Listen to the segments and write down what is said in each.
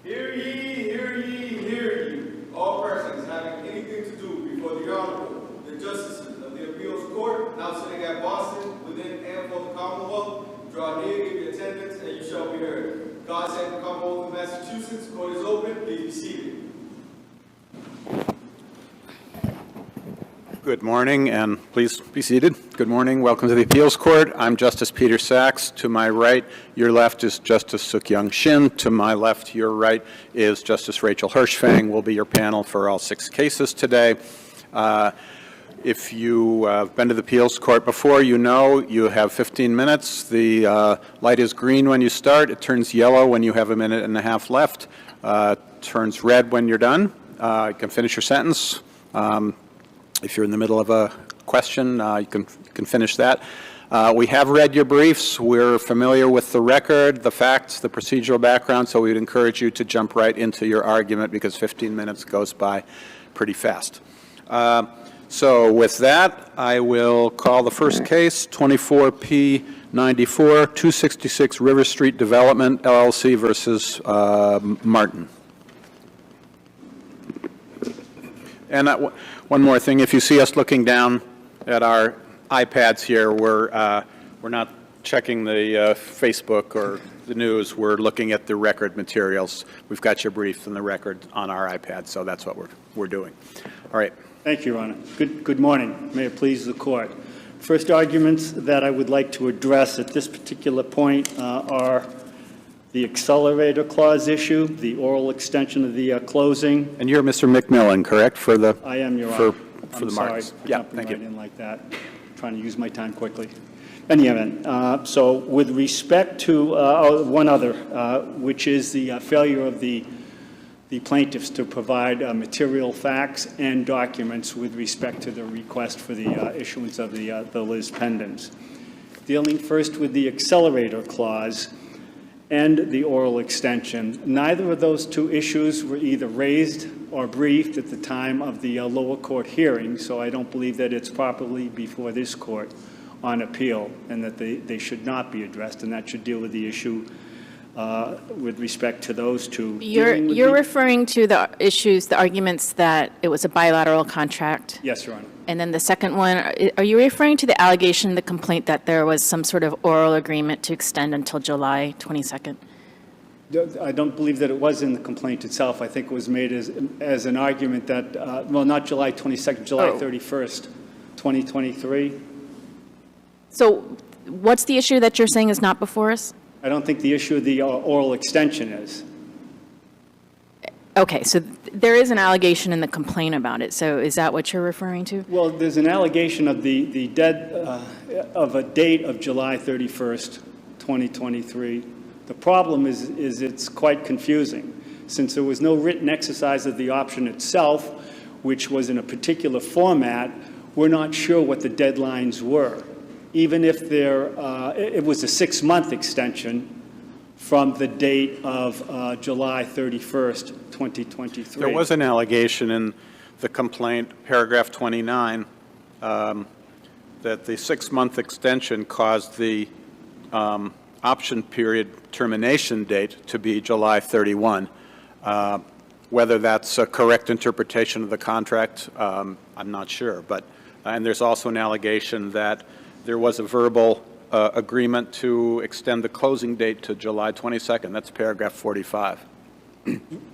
Hear ye, hear ye, hear ye. All persons having anything to do before the Honorable, the Justices of the Appeals Court, now sitting at Boston, within and for the Commonwealth, draw near, give your attendance, and you shall be heard. God save the Commonwealth of Massachusetts. Court is open. Please be seated. Good morning, and please be seated. Good morning. Welcome to the Appeals Court. I'm Justice Peter Sachs. To my right, your left is Justice Suk-Young Shin. To my left, your right is Justice Rachel Hershfang. Will be your panel for all 6 cases today. If you have been to the Appeals Court before, you know you have 15 minutes. The light is green when you start. It turns yellow when you have 1.5 minutes left. Turns red when you're done. You can finish your sentence. If you're in the middle of a question, you can finish that. We have read your briefs. We're familiar with the record, the facts, the procedural background, so we'd encourage you to jump right into your argument because 15 minutes goes by pretty fast. So with that, I will call the first case, 24P94, 266 River Street Development, LLC versus Martin. And one more thing, if you see us looking down at our iPads here, we're not checking the Facebook or the news. We're looking at the record materials. We've got your brief and the record on our iPad, so that's what we're doing. All right. Thank you, Your Honor. Good morning. May it please the Court. First arguments that I would like to address at this particular point are the accelerator clause issue, the oral extension of the closing. And you're Mr. McMillan, correct? I am, Your Honor. For the Martins. Yeah, thank you. In like that. I'm trying to use my time quickly. In any event, so with respect to one other, which is the failure of the plaintiffs to provide material facts and documents with respect to the request for the issuance of the Liz pendants. Dealing first with the accelerator clause and the oral extension, neither of those two issues were either raised or briefed at the time of the lower court hearing, so I don't believe that it's properly before this court on appeal and that they should not be addressed, and that should deal with the issue with respect to those two. You're referring to the issues, the arguments that it was a bilateral contract? Yes, Your Honor. And then the second one, are you referring to the allegation, the complaint that there was some sort of oral agreement to extend until July 22nd? I don't believe that it was in the complaint itself. I think it was made as an argument that, well, not July 22nd, July 31st, 2023. So what's the issue that you're saying is not before us? I don't think the issue of the oral extension is. Okay, so there is an allegation in the complaint about it. So is that what you're referring to? Well, there's an allegation of of a date of July 31st, 2023. The problem is it's quite confusing. Since there was no written exercise of the option itself, which was in a particular format, we're not sure what the deadlines were. Even if it was a 6-month extension from the date of July 31st, 2023. There was an allegation in the complaint, paragraph 29, that the 6-month extension caused the option period termination date to be July 31. Whether that's a correct interpretation of the contract, I'm not sure. And there's also an allegation that there was a verbal agreement to extend the closing date to July 22nd. That's paragraph 45.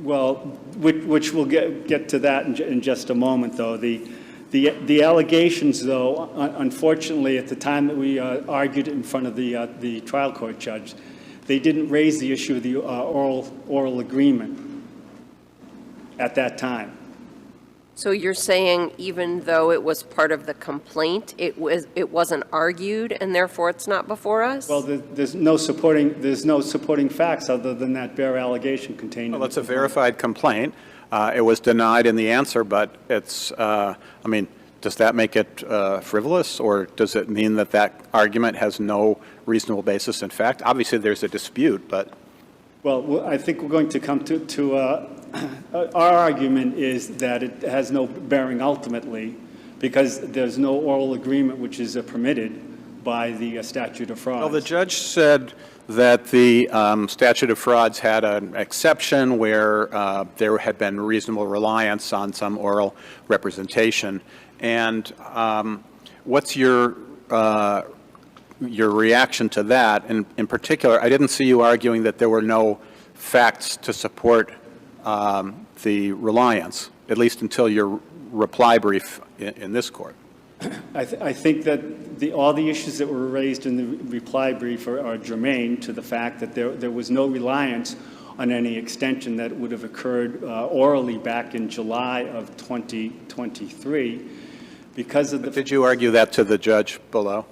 Well, which we'll get to that in just a moment, though. The allegations, though, unfortunately, at the time that we argued in front of the trial court judge, they didn't raise the issue of the oral agreement at that time. So you're saying even though it was part of the complaint, it wasn't argued, and therefore it's not before us? Well, there's no supporting facts other than that bare allegation contained. Well, it's a verified complaint. It was denied in the answer, but it's, I mean, does that make it frivolous, or does it mean that that argument has no reasonable basis in fact? Obviously, there's a dispute, but. Well, I think we're going to come to our argument is that it has no bearing ultimately because there's no oral agreement which is permitted by the statute of frauds. Well, the judge said that the statute of frauds had an exception where there had been reasonable reliance on some oral representation. And what's your reaction to that? And in particular, I didn't see you arguing that there were no facts to support the reliance, at least until your reply brief in this court. I think that all the issues that were raised in the reply brief are germane to the fact that there was no reliance on any extension that would have occurred orally back in July of 2023 because of the... Did you argue that to the judge below?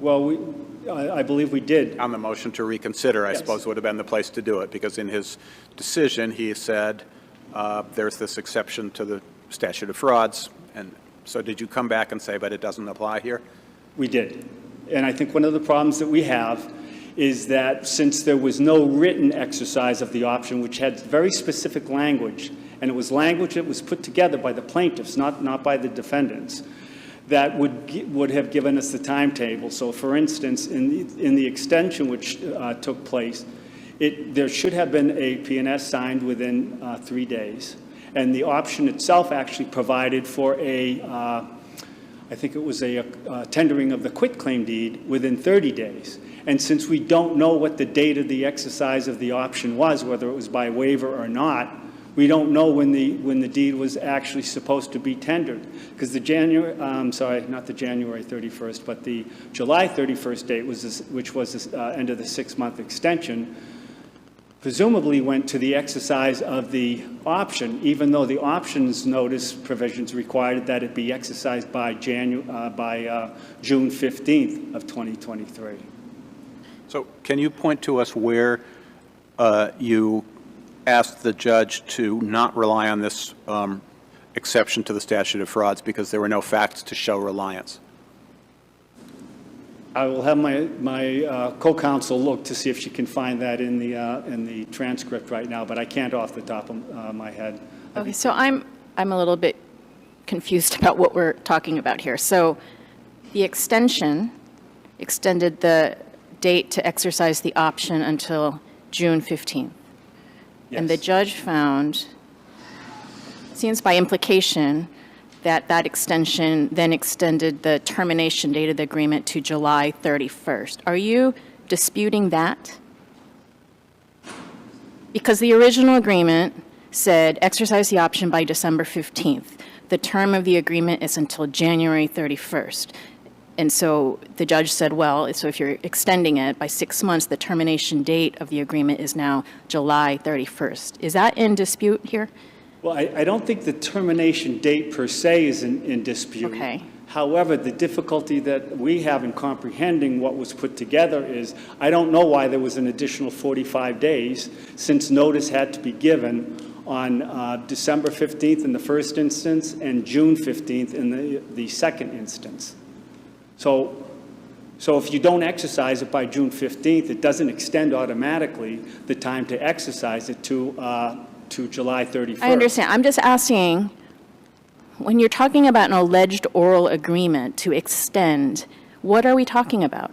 Well, I believe we did. On the motion to reconsider, I Yes. suppose would have been the place to do it, because in his decision, he said there's this exception to the statute of frauds. And so did you come back and say, but it doesn't apply here? We did. And I think one of the problems that we have is that since there was no written exercise of the option, which had very specific language, and it was language that was put together by the plaintiffs, not by the defendants, that would have given us the timetable. So for instance, in the extension which took place, there should have been a P&S signed within 3 days. And the option itself actually provided for I think it was a tendering of the quitclaim deed within 30 days. And since we don't know what the date of the exercise of the option was, whether it was by waiver or not, we don't know when the deed was actually supposed to be tendered. Because the not the January 31st, but the July 31st date, which was the end of the 6-month extension, presumably went to the exercise of the option, even though the options notice provisions required that it be exercised by June 15th of 2023. So can you point to us where you asked the judge to not rely on this exception to the statute of frauds because there were no facts to show reliance? I will have my co-counsel look to see if she can find that in the transcript right now, but I can't off the top of my head. Okay, so I'm a little bit confused about what we're talking about here. So the extension extended the date to exercise the option until June 15th. Yes. And the judge found, seems by implication, that extension then extended the termination date of the agreement to July 31st. Are you disputing that? Because the original agreement said exercise the option by December 15th. The term of the agreement is until January 31st. And so the judge said, well, so if you're extending it by 6 months, the termination date of the agreement is now July 31st. Is that in dispute here? Well, I don't think the termination date per se is in dispute. Okay. However, the difficulty that we have in comprehending what was put together is I don't know why there was an additional 45 days since notice had to be given on December 15th in the first instance and June 15th in the second instance. So if you don't exercise it by June 15th, it doesn't extend automatically the time to exercise it to July 31st. I understand. I'm just asking, when you're talking about an alleged oral agreement to extend, what are we talking about?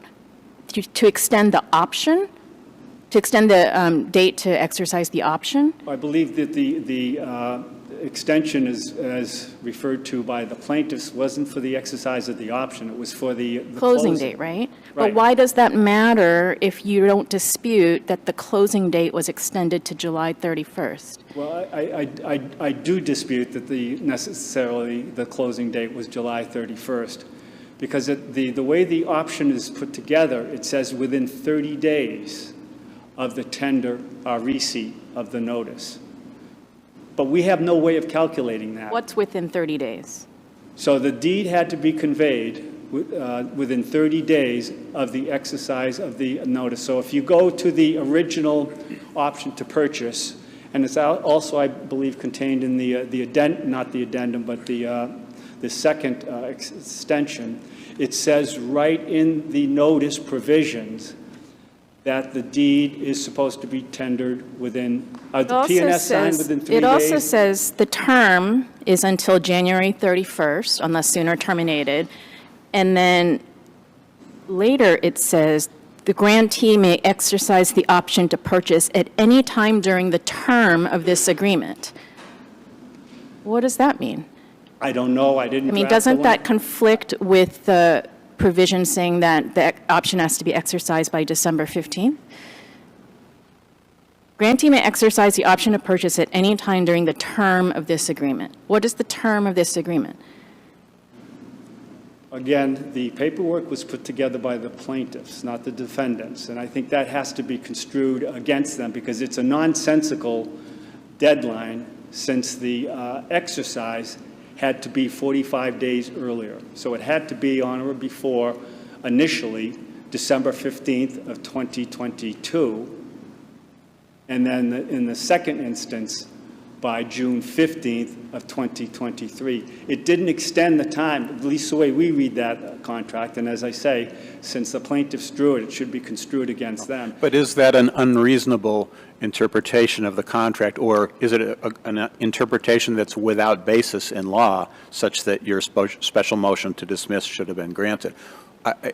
To extend the option? To extend the date to exercise the option? I believe that the extension, as referred to by the plaintiffs, wasn't for the exercise of the option. It was for the Closing date, right? But Right. why does that matter if you don't dispute that the closing date was extended to July 31st? Well, I do dispute that necessarily the closing date was July 31st, because the way the option is put together, it says within 30 days of the tender or receipt of the notice. But we have no way of calculating that. What's within 30 days? So the deed had to be conveyed within 30 days of the exercise of the notice. So if you go to the original option to purchase, and it's also, I believe, contained in the addendum, not the addendum, but the second extension, it says right in the notice provisions that the deed is supposed to be tendered within, the P&S signed within 3 days. It also says the term is until January 31st, unless sooner terminated. And then later it says the grantee may exercise the option to purchase at any time during the term of this agreement. What does that mean? I don't know, I didn't I mean, draft the doesn't one. that conflict with the provision saying that the option has to be exercised by December 15th? Grantee may exercise the option to purchase at any time during the term of this agreement. What is the term of this agreement? Again, the paperwork was put together by the plaintiffs, not the defendants, and I think that has to be construed against them because it's a nonsensical deadline since the exercise had to be 45 days earlier. So it had to be on or before initially December 15th of 2022, and then in the second instance by June 15th of 2023. It didn't extend the time, at least the way we read that contract, and as I say, since the plaintiffs drew it, it should be construed against them. But is that an unreasonable interpretation of the contract, or is it an interpretation that's without basis in law, such that your special motion to dismiss should have been granted?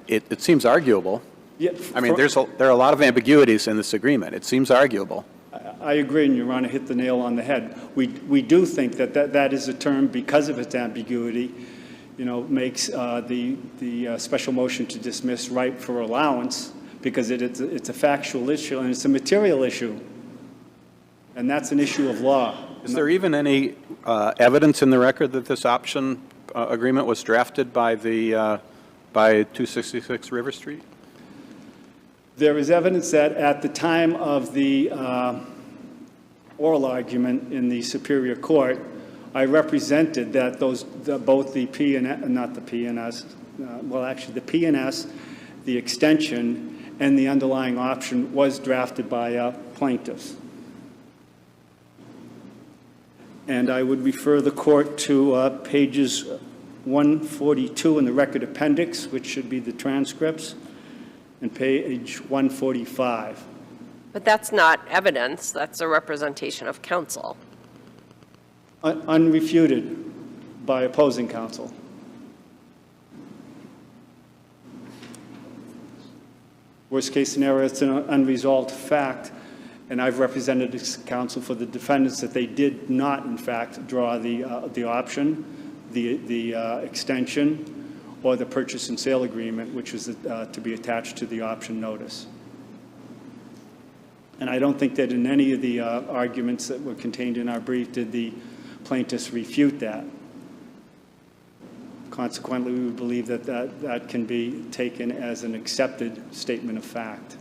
It seems arguable. Yeah, I mean, there are a lot of ambiguities in this agreement. It seems arguable. I agree, and Your Honor hit the nail on the head. We do think that is a term, because of its ambiguity, you know, makes the special motion to dismiss ripe for allowance, because it's a factual issue and it's a material issue, and that's an issue of law. Is there even any evidence in the record that this option agreement was drafted by by 266 River Street? There is evidence that at the time of the oral argument in the Superior Court, I represented that both the the P&S, the extension, and the underlying option was drafted by plaintiffs. And I would refer the court to pages 142 in the record appendix, which should be the transcripts, and page 145. But that's not evidence, that's a representation of counsel. Unrefuted by opposing counsel. Worst case scenario, it's an unresolved fact, and I've represented as counsel for the defendants that they did not, in fact, draw the option, the extension, or the purchase and sale agreement, which was to be attached to the option notice. And I don't think that in any of the arguments that were contained in our brief did the plaintiffs refute that. Consequently, we would believe that that can be taken as an accepted statement of fact.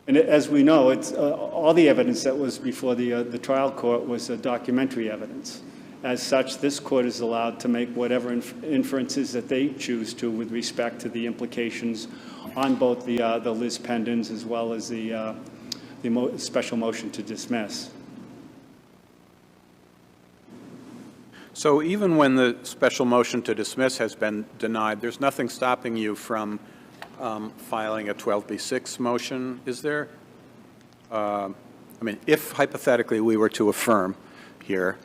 And as we know, it's all the evidence that was before the trial court was documentary evidence. As such, this court is allowed to make whatever inferences that they choose to with respect to the implications on both the Liz Pendens as well as the special motion to dismiss. So even when the special motion to dismiss has been denied, there's nothing stopping you from filing a 12b6 motion, is there? I mean, if hypothetically we were to affirm here,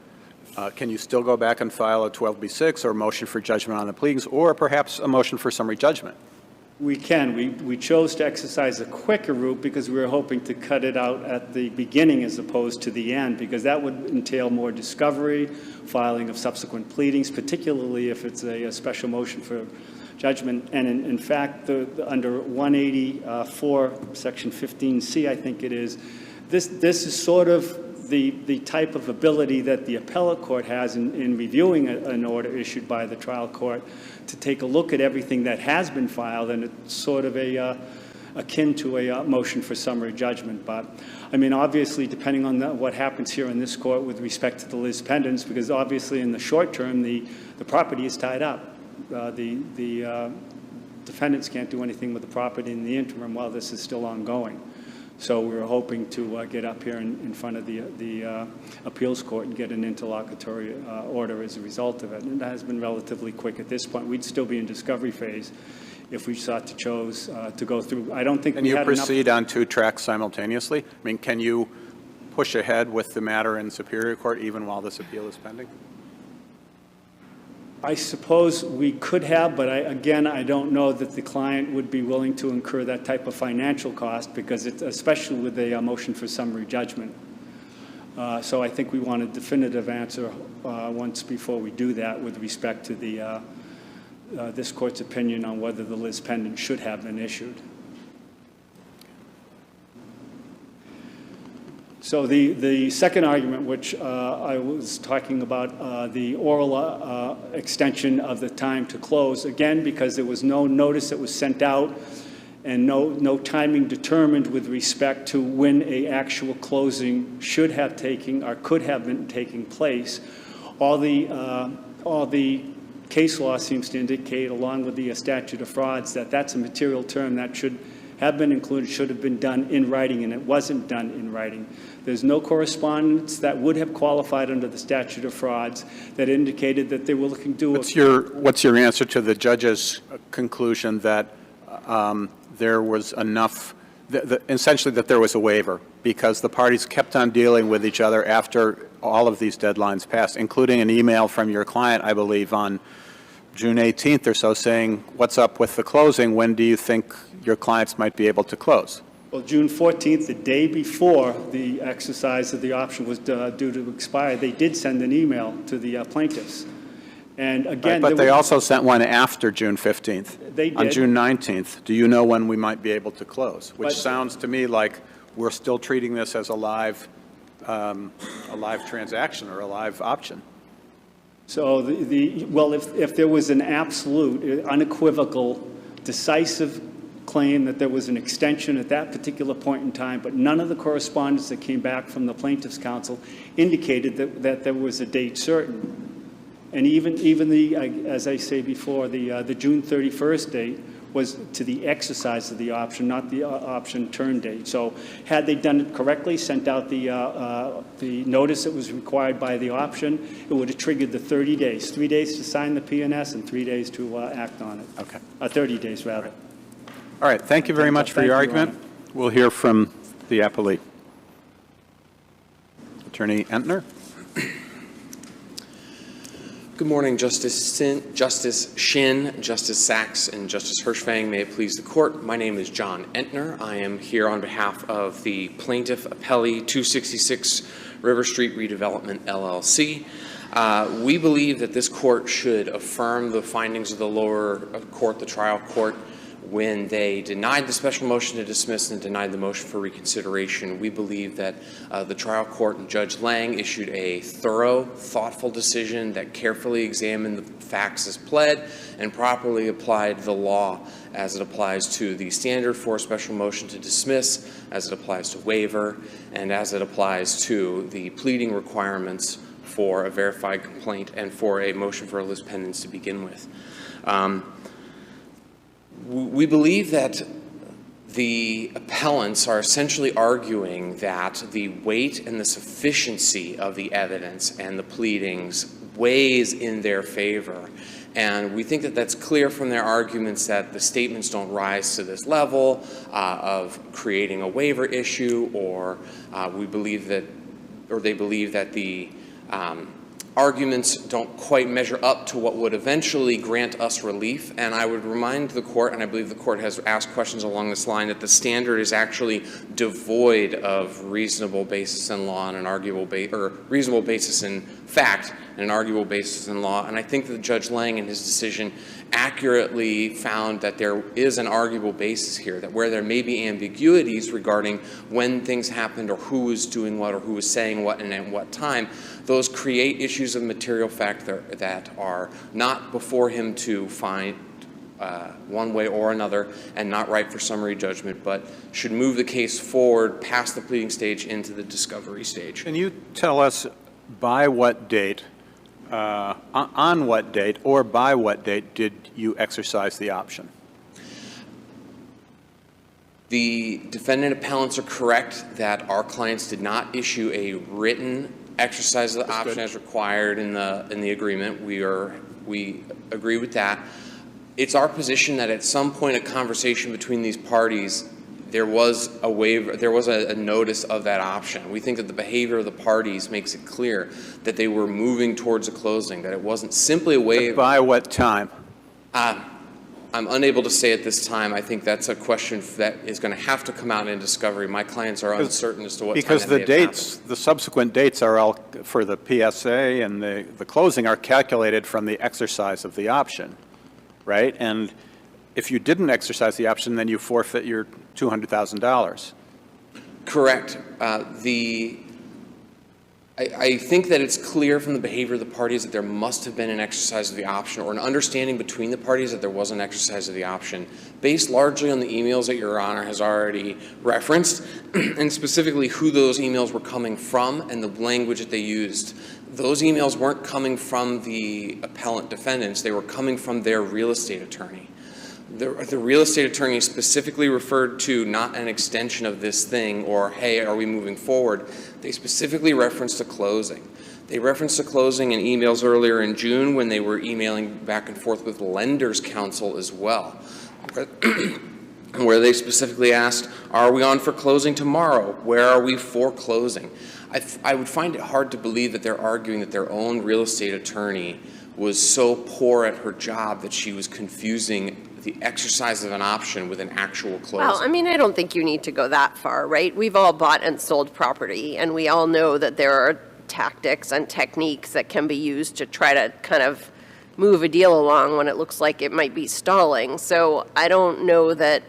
can you still go back and file a 12b6 or a motion for judgment on the pleadings, or perhaps a motion for summary judgment? We can. We chose to exercise a quicker route because we were hoping to cut it out at the beginning as opposed to the end, because that would entail more discovery, filing of subsequent pleadings, particularly if it's a special motion for judgment. And in fact, under 184, Section 15C, I think it is, this is sort of the type of ability that the appellate court has in reviewing an order issued by the trial court to take a look at everything that has been filed, and it's sort of akin to a motion for summary judgment. But, I mean, obviously, depending on what happens here in this court with respect to the Liz Pendens, because obviously in the short term, the property is tied up. The defendants can't do anything with the property in the interim while this is still ongoing. So we were hoping to get up here in front of the appeals court and get an interlocutory order as a result of it. And that has been relatively quick at this point. We'd still be in discovery phase if we sought to chose to go through. I don't think we had enough. Can you proceed on two tracks simultaneously? I mean, can you push ahead with the matter in Superior Court even while this appeal is pending? I suppose we could have, but again, I don't know that the client would be willing to incur that type of financial cost, because it's, especially with a motion for summary judgment. So I think we want a definitive answer once before we do that with respect to the this court's opinion on whether the lis pendens should have been issued. So the second argument, which I was talking about, the oral extension of the time to close, again, because there was no notice that was sent out and no timing determined with respect to when a actual closing should have taken or could have been taking place. All the case law seems to indicate, along with the statute of frauds, that that's a material term that should have been included, should have been done in writing, and it wasn't done in writing. There's no correspondence that would have qualified under the statute of frauds that indicated that they were looking to do. What's your answer to the judge's conclusion that there was enough, essentially that there was a waiver, because the parties kept on dealing with each other after all of these deadlines passed, including an email from your client, I believe, on June 18th or so, saying, what's up with the closing? When do you think your clients might be able to close? Well, June 14th, the day before the exercise of the option was due to expire, they did send an email to the plaintiffs. And again, right, but they also sent one after June 15th. They did. On June 19th. Do you know when we might be able to close? Which sounds to me like we're still treating this as a live transaction or a live option. So well, if there was an absolute, unequivocal, decisive claim that there was an extension at that particular point in time, but none of the correspondence that came back from the plaintiff's counsel indicated that there was a date certain. And even the, as I say before, the June 31st date was to the exercise of the option, not the option turn date. So had they done it correctly, sent out the notice that was required by the option, it would have triggered the 30 days, 3 days to sign the PNS and 3 days to act on it. Okay. 30 days, rather. All right. Thank you very much for your argument. We'll hear from the appellee. Attorney Entner. Good morning, Justice Shin, Justice Sachs, and Justice Hershfang. May it please the court. My name is John Entner. I am here on behalf of the plaintiff, Appellee 266 River Street Redevelopment, LLC. We believe that this court should affirm the findings of the lower court, the trial court, when they denied the special motion to dismiss and denied the motion for reconsideration. We believe that the trial court and Judge Lang issued a thorough, thoughtful decision that carefully examined the facts as pled and properly applied the law as it applies to the standard for a special motion to dismiss, as it applies to waiver, and as it applies to the pleading requirements for a verified complaint and for a motion for a lis pendens to begin with. We believe that the appellants are essentially arguing that the weight and the sufficiency of the evidence and the pleadings weighs in their favor. And we think that that's clear from their arguments that the statements don't rise to this level of creating a waiver issue, or we believe that, or they believe that the arguments don't quite measure up to what would eventually grant us relief. And I would remind the court, and I believe the court has asked questions along this line, that the standard is actually devoid of reasonable basis in law and an arguable reasonable basis in fact and an arguable basis in law. And I think that Judge Lang in his decision accurately found that there is an arguable basis here, that where there may be ambiguities regarding when things happened or who was doing what or who was saying what and at what time, those create issues of material fact that are not before him to find one way or another and not ripe for summary judgment, but should move the case forward past the pleading stage into the discovery stage. Can you tell us by what date, on what date, or by what date did you exercise the option? The defendant appellants are correct that our clients did not issue a written exercise of the option as required in the agreement. We agree with that. It's our position that at some point a conversation between these parties, there was a waiver, there was a notice of that option. We think that the behavior of the parties makes it clear that they were moving towards a closing, that it wasn't simply a waiver. By what time? I'm unable to say at this time. I think that's a question that is going to have to come out in discovery. My clients are uncertain as to what Because time the that may have dates, the subsequent dates are all, for the PSA and the closing are calculated from the exercise of the option, right? And if you didn't exercise the option, then you forfeit your $200,000. Correct. I think that it's clear from the behavior of the parties that there must have been an exercise of the option, or an understanding between the parties that there was an exercise of the option, based largely on the emails that Your Honor has already referenced, and specifically who those emails were coming from and the language that they used. Those emails weren't coming from the appellant defendants. They were coming from their real estate attorney. The real estate attorney specifically referred to not an extension of this thing or, hey, are we moving forward? They specifically referenced a closing. They referenced a closing in emails earlier in June when they were emailing back and forth with lenders counsel as well, where they specifically asked, are we on for closing tomorrow? Where are we for closing? I would find it hard to believe that they're arguing that their own real estate attorney was so poor at her job that she was confusing the exercise of an option with an actual closing. Well, I mean, I don't think you need to go that far, right? We've all bought and sold property, and we all know that there are tactics and techniques that can be used to try to kind of move a deal along when it looks like it might be stalling. So I don't know that,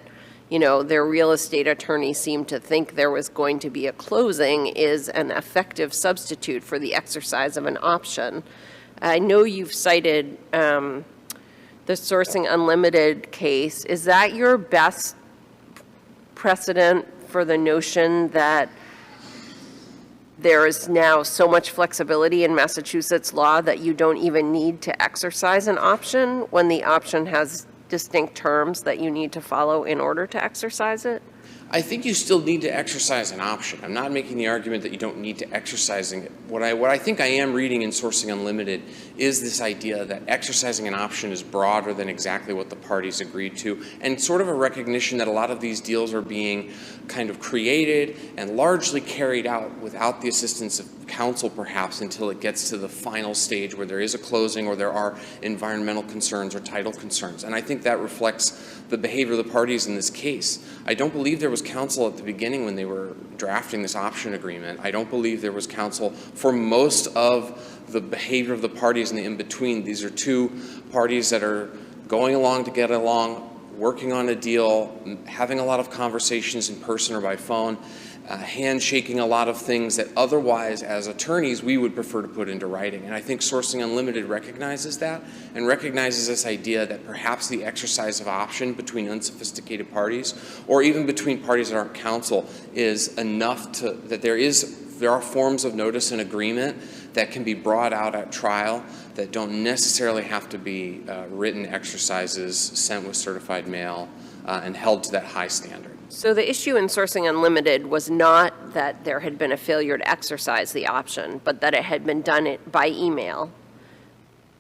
you know, their real estate attorney seemed to think there was going to be a closing is an effective substitute for the exercise of an option. I know you've cited the Sourcing Unlimited case. Is that your best precedent for the notion that there is now so much flexibility in Massachusetts law that you don't even need to exercise an option when the option has distinct terms that you need to follow in order to exercise it? I think you still need to exercise an option. I'm not making the argument that you don't need to exercising it. What I think I am reading in Sourcing Unlimited is this idea that exercising an option is broader than exactly what the parties agreed to, and sort of a recognition that a lot of these deals are being kind of created and largely carried out without the assistance of counsel perhaps until it gets to the final stage where there is a closing or there are environmental concerns or title concerns. And I think that reflects the behavior of the parties in this case. I don't believe there was counsel at the beginning when they were drafting this option agreement. I don't believe there was counsel for most of the behavior of the parties in the in-between. These are two parties that are going along to get along, working on a deal, having a lot of conversations in person or by phone, handshaking a lot of things that otherwise, as attorneys, we would prefer to put into writing. And I think Sourcing Unlimited recognizes that and recognizes this idea that perhaps the exercise of option between unsophisticated parties or even between parties that aren't counsel is enough to, that there are forms of notice and agreement that can be brought out at trial that don't necessarily have to be written exercises sent with certified mail and held to that high standard. So the issue in Sourcing Unlimited was not that there had been a failure to exercise the option, but that it had been done by email,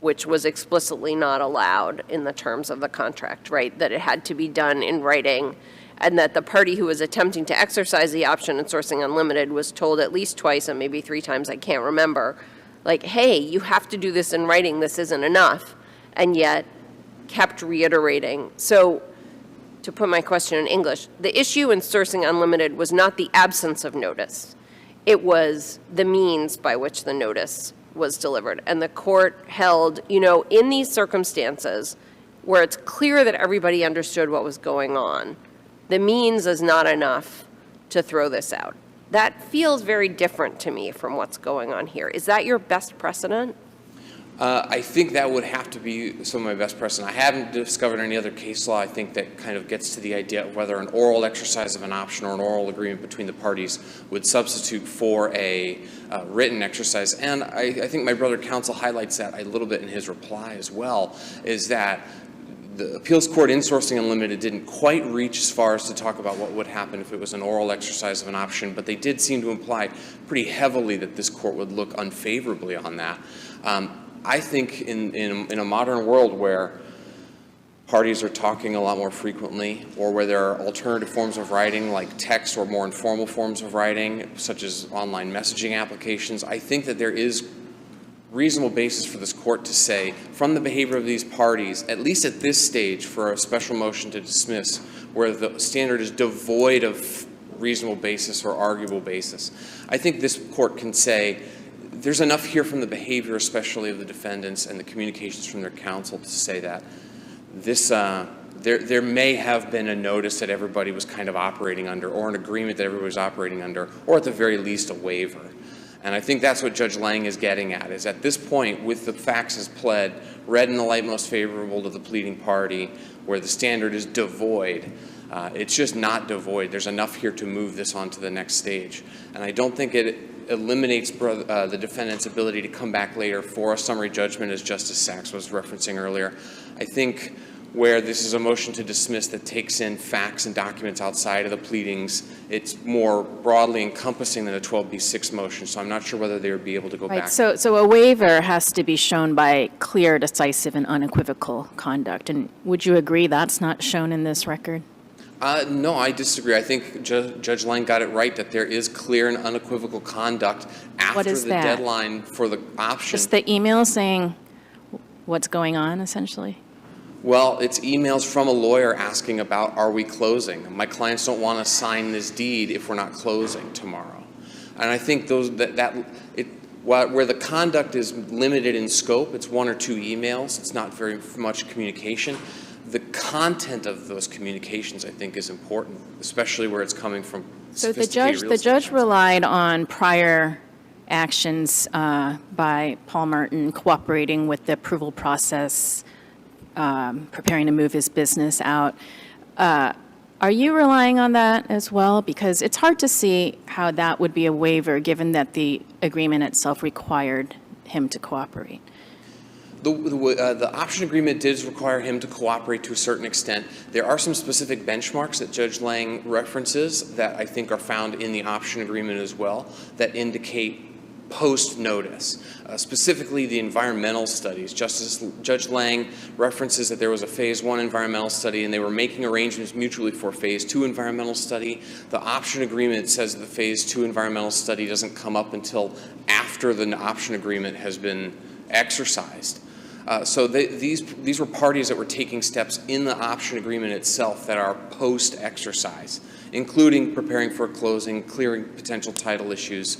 which was explicitly not allowed in the terms of the contract, right? That it had to be done in writing, and that the party who was attempting to exercise the option in Sourcing Unlimited was told at least twice and maybe 3 times, I can't remember, like, hey, you have to do this in writing, this isn't enough, and yet kept reiterating. So to put my question in English, the issue in Sourcing Unlimited was not the absence of notice. It was the means by which the notice was delivered. And the court held, you know, in these circumstances where it's clear that everybody understood what was going on, the means is not enough to throw this out. That feels very different to me from what's going on here. Is that your best precedent? I think that would have to be some of my best precedent. I haven't discovered any other case law, I think, that kind of gets to the idea of whether an oral exercise of an option or an oral agreement between the parties would substitute for a written exercise. And I think my brother counsel highlights that a little bit in his reply as well, is that the appeals court in Sourcing Unlimited didn't quite reach as far as to talk about what would happen if it was an oral exercise of an option, but they did seem to imply pretty heavily that this court would look unfavorably on that. I think in a modern world where parties are talking a lot more frequently, or where there are alternative forms of writing like text or more informal forms of writing, such as online messaging applications, I think that there is reasonable basis for this court to say, from the behavior of these parties, at least at this stage for a special motion to dismiss, where the standard is devoid of reasonable basis or arguable basis, I think this court can say there's enough here from the behavior, especially of the defendants and the communications from their counsel, to say that this, there may have been a notice that everybody was kind of operating under, or an agreement that everybody was operating under, or at the very least a waiver. And I think that's what Judge Lang is getting at, is at this point, with the facts as pled, read in the light most favorable to the pleading party, where the standard is devoid, it's just not devoid. There's enough here to move this on to the next stage. And I don't think it eliminates the defendant's ability to come back later for a summary judgment, as Justice Sachs was referencing earlier. I think where this is a motion to dismiss that takes in facts and documents outside of the pleadings, it's more broadly encompassing than a 12b6 motion, so I'm not sure whether they would be able to go back. So a waiver has to be shown by clear, decisive, and unequivocal conduct, and would you agree that's not shown in this record? No, I disagree. I think Judge Lang got it right that there is clear and unequivocal conduct after the deadline for the option. Just the email saying what's going on, essentially? Well, it's emails from a lawyer asking about, are we closing? My clients don't want to sign this deed if we're not closing tomorrow. And I think where the conduct is limited in scope, it's one or two emails, it's not very much communication. The content of those communications, I think, is important, especially where it's coming from. So the judge relied on prior actions by Paul Martin cooperating with the approval process, preparing to move his business out. Are you relying on that as well? Because it's hard to see how that would be a waiver, given that the agreement itself required him to cooperate. The option agreement did require him to cooperate to a certain extent. There are some specific benchmarks that Judge Lang references that I think are found in the option agreement as well that indicate post-notice, specifically the environmental studies. Judge Lang references that there was a Phase 1 environmental study and they were making arrangements mutually for Phase 2 environmental study. The option agreement says that the Phase 2 environmental study doesn't come up until after the option agreement has been exercised. So these were parties that were taking steps in the option agreement itself that are post-exercise, including preparing for a closing, clearing potential title issues,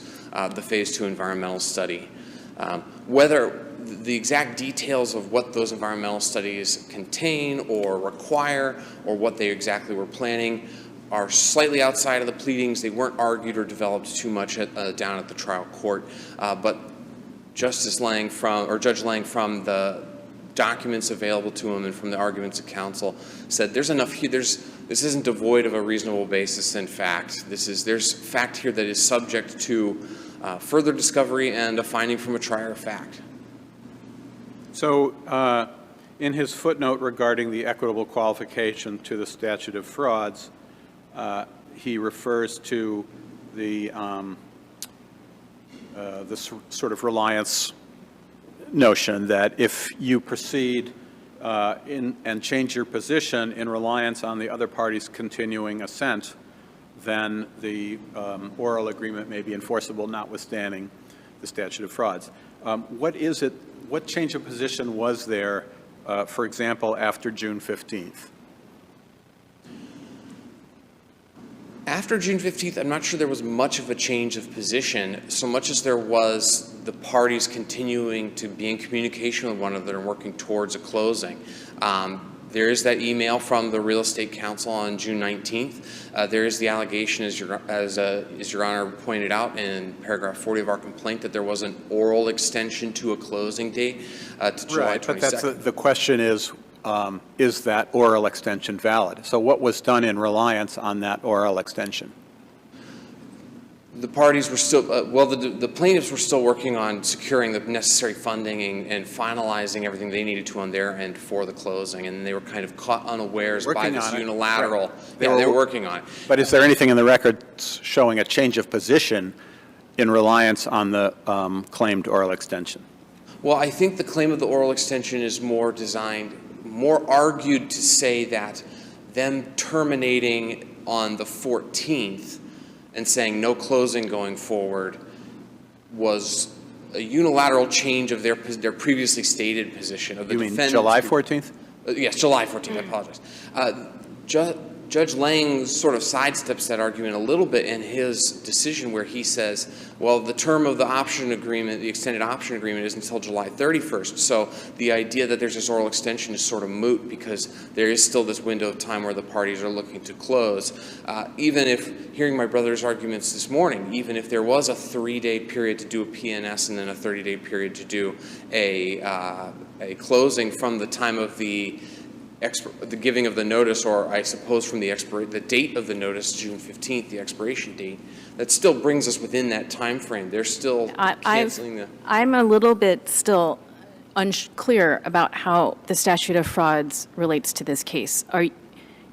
the Phase 2 environmental study. Whether the exact details of what those environmental studies contain or require, or what they exactly were planning, are slightly outside of the pleadings. They weren't argued or developed too much down at the trial court, but Judge Lang, from the documents available to him and from the arguments of counsel, said there's enough here. This isn't devoid of a reasonable basis in fact. There's fact here that is subject to further discovery and a finding from a trier of fact. So in his footnote regarding the equitable qualification to the statute of frauds, he refers to the sort of reliance notion that if you proceed and change your position in reliance on the other party's continuing assent, then the oral agreement may be enforceable, notwithstanding the statute of frauds. What change of position was there, for example, after June 15th? After June 15th, I'm not sure there was much of a change of position, so much as there was the parties continuing to be in communication with one another and working towards a closing. There is that email from the real estate counsel on June 19th. There is the allegation, as Your Honor pointed out in paragraph 40 of our complaint, that there was an oral extension to a closing date to July 22nd. Right, but the question is that oral extension valid? So what was done in reliance on that oral extension? The parties were still, the plaintiffs were still working on securing the necessary funding and finalizing everything they needed to on their end for the closing, and they were kind of caught unawares by this unilateral. Right. They were working on it. But is there anything in the record showing a change of position in reliance on the claimed oral extension? Well, I think the claim of the oral extension is more designed more argued to say that them terminating on the 14th and saying no closing going forward was a unilateral change of their previously stated position of the You mean defendants. July 14th? Yes, July 14th, I apologize. Judge Lang sort of sidesteps that argument a little bit in his decision where he says, well, the term of the option agreement, the extended option agreement, is until July 31st. So the idea that there's this oral extension is sort of moot because there is still this window of time where the parties are looking to close. Even if, hearing my brother's arguments this morning, even if there was a 3-day period to do a PNS and then a 30-day period to do a closing from the time of the giving of the notice, or I suppose from the date of the notice, June 15th, the expiration date, that still brings us within that time frame. They're still canceling the... I'm a little bit still unclear about how the statute of frauds relates to this case. Are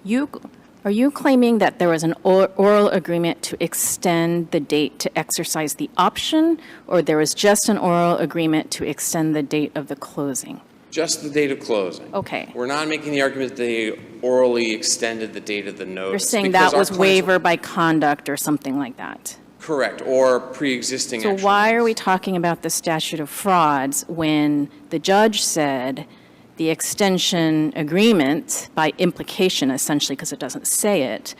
you claiming that there was an oral agreement to extend the date to exercise the option, or there was just an oral agreement to extend the date of the closing? Just the date of closing. Okay. We're not making the argument that they orally extended the date of the notice. You're saying that was waiver by conduct or something like that? Correct, or pre-existing So why are we talking about the statute of frauds when the judge said the extension agreement, by implication essentially because it doesn't say it,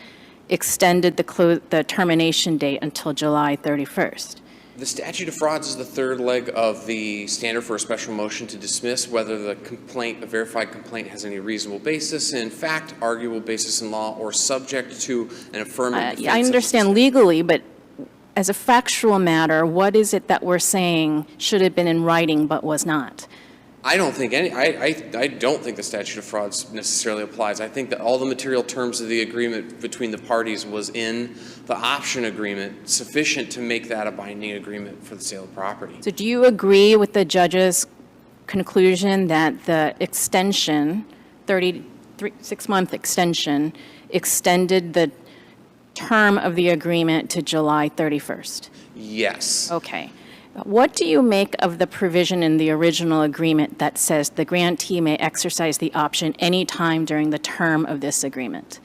extended the termination date until July 31st? The statute of frauds is the third leg of the standard for a special motion to dismiss whether the complaint, a verified complaint, has any reasonable basis in fact, arguable basis in law, or subject to an affirmative defense. I understand legally, but as a factual matter, what is it that we're saying should have been in writing but was not? I don't think I don't think the statute of frauds necessarily applies. I think that all the material terms of the agreement between the parties was in the option agreement sufficient to make that a binding agreement for the sale of property. So do you agree with the judge's conclusion that the extension, 6-month extension, extended the term of the agreement to July 31st? Yes. Okay. What do you make of the provision in the original agreement that says the grantee may exercise the option any time during the term of this agreement?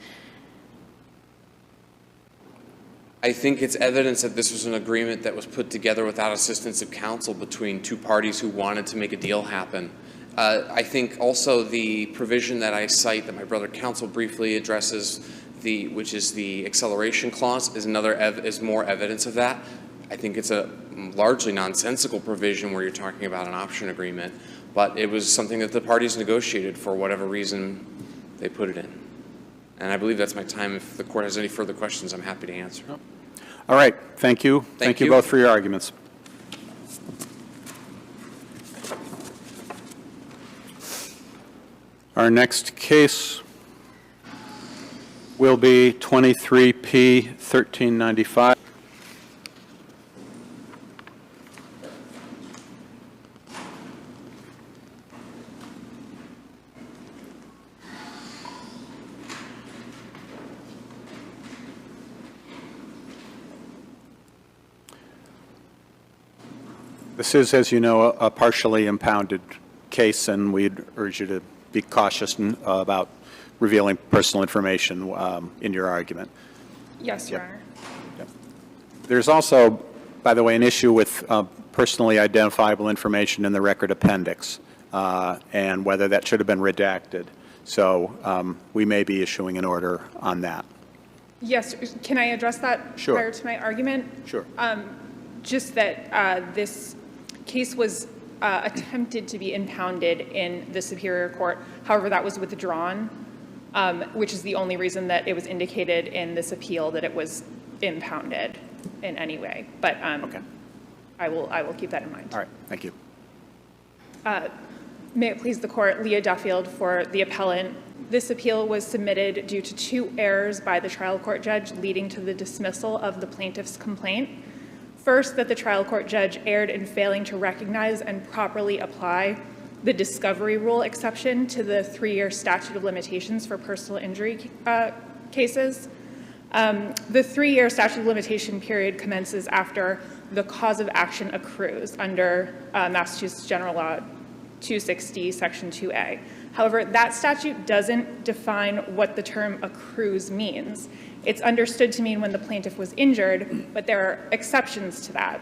I think it's evidence that this was an agreement that was put together without assistance of counsel between two parties who wanted to make a deal happen. I think also the provision that I cite that my brother counsel briefly addresses, which is the acceleration clause, is more evidence of that. I think it's a largely nonsensical provision where you're talking about an option agreement, but it was something that the parties negotiated for whatever reason they put it in. And I believe that's my time. If the court has any further questions, I'm happy to answer. All right. Thank you. Thank you both for your arguments. Our next case will be 23P 1395. This is, as you know, a partially impounded case, and we'd urge you to be cautious about revealing personal information in your argument. Yes, Your Honor. Yep. There's also, by the way, an issue with personally identifiable information in the record appendix and whether that should have been redacted. So we may be issuing an order on that. Yes, can I address that Sure. prior to my argument? Sure. Just that this case was attempted to be impounded in the Superior Court. However, that was withdrawn, which is the only reason that it was indicated in this appeal that it was impounded in any way. But Okay. I will keep that in mind. All right. Thank you. May it please the court, Leah Duffield for the appellant. This appeal was submitted due to 2 errors by the trial court judge leading to the dismissal of the plaintiff's complaint. First, that the trial court judge erred in failing to recognize and properly apply the discovery rule exception to the 3-year statute of limitations for personal injury cases. The 3-year statute of limitation period commences after the cause of action accrues under Massachusetts General Law 260, Section 2A. However, that statute doesn't define what the term accrues means. It's understood to mean when the plaintiff was injured, but there are exceptions to that,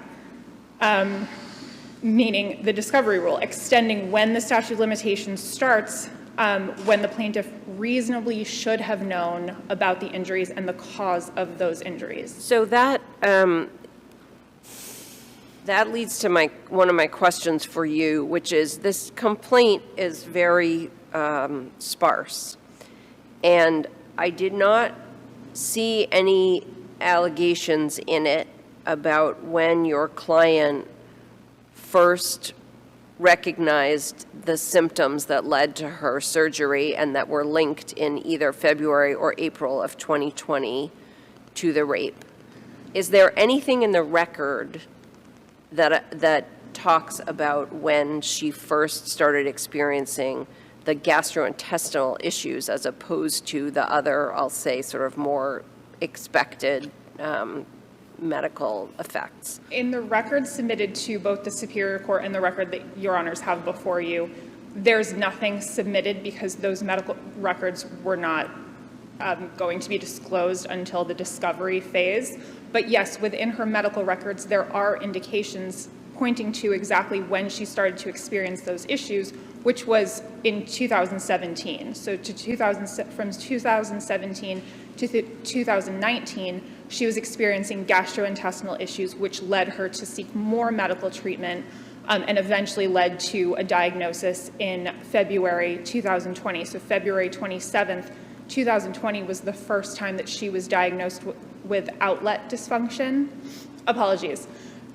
meaning the discovery rule, extending when the statute of limitations starts when the plaintiff reasonably should have known about the injuries and the cause of those injuries. So that leads to one of my questions for you, which is this complaint is very sparse, and I did not see any allegations in it about when your client first recognized the symptoms that led to her surgery and that were linked in either February or April of 2020 to the rape. Is there anything in the record that talks about when she first started experiencing the gastrointestinal issues as opposed to the other, I'll say, sort of more expected medical effects? In the record submitted to both the Superior Court and the record that Your Honors have before you, there's nothing submitted because those medical records were not going to be disclosed until the discovery phase. But yes, within her medical records, there are indications pointing to exactly when she started to experience those issues, which was in 2017. So from 2017 to 2019, she was experiencing gastrointestinal issues, which led her to seek more medical treatment and eventually led to a diagnosis in February 2020. So February 27th, 2020 was the first time that she was diagnosed with outlet dysfunction. Apologies.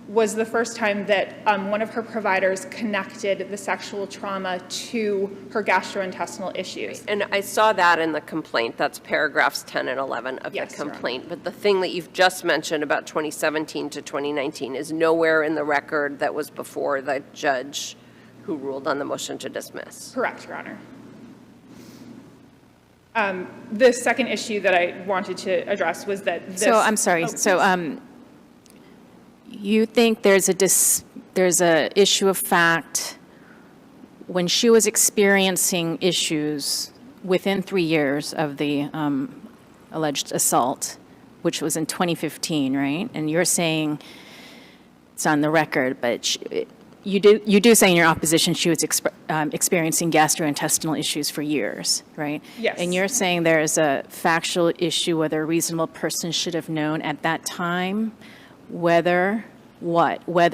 Was the first time that one of her providers connected the sexual trauma to her gastrointestinal issues. And I saw that in the complaint. That's paragraphs 10 and 11 of Yes, the Your Honor. complaint. But the thing that you've just mentioned about 2017 to 2019 is nowhere in the record that was before the judge who ruled on the motion to dismiss. Correct, Your Honor. The second issue that I wanted to address was that this... So, I'm sorry, you think there's a issue of fact when she was experiencing issues within 3 years of the alleged assault, which was in 2015, right? And you're saying it's on the record, but you do say in your opposition she was experiencing gastrointestinal issues for years, right? Yes. And you're saying there is a factual issue whether a reasonable person should have known at that time whether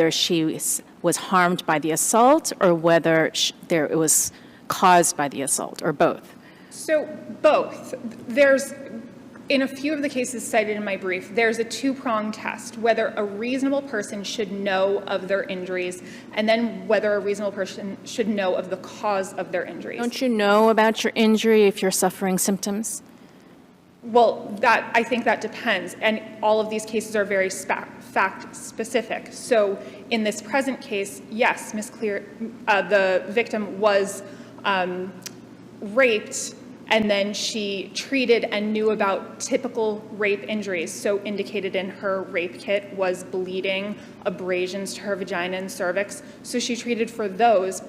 she was harmed by the assault or whether it was caused by the assault, or both? So both. In a few of the cases cited in my brief, there's a two-pronged test, whether a reasonable person should know of their injuries, and then whether a reasonable person should know of the cause of their injuries. Don't you know about your injury if you're suffering symptoms? Well, I think that depends, and all of these cases are very fact-specific. So in this present case, yes, Ms. Clear, the victim was raped, and then she treated and knew about typical rape injuries. So indicated in her rape kit was bleeding, abrasions to her vagina and cervix. So she treated for those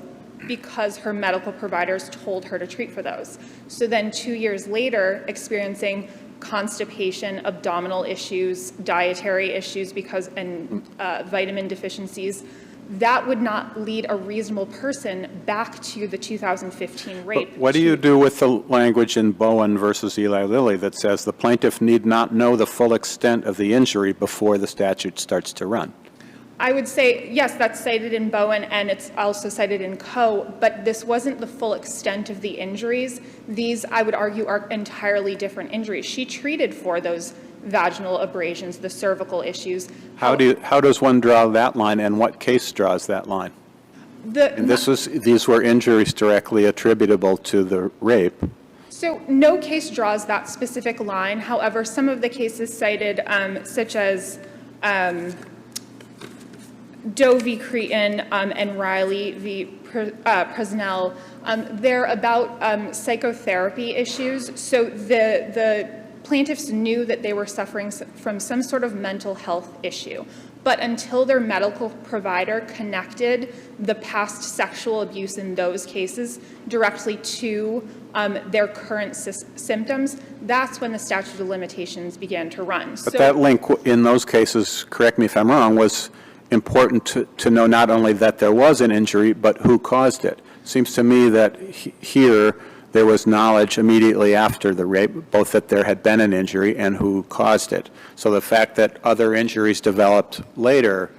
because her medical providers told her to treat for those. So then 2 years later, experiencing constipation, abdominal issues, dietary issues and vitamin deficiencies, that would not lead a reasonable person back to the 2015 rape. But what do you do with the language in Bowen versus Eli Lilly that says the plaintiff need not know the full extent of the injury before the statute starts to run? I would say, yes, that's cited in Bowen, and it's also cited in Coe, but this wasn't the full extent of the injuries. These, I would argue, are entirely different injuries. She treated for those vaginal abrasions, the cervical issues. How does one draw that line, and what case draws that line? And these were injuries directly attributable to the rape. So no case draws that specific line. However, some of the cases cited, such as Doe v. Cretin and Riley v. Presnell, they're about psychotherapy issues. So the plaintiffs knew that they were suffering from some sort of mental health issue. but until their medical provider connected the past sexual abuse in those cases directly to their current symptoms, that's when the statute of limitations began to run. But that link in those cases, correct me if I'm wrong, was important to know not only that there was an injury, but who caused it. Seems to me that here there was knowledge immediately after the rape, both that there had been an injury and who caused it. So the fact that other injuries developed later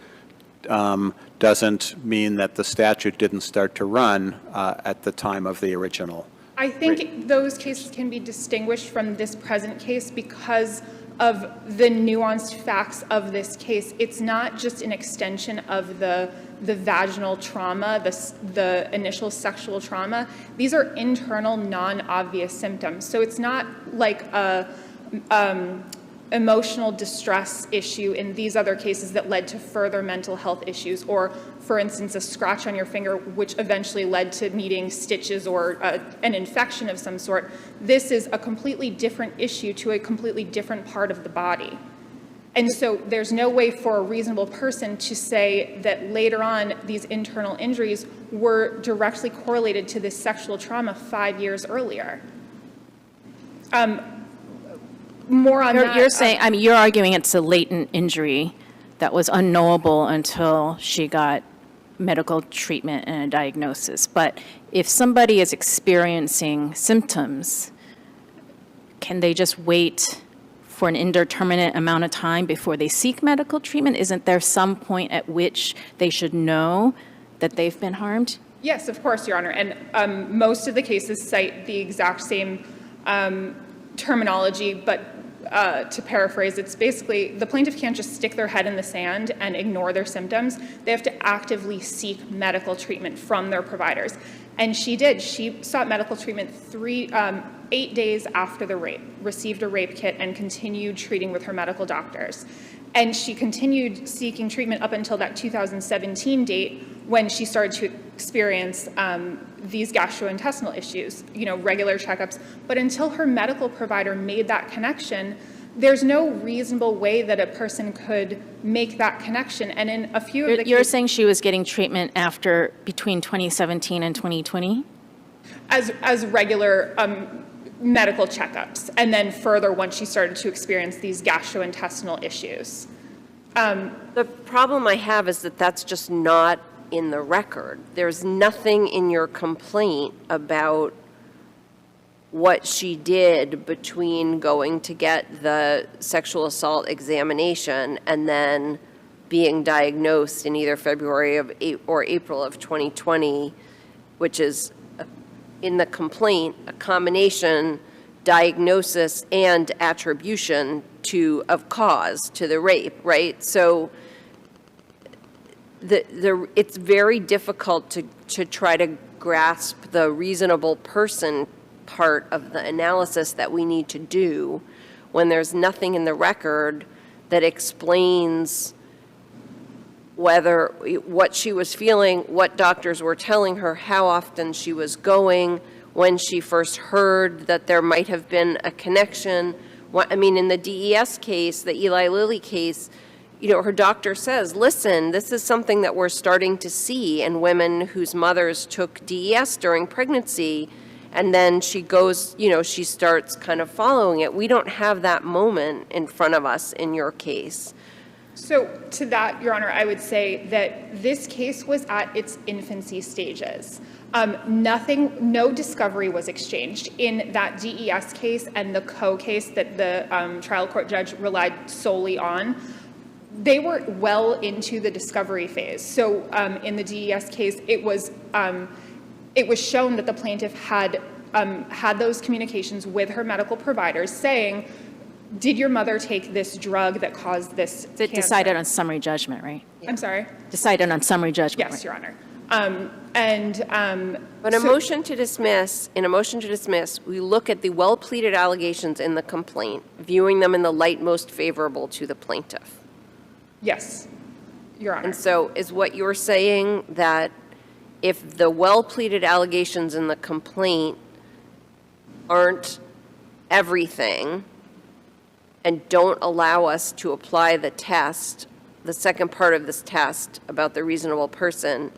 doesn't mean that the statute didn't start to run at the time of the original. I think those cases can be distinguished from this present case because of the nuanced facts of this case. It's not just an extension of the vaginal trauma, the initial sexual trauma. These are internal, non-obvious symptoms. So it's not like a emotional distress issue in these other cases that led to further mental health issues, or, for instance, a scratch on your finger, which eventually led to needing stitches or an infection of some sort. This is a completely different issue to a completely different part of the body. And so there's no way for a reasonable person to say that later on these internal injuries were directly correlated to this sexual trauma 5 years earlier. More on that. You're saying, I mean, you're arguing it's a latent injury that was unknowable until she got medical treatment and a diagnosis. But if somebody is experiencing symptoms, can they just wait for an indeterminate amount of time before they seek medical treatment? Isn't there some point at which they should know that they've been harmed? Yes, of course, Your Honor. And most of the cases cite the exact same terminology, but to paraphrase, it's basically the plaintiff can't just stick their head in the sand and ignore their symptoms. They have to actively seek medical treatment from their providers. And she did. She sought medical treatment 8 days after the rape, received a rape kit, and continued treating with her medical doctors. And she continued seeking treatment up until that 2017 date when she started to experience these gastrointestinal issues, regular checkups. But until her medical provider made that connection, there's no reasonable way that a person could make that connection. And in a few of the You're saying she was getting treatment between 2017 and 2020? As regular medical checkups, and then further once she started to experience these gastrointestinal issues. The problem I have is that that's just not in the record. There's nothing in your complaint about what she did between going to get the sexual assault examination and then being diagnosed in either February or April of 2020, which is in the complaint a combination diagnosis and attribution of cause to the rape, right? So it's very difficult to try to grasp the reasonable person part of the analysis that we need to do when there's nothing in the record that explains what she was feeling, what doctors were telling her, how often she was going, when she first heard that there might have been a connection. I mean, in the DES case, the Eli Lilly case, her doctor says, listen, this is something that we're starting to see in women whose mothers took DES during pregnancy, and then she goes, she starts kind of following it. We don't have that moment in front of us in your case. So to that, Your Honor, I would say that this case was at its infancy stages. No discovery was exchanged in that DES case and the Co case that the trial court judge relied solely on. They were well into the discovery phase. So in the DES case, it was shown that the plaintiff had those communications with her medical providers saying, did your mother take this drug that caused this cancer? It decided on summary judgment, right? I'm sorry? Decided on summary judgment. Yes, right? Your Honor. But in a motion to dismiss, we look at the well-pleaded allegations in the complaint, viewing them in the light most favorable to the plaintiff. Yes, Your Honor. And so is what you're saying that if the well-pleaded allegations in the complaint aren't everything and don't allow us to apply the test the second part of this test about the reasonable person,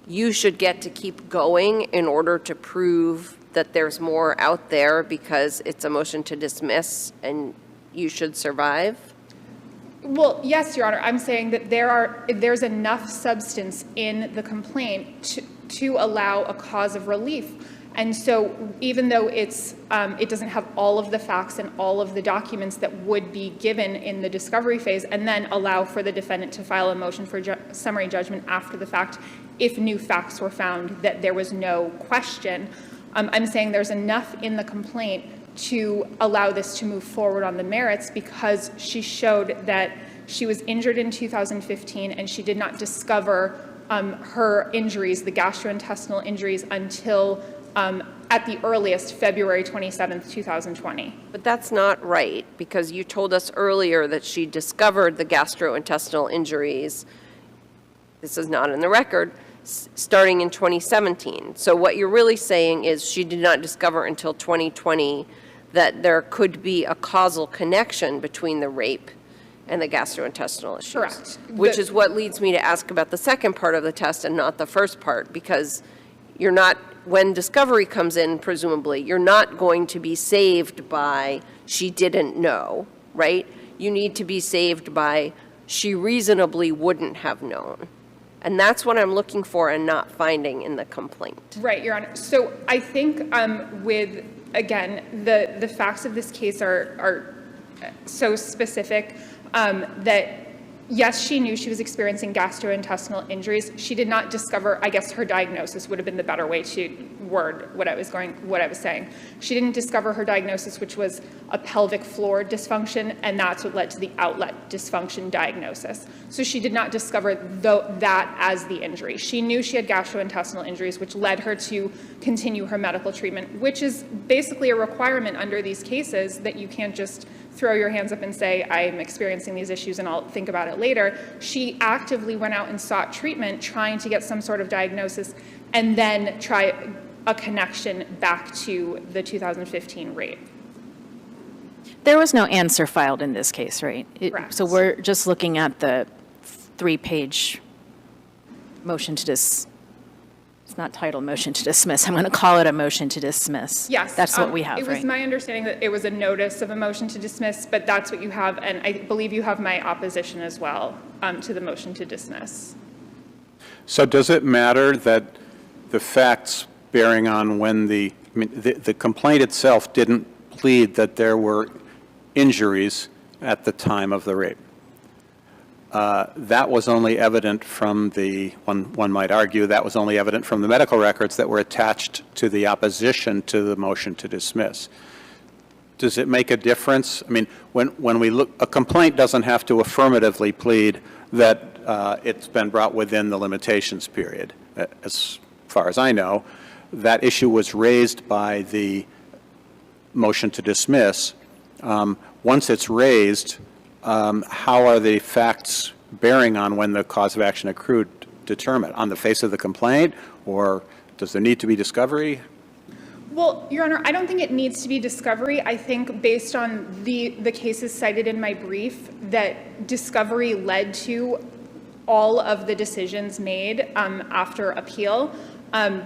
you should get to keep going in order to prove that there's more out there because it's a motion to dismiss and you should survive? Well, yes, Your Honor, I'm saying that there's enough substance in the complaint to allow a cause of relief. And so even though it doesn't have all of the facts and all of the documents that would be given in the discovery phase, and then allow for the defendant to file a motion for summary judgment after the fact, if new facts were found that there was no question, I'm saying there's enough in the complaint to allow this to move forward on the merits because she showed that she was injured in 2015 and she did not discover her injuries, the gastrointestinal injuries, until at the earliest February 27th, 2020. But that's not right, because you told us earlier that she discovered the gastrointestinal injuries, this is not in the record, starting in 2017. So what you're really saying is she did not discover until 2020 that there could be a causal connection between the rape and the gastrointestinal issues. Correct. Which is what leads me to ask about the second part of the test and not the first part, because you're not, when discovery comes in, presumably, you're not going to be saved by she didn't know, right? You need to be saved by she reasonably wouldn't have known. And that's what I'm looking for and not finding in the complaint. Right, Your Honor. So I think with, again, the facts of this case are so specific that, yes, she knew she was experiencing gastrointestinal injuries. She did not discover, I guess her diagnosis would have been the better way to word what I was saying. She didn't discover her diagnosis, which was a pelvic floor dysfunction, and that's what led to the outlet dysfunction diagnosis. So she did not discover that as the injury. She knew she had gastrointestinal injuries, which led her to continue her medical treatment, which is basically a requirement under these cases that you can't just throw your hands up and say, I'm experiencing these issues and I'll think about it later. She actively went out and sought treatment, trying to get some sort of diagnosis, and then try a connection back to the 2015 rape. There was no answer filed in this case, right? Correct. So we're just looking at the 3-page motion to dismiss. It's not titled motion to dismiss. I'm going to call it a motion to dismiss. Yes. That's what we have, It was right? my understanding that it was a notice of a motion to dismiss, but that's what you have, and I believe you have my opposition as well to the motion to dismiss. So does it matter that the facts bearing on when the complaint itself didn't plead that there were injuries at the time of the rape? That was only evident from one might argue, that was only evident from the medical records that were attached to the opposition to the motion to dismiss. Does it make a difference? I mean, when we look, a complaint doesn't have to affirmatively plead that it's been brought within the limitations period. As far as I know, that issue was raised by the motion to dismiss. Once it's raised, how are the facts bearing on when the cause of action accrued determined? On the face of the complaint, or does there need to be discovery? Well, Your Honor, I don't think it needs to be discovery. I think based on the cases cited in my brief, that discovery led to all of the decisions made after appeal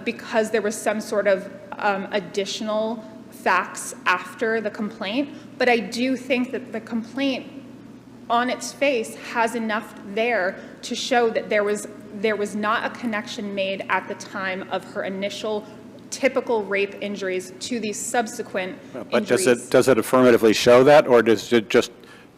because there was some sort of additional facts after the complaint. But I do think that the complaint on its face has enough there to show that there was not a connection made at the time of her initial typical rape injuries to these subsequent injuries. But does it affirmatively show that, or does it just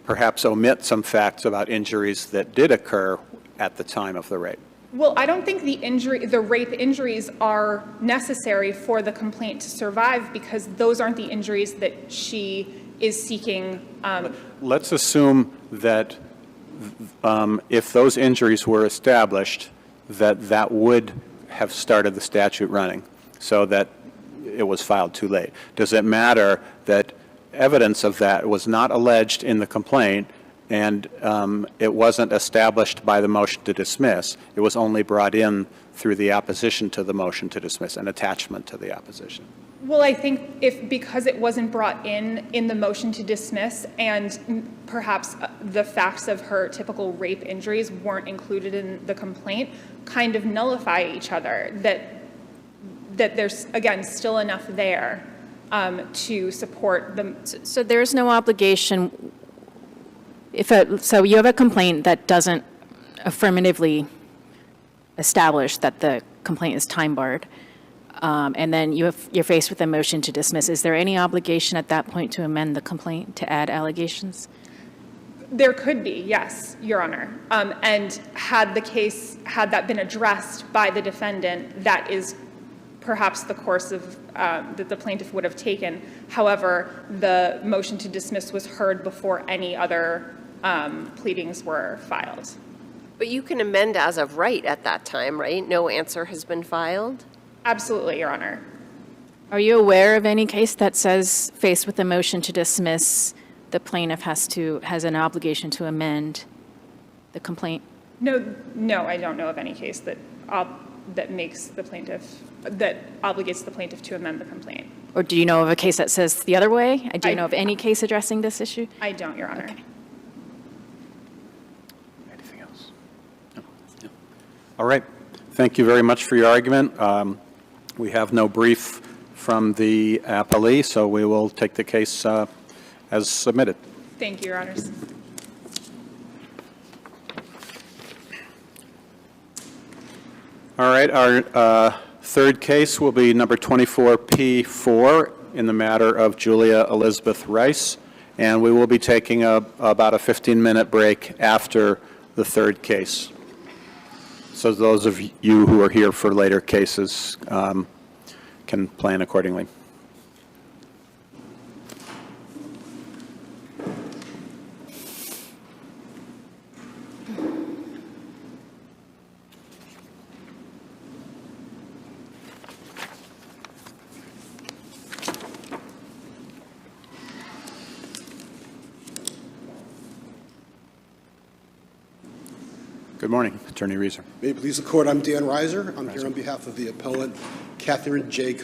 perhaps omit some facts about injuries that did occur at the time of the rape? Well, I don't think the rape injuries are necessary for the complaint to survive because those aren't the injuries that she is seeking. Let's assume that if those injuries were established, that would have started the statute running, so that it was filed too late. Does it matter that evidence of that was not alleged in the complaint and it wasn't established by the motion to dismiss. It was only brought in through the opposition to the motion to dismiss, an attachment to the opposition. Well, I think because it wasn't brought in the motion to dismiss, and perhaps the facts of her typical rape injuries weren't included in the complaint, kind of nullify each other, that there's, again, still enough there to support the... So there's no obligation, so you have a complaint that doesn't affirmatively establish that the complaint is time barred, and then you're faced with a motion to dismiss. Is there any obligation at that point to amend the complaint to add allegations? There could be, yes, Your Honor. And had that been addressed by the defendant, that is perhaps the course of that the plaintiff would have taken. However, the motion to dismiss was heard before any other pleadings were filed. But you can amend as of right at that time, right? No answer has been filed? Absolutely, Your Honor. Are you aware of any case that says, faced with a motion to dismiss, the plaintiff has an obligation to amend the complaint? No, I don't know of any case that makes the plaintiff, that obligates the plaintiff to amend the complaint. Or do you know of a case that says the other way? Do you know of any case addressing this issue? I don't, Your Honor. Okay. Anything else? No. No. All right. Thank you very much for your argument. We have no brief from the appellee, so we will take the case as submitted. Thank you, Your Honors. All right, our third case will be number 24P4 in the matter of Julia Elisabeth Rice, and we will be taking about a 15-minute break after the third case. So those of you who are here for later cases can plan accordingly. Good morning, Attorney Reeser. May it please the Court, I'm Dan Reiser. I'm here on behalf of the appellant Catherine J.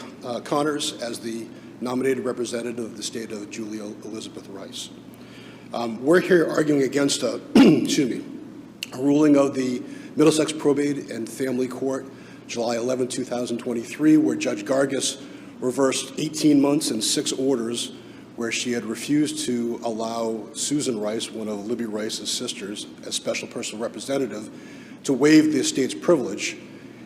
Connors as the nominated representative of the state of Julia Elisabeth Rice. We're here arguing against a, a ruling of the Middlesex Probate and Family Court, July 11, 2023, where Judge Gargis reversed 18 months and 6 orders where she had refused to allow Susan Rice, one of Libby Rice's sisters, as special personal representative, to waive the estate's privilege.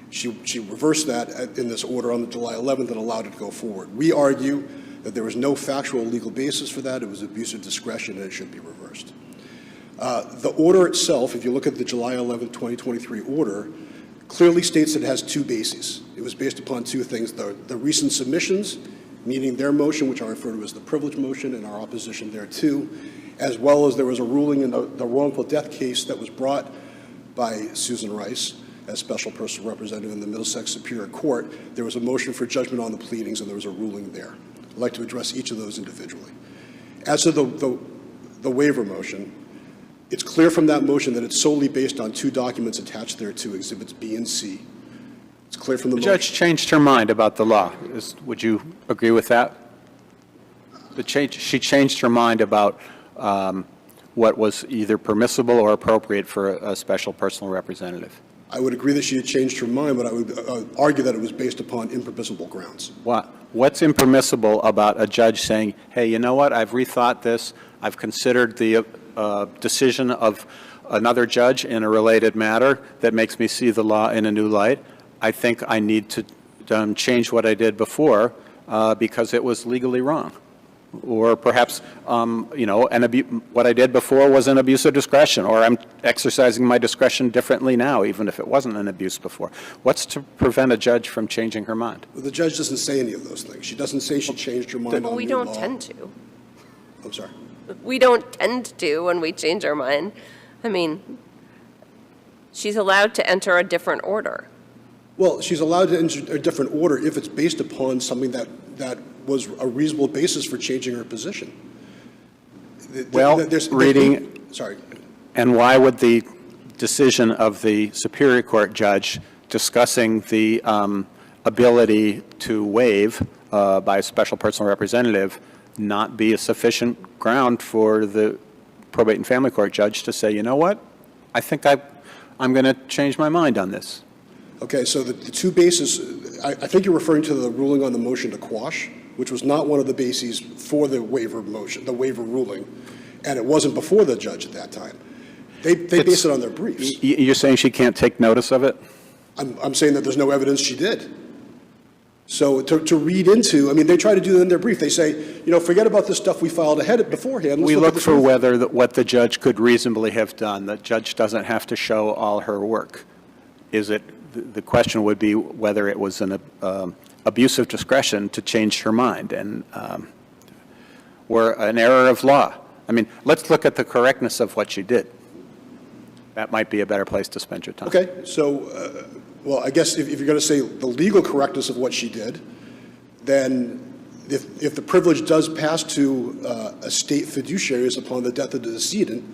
She reversed that in this order on July 11th and allowed it to go forward. We argue that there was no factual legal basis for that. It was abuse of discretion and it should be reversed. The order itself, if you look at the July 11, 2023 order, clearly states that it has 2 bases. It was based upon 2 things, the recent submissions, meaning their motion, which I refer to as the privilege motion, and our opposition there too, as well as there was a ruling in the wrongful death case that was brought by Susan Rice as special personal representative in the Middlesex Superior Court. There was a motion for judgment on the pleadings, and there was a ruling there. I'd like to address each of those individually. As to the waiver motion, it's clear from that motion that it's solely based on 2 documents attached there to Exhibits B and C. It's clear from the motion. Judge changed her mind about the law. Would you agree with that? She changed her mind about what was either permissible or appropriate for a special personal representative. I would agree that she had changed her mind, but I would argue that it was based upon impermissible grounds. What's impermissible about a judge saying, hey, you know what, I've rethought this, I've considered the decision of another judge in a related matter that makes me see the law in a new light. I think I need to change what I did before because it was legally wrong. Or perhaps, what I did before was an abuse of discretion, or I'm exercising my discretion differently now, even if it wasn't an abuse before. What's to prevent a judge from changing her mind? Well, the judge doesn't say any of those things. She doesn't say she changed her mind on We new don't law. tend to. I'm sorry. We don't tend to when we change our mind. I mean, she's allowed to enter a different order. Well, she's allowed to enter a different order if it's based upon something that was a reasonable basis for changing her position. Well, reading sorry. And why would the decision of the Superior Court judge discussing the ability to waive by a special personal representative not be a sufficient ground for the probate and family court judge to say, you know what, I think I'm going to change my mind on this? Okay, so the two bases, I think you're referring to the ruling on the motion to quash, which was not one of the bases for the waiver motion, the waiver ruling, and it wasn't before the judge at that time. They based it on their briefs. You're saying she can't take notice of it? I'm saying that there's no evidence she did. So to read into, I mean, they try to do that in their brief. They say, you know, forget about the stuff we filed beforehand. We look for whether what the judge could reasonably have done. The judge doesn't have to show all her work. Is it, the question would be whether it was an abuse of discretion to change her mind and or an error of law. I mean, let's look at the correctness of what she did. That might be a better place to spend your time. Okay, so, well, I guess if you're going to say the legal correctness of what she did, then if the privilege does pass to estate fiduciaries upon the death of the decedent,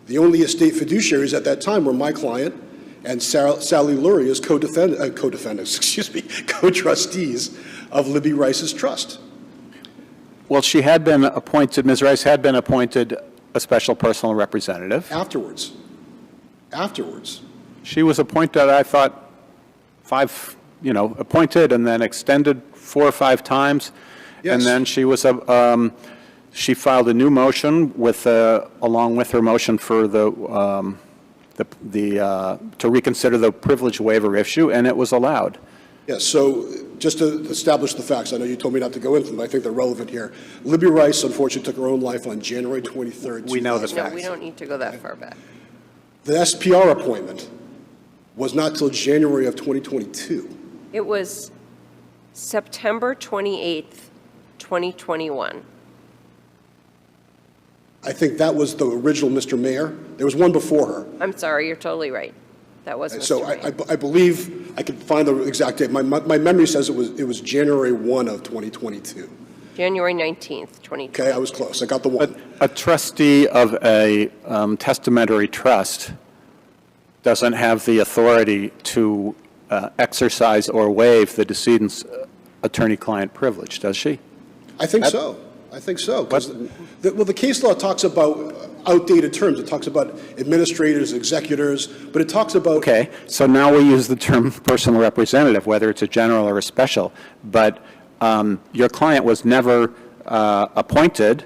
the only estate fiduciaries at that time were my client and Sally Lurie as co-defendants, excuse me, co-trustees of Libby Rice's trust. Well, she had been appointed, Ms. Rice had been appointed a special personal representative. Afterwards. She was appointed, I thought, appointed and then extended 4 or 5 times. Yes. And then she was she filed a new motion with along with her motion for to reconsider the privilege waiver issue, and it was allowed. Yes, so just to establish the facts, I know you told me not to go into them, but I think they're relevant here. Libby Rice, unfortunately, took her own life on January 23rd. We know the No, facts. we don't need to go that far back. The SPR appointment was not till January of 2022. It was September 28th, 2021. I think that was the original Mr. Mayor. There was one before her. I'm sorry, you're totally right. That was Mr. So Ray. I believe, I can find the exact date. My memory says it was January 1 of 2022. January 19th, 2020. Okay, I was close. I got the one. A trustee of a testamentary trust doesn't have the authority to exercise or waive the decedent's attorney-client privilege, does she? I think so. I think so. Well, the case law talks about outdated terms. It talks about administrators, executors, but it talks about... Okay, so now we use the term personal representative, whether it's a general or a special, but your client was never appointed.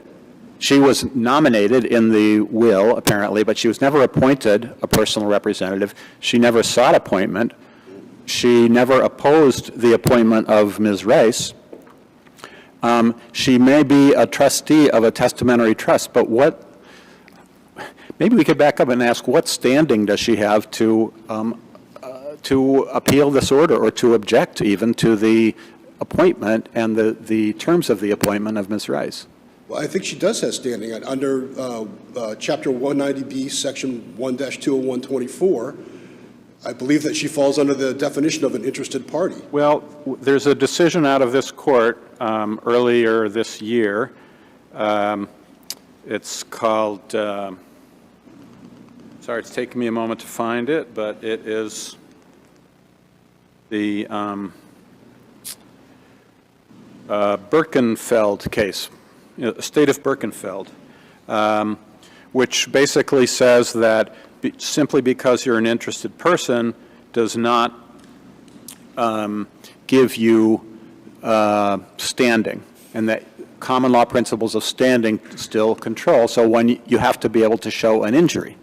She was nominated in the will, apparently, but she was never appointed a personal representative. She never sought appointment. She never opposed the appointment of Ms. Rice. She may be a trustee of a testamentary trust, but maybe we could back up and ask, what standing does she have to appeal this order or to object even to the appointment and the terms of the appointment of Ms. Rice? Well, I think she does have standing. Under Chapter 190B, Section 1-20124, I believe that she falls under the definition of an interested party. Well, there's a decision out of this court earlier this year. It's called, sorry, it's taking me a moment to find it, but it is the Birkenfeld case, State of Birkenfeld, which basically says that simply because you're an interested person does not give you standing, and that common law principles of standing still control. So when you have to be able to show an injury.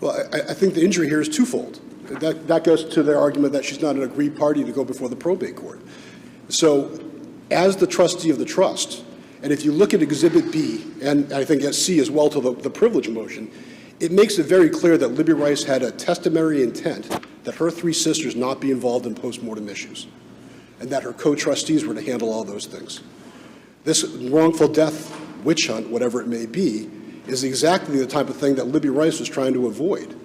Well, I think the injury here is twofold. That goes to their argument that she's not an agreed party to go before the probate court. So as the trustee of the trust, and if you look at Exhibit B, and I think C as well to the privilege motion, it makes it very clear that Libby Rice had a testamentary intent that her 3 sisters not be involved in postmortem issues, and that her co-trustees were to handle all those things. This wrongful death witch hunt, whatever it may be, is exactly the type of thing that Libby Rice was trying to avoid.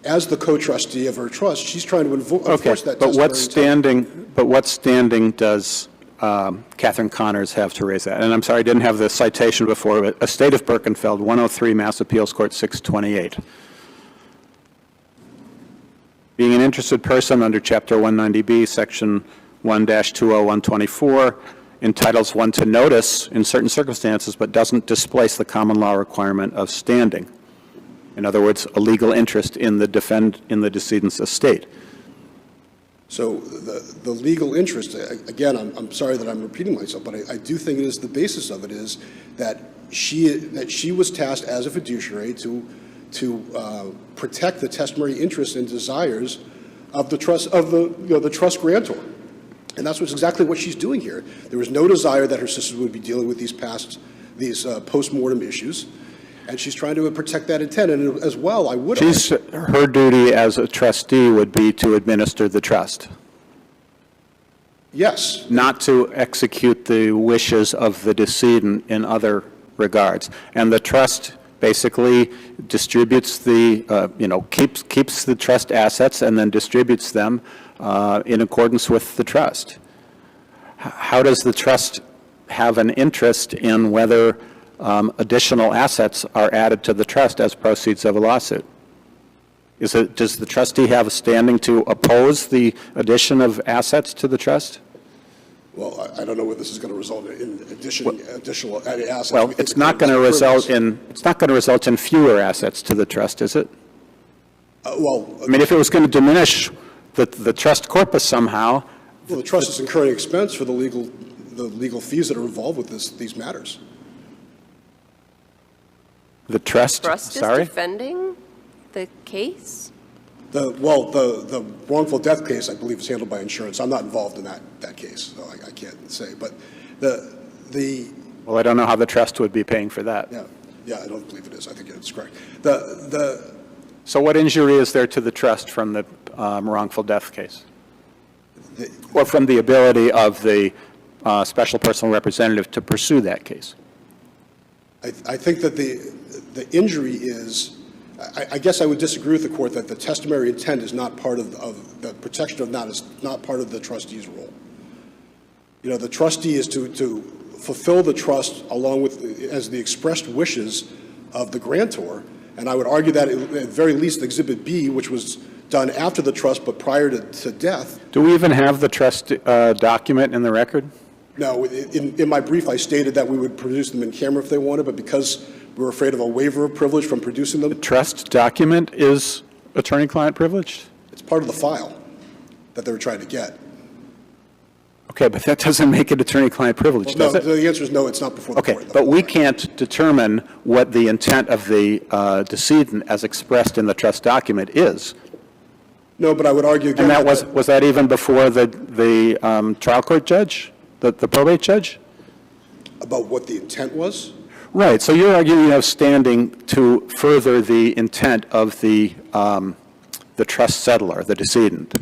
As the co-trustee of her trust, she's trying to enforce that testamentary intent. But what standing does Catherine Connors have to raise that? And I'm sorry, I didn't have the citation before, but Estate of Birkenfeld, 103 Mass Appeals Court, 628. Being an interested person under Chapter 190B, Section 1-20124, entitles one to notice in certain circumstances, but doesn't displace the common law requirement of standing. In other words, a legal interest in the decedent's estate. So the legal interest, again, I'm sorry that I'm repeating myself, but I do think it is the basis of it is that she was tasked as a fiduciary to protect the testimony interests and desires of the trust the trust grantor, and that's exactly what she's doing here. There was no desire that her sisters would be dealing with these post-mortem issues, and she's trying to protect that intent. And as well, I would. Her duty as a trustee would be to administer the trust. Yes. Not to execute the wishes of the decedent in other regards, and the trust basically distributes keeps the trust assets and then distributes them in accordance with the trust. How does the trust have an interest in whether additional assets are added to the trust as proceeds of a lawsuit? Does the trustee have a standing to oppose the addition of assets to the trust? Well, I don't know what this is going to result in additional assets. Well, it's not going to result in fewer assets to the trust, is it? I mean, if it was going to diminish the trust corpus somehow. Well, the trust is incurring expense for the legal fees that are involved with these matters. The trust is defending the case? The wrongful death case, I believe, is handled by insurance. I'm not involved in that case, so I can't say. But well, I don't know how the trust would be paying for that. Yeah, I don't believe it is. I think it's correct. So what injury is there to the trust from the wrongful death case? Or from the ability of the special personal representative to pursue that case? I think that the injury is, I guess I would disagree with the court that the testimony intent is not part of the protection of that is not part of the trustee's role. You know, the trustee is to fulfill the trust along with, as the expressed wishes of the grantor, and I would argue that at very least Exhibit B, which was done after the trust but prior to death. Do we even have the trust document in the record? No, in my brief I stated that we would produce them in camera if they wanted, but because we were afraid of a waiver of privilege from producing them. The trust document is attorney-client privileged? It's part of the file that they were trying to get. Okay, but that doesn't make it attorney-client privileged, does it? The answer is no, it's not before the court. Okay, but we can't determine what the intent of the decedent as expressed in the trust document is. No, but I would argue again. And that was that even before the trial court judge, the probate judge? About what the intent was? Right. So you're arguing you have standing to further the intent of the trust settler, the decedent.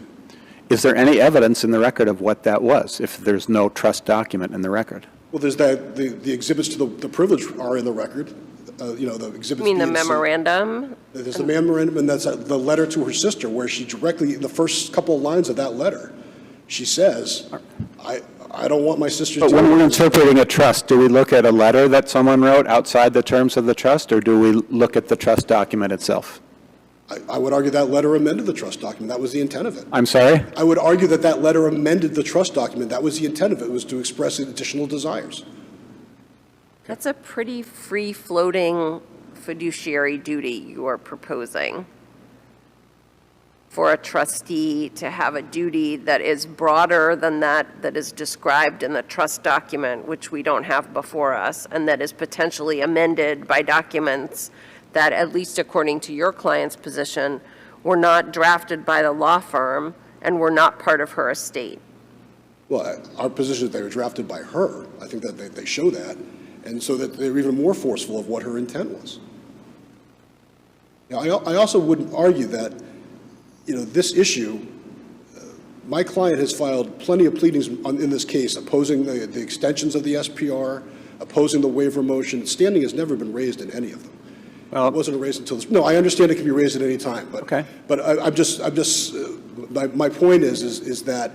Is there any evidence in the record of what that was, if there's no trust document in the record? Well, there's the exhibits to the privilege are in the record. The exhibits. You mean the memorandum? There's the memorandum, and that's the letter to her sister, where she directly, in the first couple of lines of that letter, she says, I don't want my sisters to. But when we're interpreting a trust, do we look at a letter that someone wrote outside the terms of the trust, or do we look at the trust document itself? I would argue that letter amended the trust document. That was the intent of it. I'm sorry? I would argue that letter amended the trust document. That was the intent of it, was to express additional desires. That's a pretty free-floating fiduciary duty you are proposing for a trustee to have a duty that is broader than that is described in the trust document, which we don't have before us, and that is potentially amended by documents that, at least according to your client's position, were not drafted by the law firm and were not part of her estate. Well, our position is they were drafted by her. I think that they show that, and so that they're even more forceful of what her intent was. Now, I also would argue that, this issue, my client has filed plenty of pleadings in this case opposing the extensions of the SPR, opposing the waiver motion. Standing has never been raised in any of them. It wasn't raised until this. No, I understand it can be raised at any time, but okay. But my point is that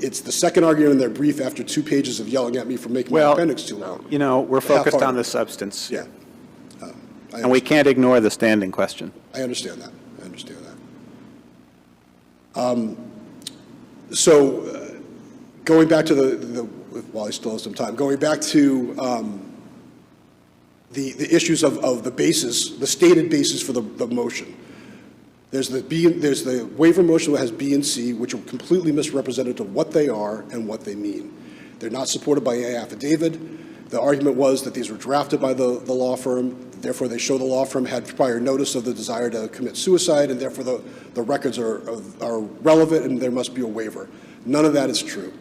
it's the second argument in their brief after 2 pages of yelling at me for making my appendix too long. You know, we're focused on Half-hearted. the substance. Yeah. And we can't ignore the standing question. I understand that. I understand that. So going back to while I still have some time, going back to the issues of the basis, the stated basis for the motion. There's the waiver motion that has B and C, which are completely misrepresented to what they are and what they mean. They're not supported by a affidavit. The argument was that these were drafted by the law firm, therefore they show the law firm had prior notice of the desire to commit suicide, and therefore the records are relevant and there must be a waiver. None of that is true.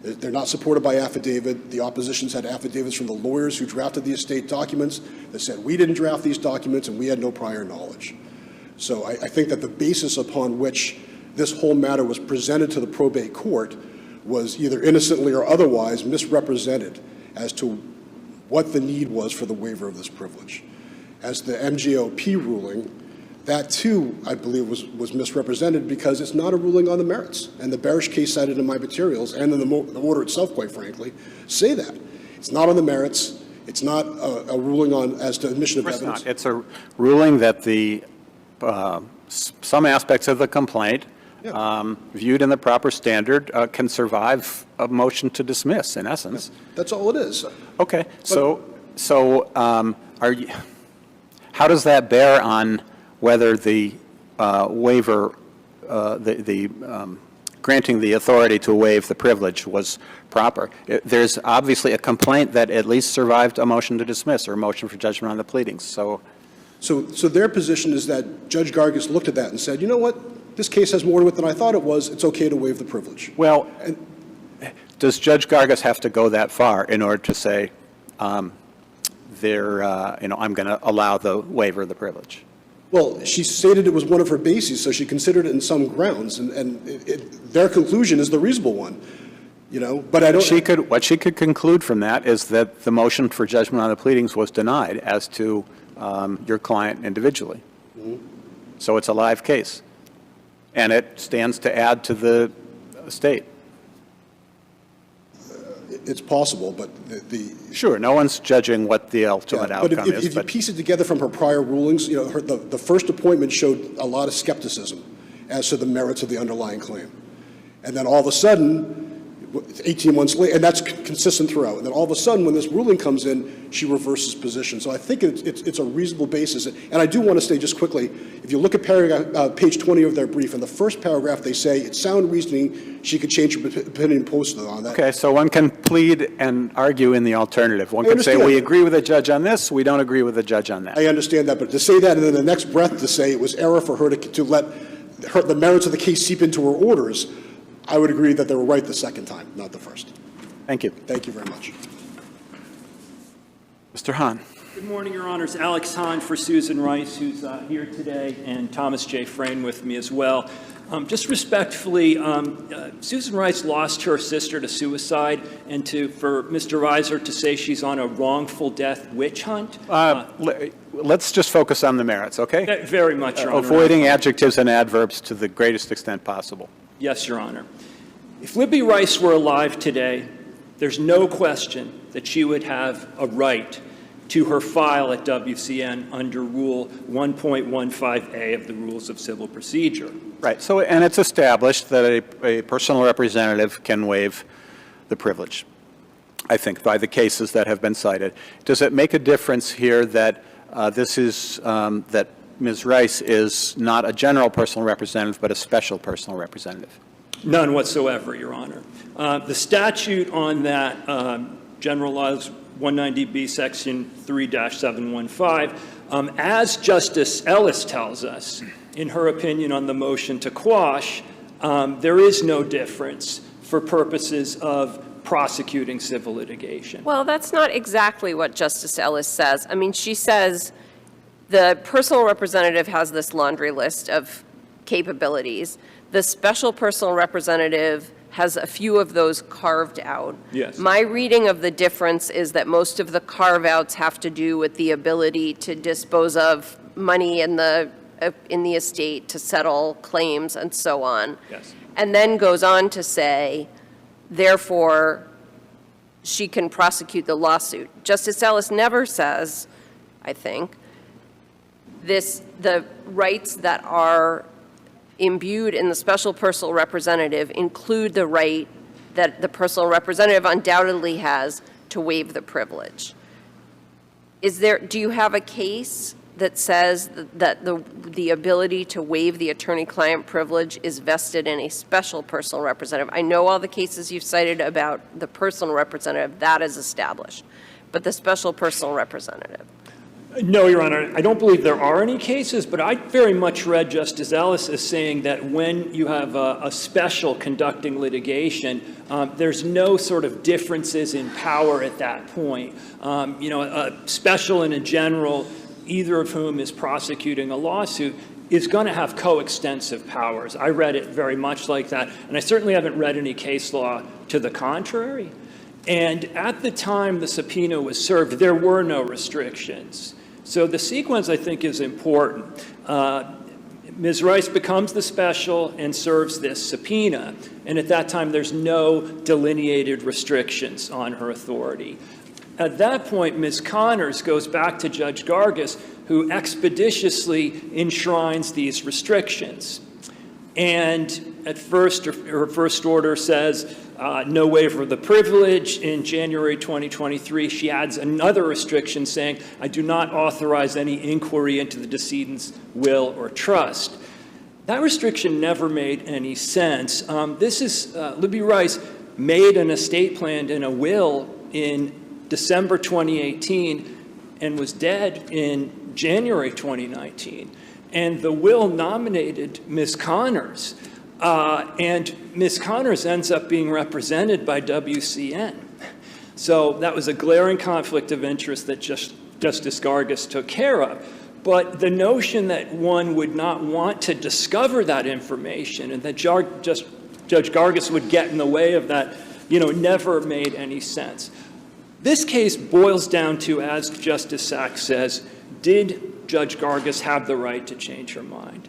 They're not supported by affidavit. The opposition's had affidavits from the lawyers who drafted the estate documents that said we didn't draft these documents and we had no prior knowledge. So I think that the basis upon which this whole matter was presented to the probate court was either innocently or otherwise misrepresented as to what the need was for the waiver of this privilege. As the MJOP ruling, that too, I believe, was misrepresented because it's not a ruling on the merits. And the Barish case cited in my materials, and in the order itself, quite frankly, say that. It's not on the merits. It's not a ruling on as to admission of evidence. Of course not. It's a ruling that the some aspects of the complaint, viewed in the proper standard, can survive a motion to dismiss, in essence. That's all it is. Okay. How does that bear on whether the waiver, granting the authority to waive the privilege was proper? There's obviously a complaint that at least survived a motion to dismiss or a motion for judgment on the pleadings. So their position is that Judge Gargis looked at that and said, you know what, this case has more to it than I thought it was. It's okay to waive the privilege. Well, does Judge Gargis have to go that far in order to say, I'm going to allow the waiver of the privilege? Well, she stated it was one of her bases, so she considered it in some grounds, and their conclusion is the reasonable one. But I don't. What she could conclude from that is that the motion for judgment on the pleadings was denied as to your client individually. Mm-hmm. So it's a live case, and it stands to add to the estate. It's possible, but Sure, no one's judging what the ultimate outcome is. If you piece it together from her prior rulings, the first appointment showed a lot of skepticism as to the merits of the underlying claim. And then all of a sudden, 18 months later, and that's consistent throughout, and then all of a sudden, when this ruling comes in, she reverses position. So I think it's a reasonable basis. And I do want to say just quickly, if you look at page 20 of their brief, in the first paragraph they say, it's sound reasoning, she could change her opinion posted on that. Okay, so one can plead and argue in the alternative. One can say, we agree with the judge on this, we don't agree with the judge on that. I understand that, but to say that and then the next breath to say it was error for her to let the merits of the case seep into her orders, I would agree that they were right the second time, not the first. Thank you. Thank you very much. Mr. Hahn. Good morning, Your Honors. Alex Hahn for Susan Rice, who's here today, and Thomas J. Frayne with me as well. Just respectfully, Susan Rice lost her sister to suicide, and for Mr. Reiser to say she's on a wrongful death witch hunt. Let's just focus on the merits, okay? Very much, Your Honor. Avoiding adjectives and adverbs to the greatest extent possible. Yes, Your Honor. If Libby Rice were alive today, there's no question that she would have a right to her file at WCN under Rule 1.15a of the Rules of Civil Procedure. Right. So, and it's established that a personal representative can waive the privilege, I think, by the cases that have been cited. Does it make a difference here that that Ms. Rice is not a general personal representative, but a special personal representative? None whatsoever, Your Honor. The statute on that, General Laws 190B, Section 3-715, as Justice Ellis tells us, in her opinion on the motion to quash, there is no difference for purposes of prosecuting civil litigation. Well, that's not exactly what Justice Ellis says. I mean, she says the personal representative has this laundry list of capabilities. The special personal representative has a few of those carved out. Yes. My reading of the difference is that most of the carve-outs have to do with the ability to dispose of money in the estate, to settle claims, and so on. Yes. And then goes on to say therefore, she can prosecute the lawsuit. Justice Ellis never says, I think, the rights that are imbued in the special personal representative include the right that the personal representative undoubtedly has to waive the privilege. Do you have a case that says that the ability to waive the attorney-client privilege is vested in a special personal representative? I know all the cases you've cited about the personal representative, that is established, but the special personal representative. No, Your Honor, I don't believe there are any cases, but I very much read Justice Ellis as saying that when you have a special conducting litigation, there's no sort of differences in power at that point. A special and a general, either of whom is prosecuting a lawsuit, is going to have coextensive powers. I read it very much like that, and I certainly haven't read any case law to the contrary. And at the time the subpoena was served, there were no restrictions. So the sequence, I think, is important. Ms. Rice becomes the special and serves this subpoena, and at that time there's no delineated restrictions on her authority. At that point, Ms. Connors goes back to Judge Gargis, who expeditiously enshrines these restrictions. And at first, her first order says no waiver of the privilege. In January 2023, she adds another restriction saying, I do not authorize any inquiry into the decedent's will or trust. That restriction never made any sense. Libby Rice made an estate plan and a will in December 2018 and was dead in January 2019. And the will nominated Ms. Connors, and Ms. Connors ends up being represented by WCN. So that was a glaring conflict of interest that Justice Gargis took care of. But the notion that one would not want to discover that information and that Judge Gargis would get in the way of that, never made any sense. This case boils down to, as Justice Sachs says, did Judge Gargis have the right to change her mind?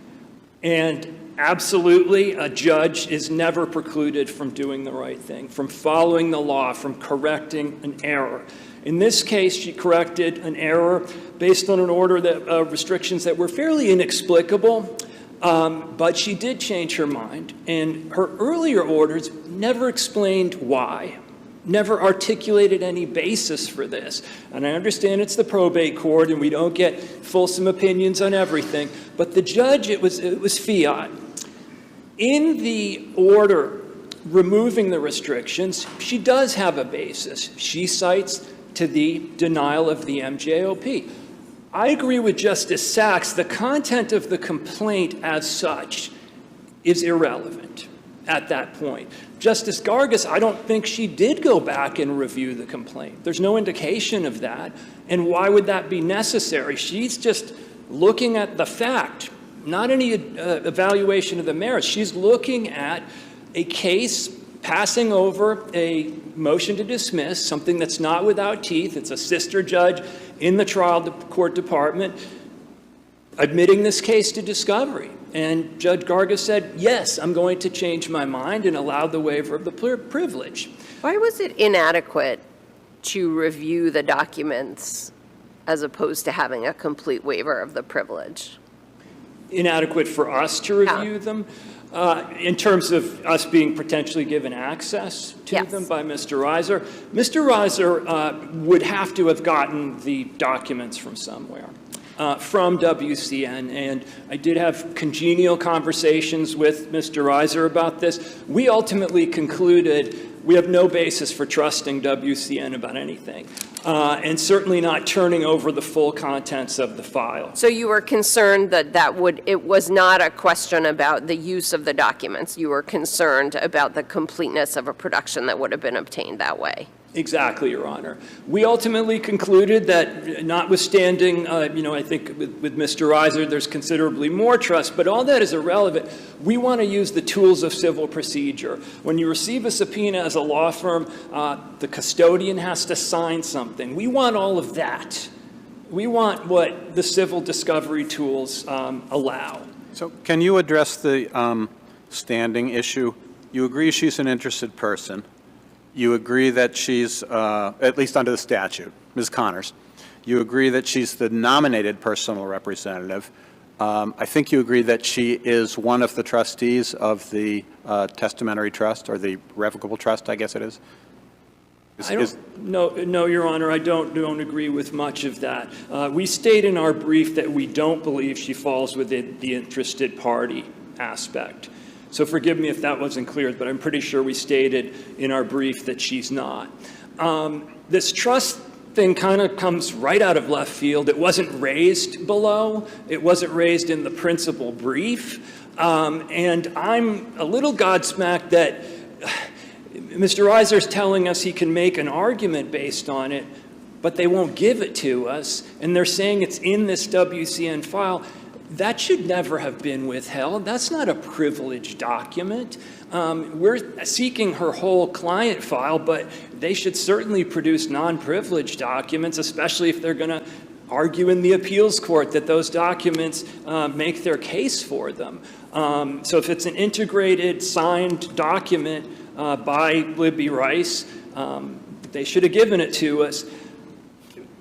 And absolutely, a judge is never precluded from doing the right thing, from following the law, from correcting an error. In this case, she corrected an error based on an order that restrictions that were fairly inexplicable, but she did change her mind. And her earlier orders never explained why, never articulated any basis for this. And I understand it's the probate court and we don't get fulsome opinions on everything, but the judge, it was fiat. In the order removing the restrictions, she does have a basis. She cites to the denial of the MJOP. I agree with Justice Sachs. The content of the complaint as such is irrelevant at that point. Justice Gargis, I don't think she did go back and review the complaint. There's no indication of that. And why would that be necessary? She's just looking at the fact, not any evaluation of the merits. She's looking at a case passing over a motion to dismiss, something that's not without teeth. It's a sister judge in the trial court department admitting this case to discovery. And Judge Gargis said, yes, I'm going to change my mind and allow the waiver of the privilege. Why was it inadequate to review the documents as opposed to having a complete waiver of the privilege? Inadequate for us to review them? In terms of us being potentially given access to them by Mr. Reiser. Mr. Reiser would have to have gotten the documents from somewhere. From WCN, and I did have congenial conversations with Mr. Reiser about this. We ultimately concluded we have no basis for trusting WCN about anything, and certainly not turning over the full contents of the file. So you were concerned that it was not a question about the use of the documents. You were concerned about the completeness of a production that would have been obtained that way. Exactly, Your Honor. We ultimately concluded that, notwithstanding, I think with Mr. Reiser, there's considerably more trust, but all that is irrelevant. We want to use the tools of civil procedure. When you receive a subpoena as a law firm, the custodian has to sign something. We want all of that. We want what the civil discovery tools allow. So can you address the standing issue? You agree she's an interested person. You agree that she's, at least under the statute, Ms. Connors, you agree that she's the nominated personal representative. I think you agree that she is one of the trustees of the testamentary trust, or the revocable trust, I guess it is. No, Your Honor, I don't agree with much of that. We state in our brief that we don't believe she falls within the interested party aspect. So forgive me if that wasn't clear, but I'm pretty sure we stated in our brief that she's not. This trust thing kind of comes right out of left field. It wasn't raised below. It wasn't raised in the principal brief. And I'm a little godsmacked that Mr. Reiser's telling us he can make an argument based on it, but they won't give it to us, and they're saying it's in this WCN file. That should never have been withheld. That's not a privileged document. We're seeking her whole client file, but they should certainly produce non-privileged documents, especially if they're going to argue in the appeals court that those documents make their case for them. So if it's an integrated, signed document by Libby Rice, they should have given it to us.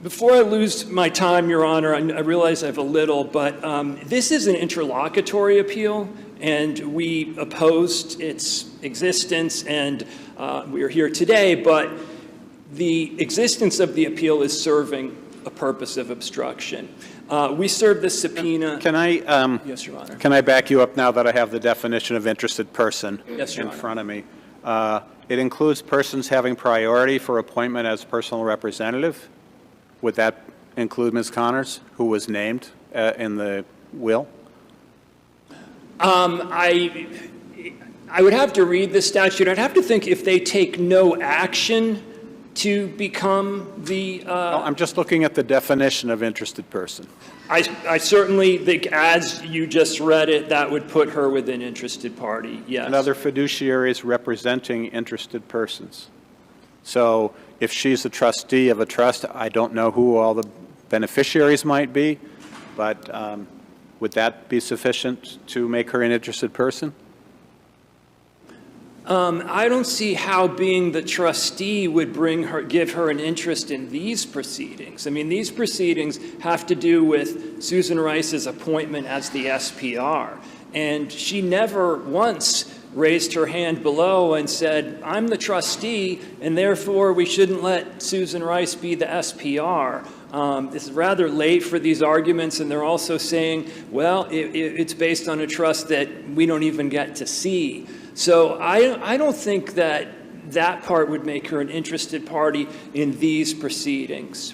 Before I lose my time, Your Honor, I realize I have a little, but this is an interlocutory appeal, and we opposed its existence, and we are here today, but the existence of the appeal is serving a purpose of obstruction. We served the subpoena. Can I, yes, Your Honor. Can I back you up now that I have the definition of interested person Yes, Your in Honor. front of me? It includes persons having priority for appointment as personal representative. Would that include Ms. Connors, who was named in the will? I would have to read the statute. I'd have to think if they take no action to become the... No, I'm just looking at the definition of interested person. I certainly think, as you just read it, that would put her within interested party, yes. And other fiduciaries representing interested persons. So if she's a trustee of a trust, I don't know who all the beneficiaries might be, but would that be sufficient to make her an interested person? I don't see how being the trustee would give her an interest in these proceedings. I mean, these proceedings have to do with Susan Rice's appointment as the SPR, and she never once raised her hand below and said, I'm the trustee, and therefore we shouldn't let Susan Rice be the SPR. It's rather late for these arguments, and they're also saying, well, it's based on a trust that we don't even get to see. So I don't think that that part would make her an interested party in these proceedings.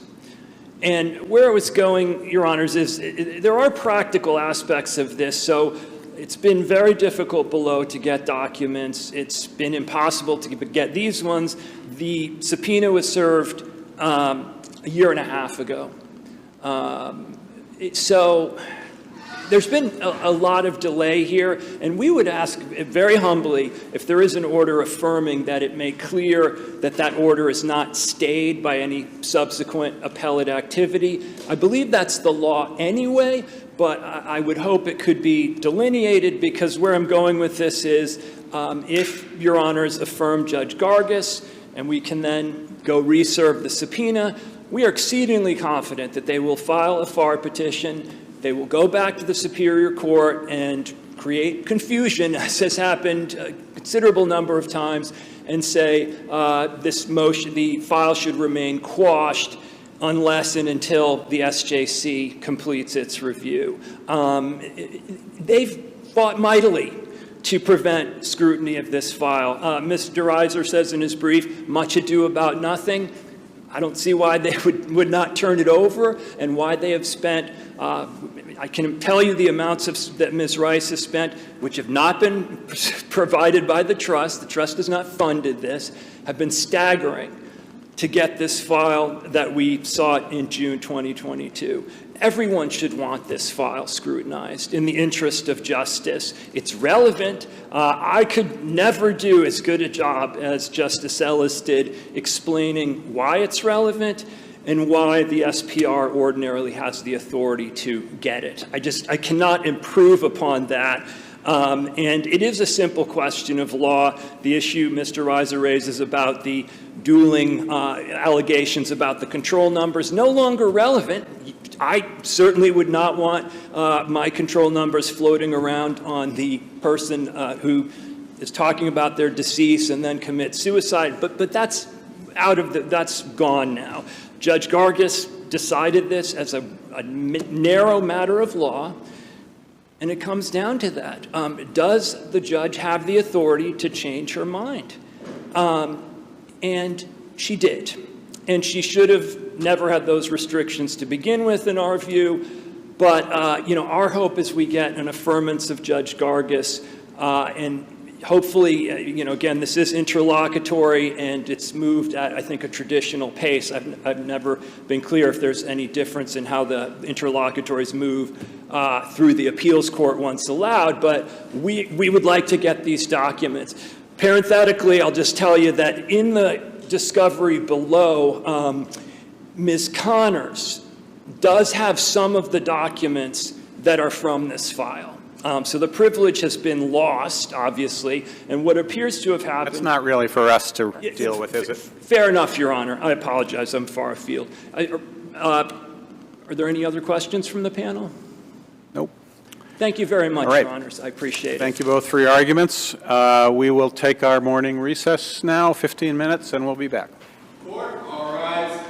And where it was going, Your Honors, is there are practical aspects of this. So it's been very difficult below to get documents. It's been impossible to get these ones. The subpoena was served a year and a half ago. So there's been a lot of delay here, and we would ask very humbly if there is an order affirming that it make clear that that order is not stayed by any subsequent appellate activity. I believe that's the law anyway, but I would hope it could be delineated, because where I'm going with this is if Your Honors affirm Judge Gargis and we can then go reserve the subpoena, we are exceedingly confident that they will file a FAR petition. They will go back to the Superior Court and create confusion, as has happened a considerable number of times, and say this motion, the file should remain quashed unless and until the SJC completes its review. They've fought mightily to prevent scrutiny of this file. Mr. Reiser says in his brief, much ado about nothing. I don't see why they would not turn it over, and why they have spent, I can tell you the amounts that Ms. Rice has spent, which have not been provided by the trust has not funded this, have been staggering to get this file that we sought in June 2022. Everyone should want this file scrutinized in the interest of justice. It's relevant. I could never do as good a job as Justice Ellis did explaining why it's relevant and why the SPR ordinarily has the authority to get it. I cannot improve upon that. And it is a simple question of law. The issue Mr. Reiser raises about the dueling allegations about the control numbers, no longer relevant. I certainly would not want my control numbers floating around on the person who is talking about their decease and then commit suicide, but that's that's gone now. Judge Gargis decided this as a narrow matter of law, and it comes down to that. Does the judge have the authority to change her mind? And she did. And she should have never had those restrictions to begin with, in our view. But, our hope is we get an affirmance of Judge Gargis, and hopefully, again, this is interlocutory, and it's moved at, I think, a traditional pace. I've never been clear if there's any difference in how the interlocutories move through the appeals court once allowed, but we would like to get these documents. Parenthetically, I'll just tell you that in the discovery below, Ms. Connors does have some of the documents that are from this file. So the privilege has been lost, obviously, and what appears to have happened... That's not really for us to deal with, is it? Fair enough, Your Honor. I apologize. I'm far afield. Are there any other questions from the panel? Nope. Thank you very much, All right. Your Honors. I appreciate it. Thank you both for your arguments. We will take our morning recess now, 15 minutes, and we'll be back. Court, all rise.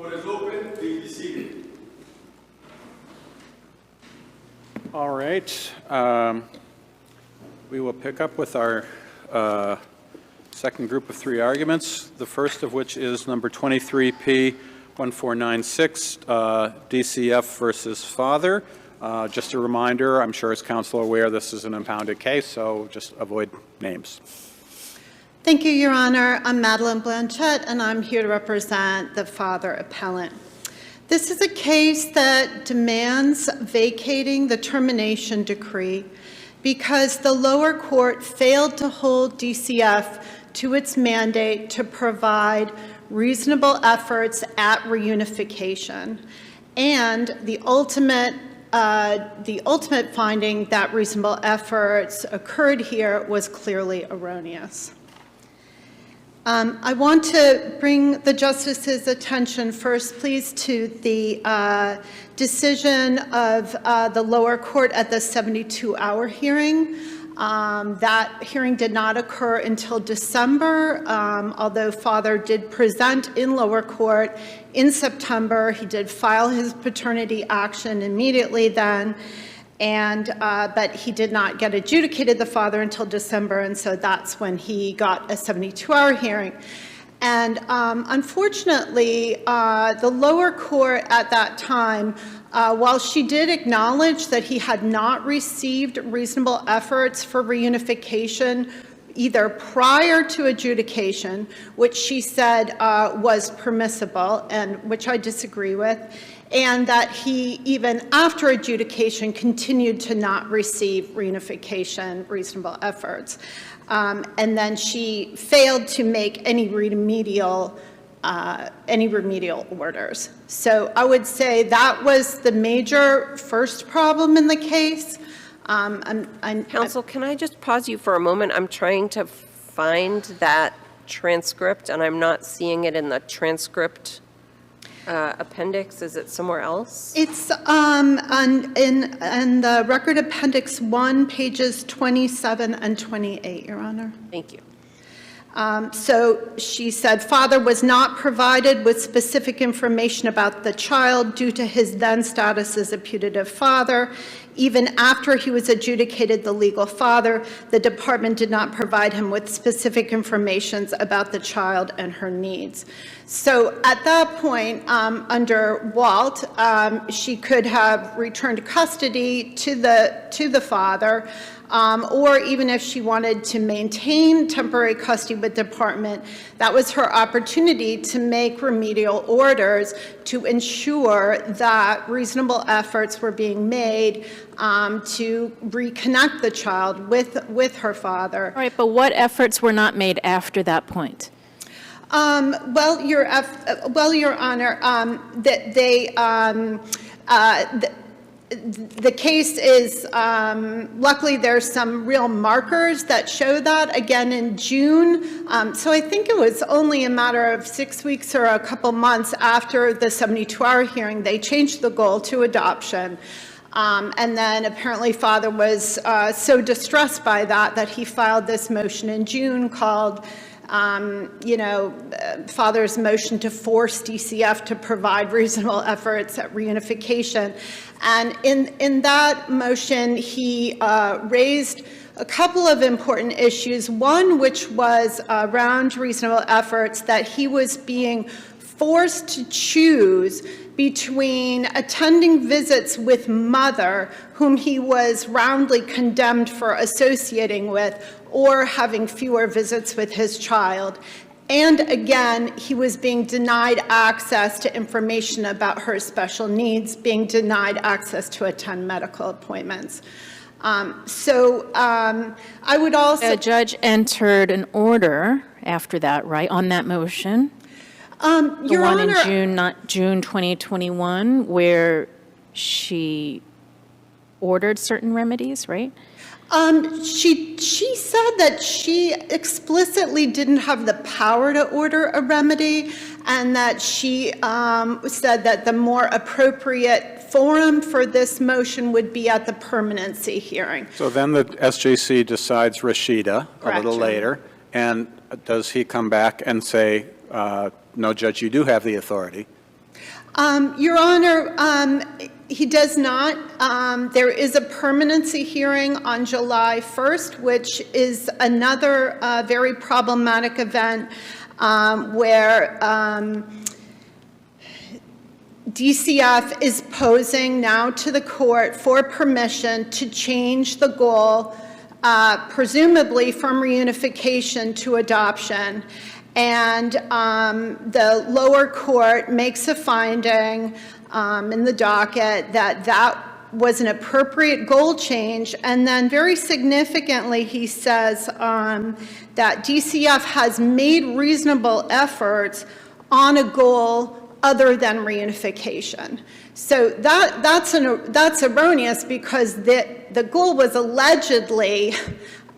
Court is open. Please be seated. All right. We will pick up with our second group of 3 arguments, the first of which is number 23P 1496, DCF versus Father. Just a reminder, I'm sure as counsel aware, this is an impounded case, so just avoid names. Thank you, Your Honor. I'm Madeline Blanchette, and I'm here to represent the father appellant. This is a case that demands vacating the termination decree because the lower court failed to hold DCF to its mandate to provide reasonable efforts at reunification, and the ultimate finding that reasonable efforts occurred here was clearly erroneous. I want to bring the Justice's attention first, please, to the decision of the lower court at the 72-hour hearing. That hearing did not occur until December, although father did present in lower court in September. He did file his paternity action immediately then, and but he did not get adjudicated the father until December, and so that's when he got a 72-hour hearing. And unfortunately, the lower court at that time, while she did acknowledge that he had not received reasonable efforts for reunification either prior to adjudication, which she said was permissible, and which I disagree with, and that he, even after adjudication, continued to not receive reunification reasonable efforts. And then she failed to make any remedial orders. So I would say that was the major first problem in the case. Counsel, can I just pause you for a moment? I'm trying to find that transcript, and I'm not seeing it in the transcript appendix. Is it somewhere else? It's in the record appendix 1, pages 27 and 28, Your Honor. Thank you. So she said, father was not provided with specific information about the child due to his then status as a putative father. Even after he was adjudicated the legal father, the department did not provide him with specific information about the child and her needs. So at that point, under Walt, she could have returned custody to the father, or even if she wanted to maintain temporary custody with the department, that was her opportunity to make remedial orders to ensure that reasonable efforts were being made to reconnect the child with her father. All right, but what efforts were not made after that point? Well, Your Honor, the case is, luckily there's some real markers that show that, again in June. So I think it was only a matter of 6 weeks or a couple months after the 72-hour hearing, they changed the goal to adoption. And then apparently father was so distressed by that he filed this motion in June called father's motion to force DCF to provide reasonable efforts at reunification. And in that motion, he raised a couple of important issues. One, which was around reasonable efforts, that he was being forced to choose between attending visits with mother, whom he was roundly condemned for associating with, or having fewer visits with his child. And again, he was being denied access to information about her special needs, being denied access to attend medical appointments. I would also— The judge entered an order after that, right, on that motion? Your one Honor, in June, not June 2021, where she ordered certain remedies, right? She said that she explicitly didn't have the power to order a remedy, and that she said that the more appropriate forum for this motion would be at the permanency hearing. So then the SJC decides Rashida a little later, and does he come back and say, no, Judge, you do have the authority? Your Honor, he does not. There is a permanency hearing on July 1st, which is another very problematic event where DCF is posing now to the court for permission to change the goal, presumably from reunification to adoption. And the lower court makes a finding in the docket that that was an appropriate goal change. And then very significantly, he says that DCF has made reasonable efforts on a goal other than reunification. So that's erroneous because the goal was allegedly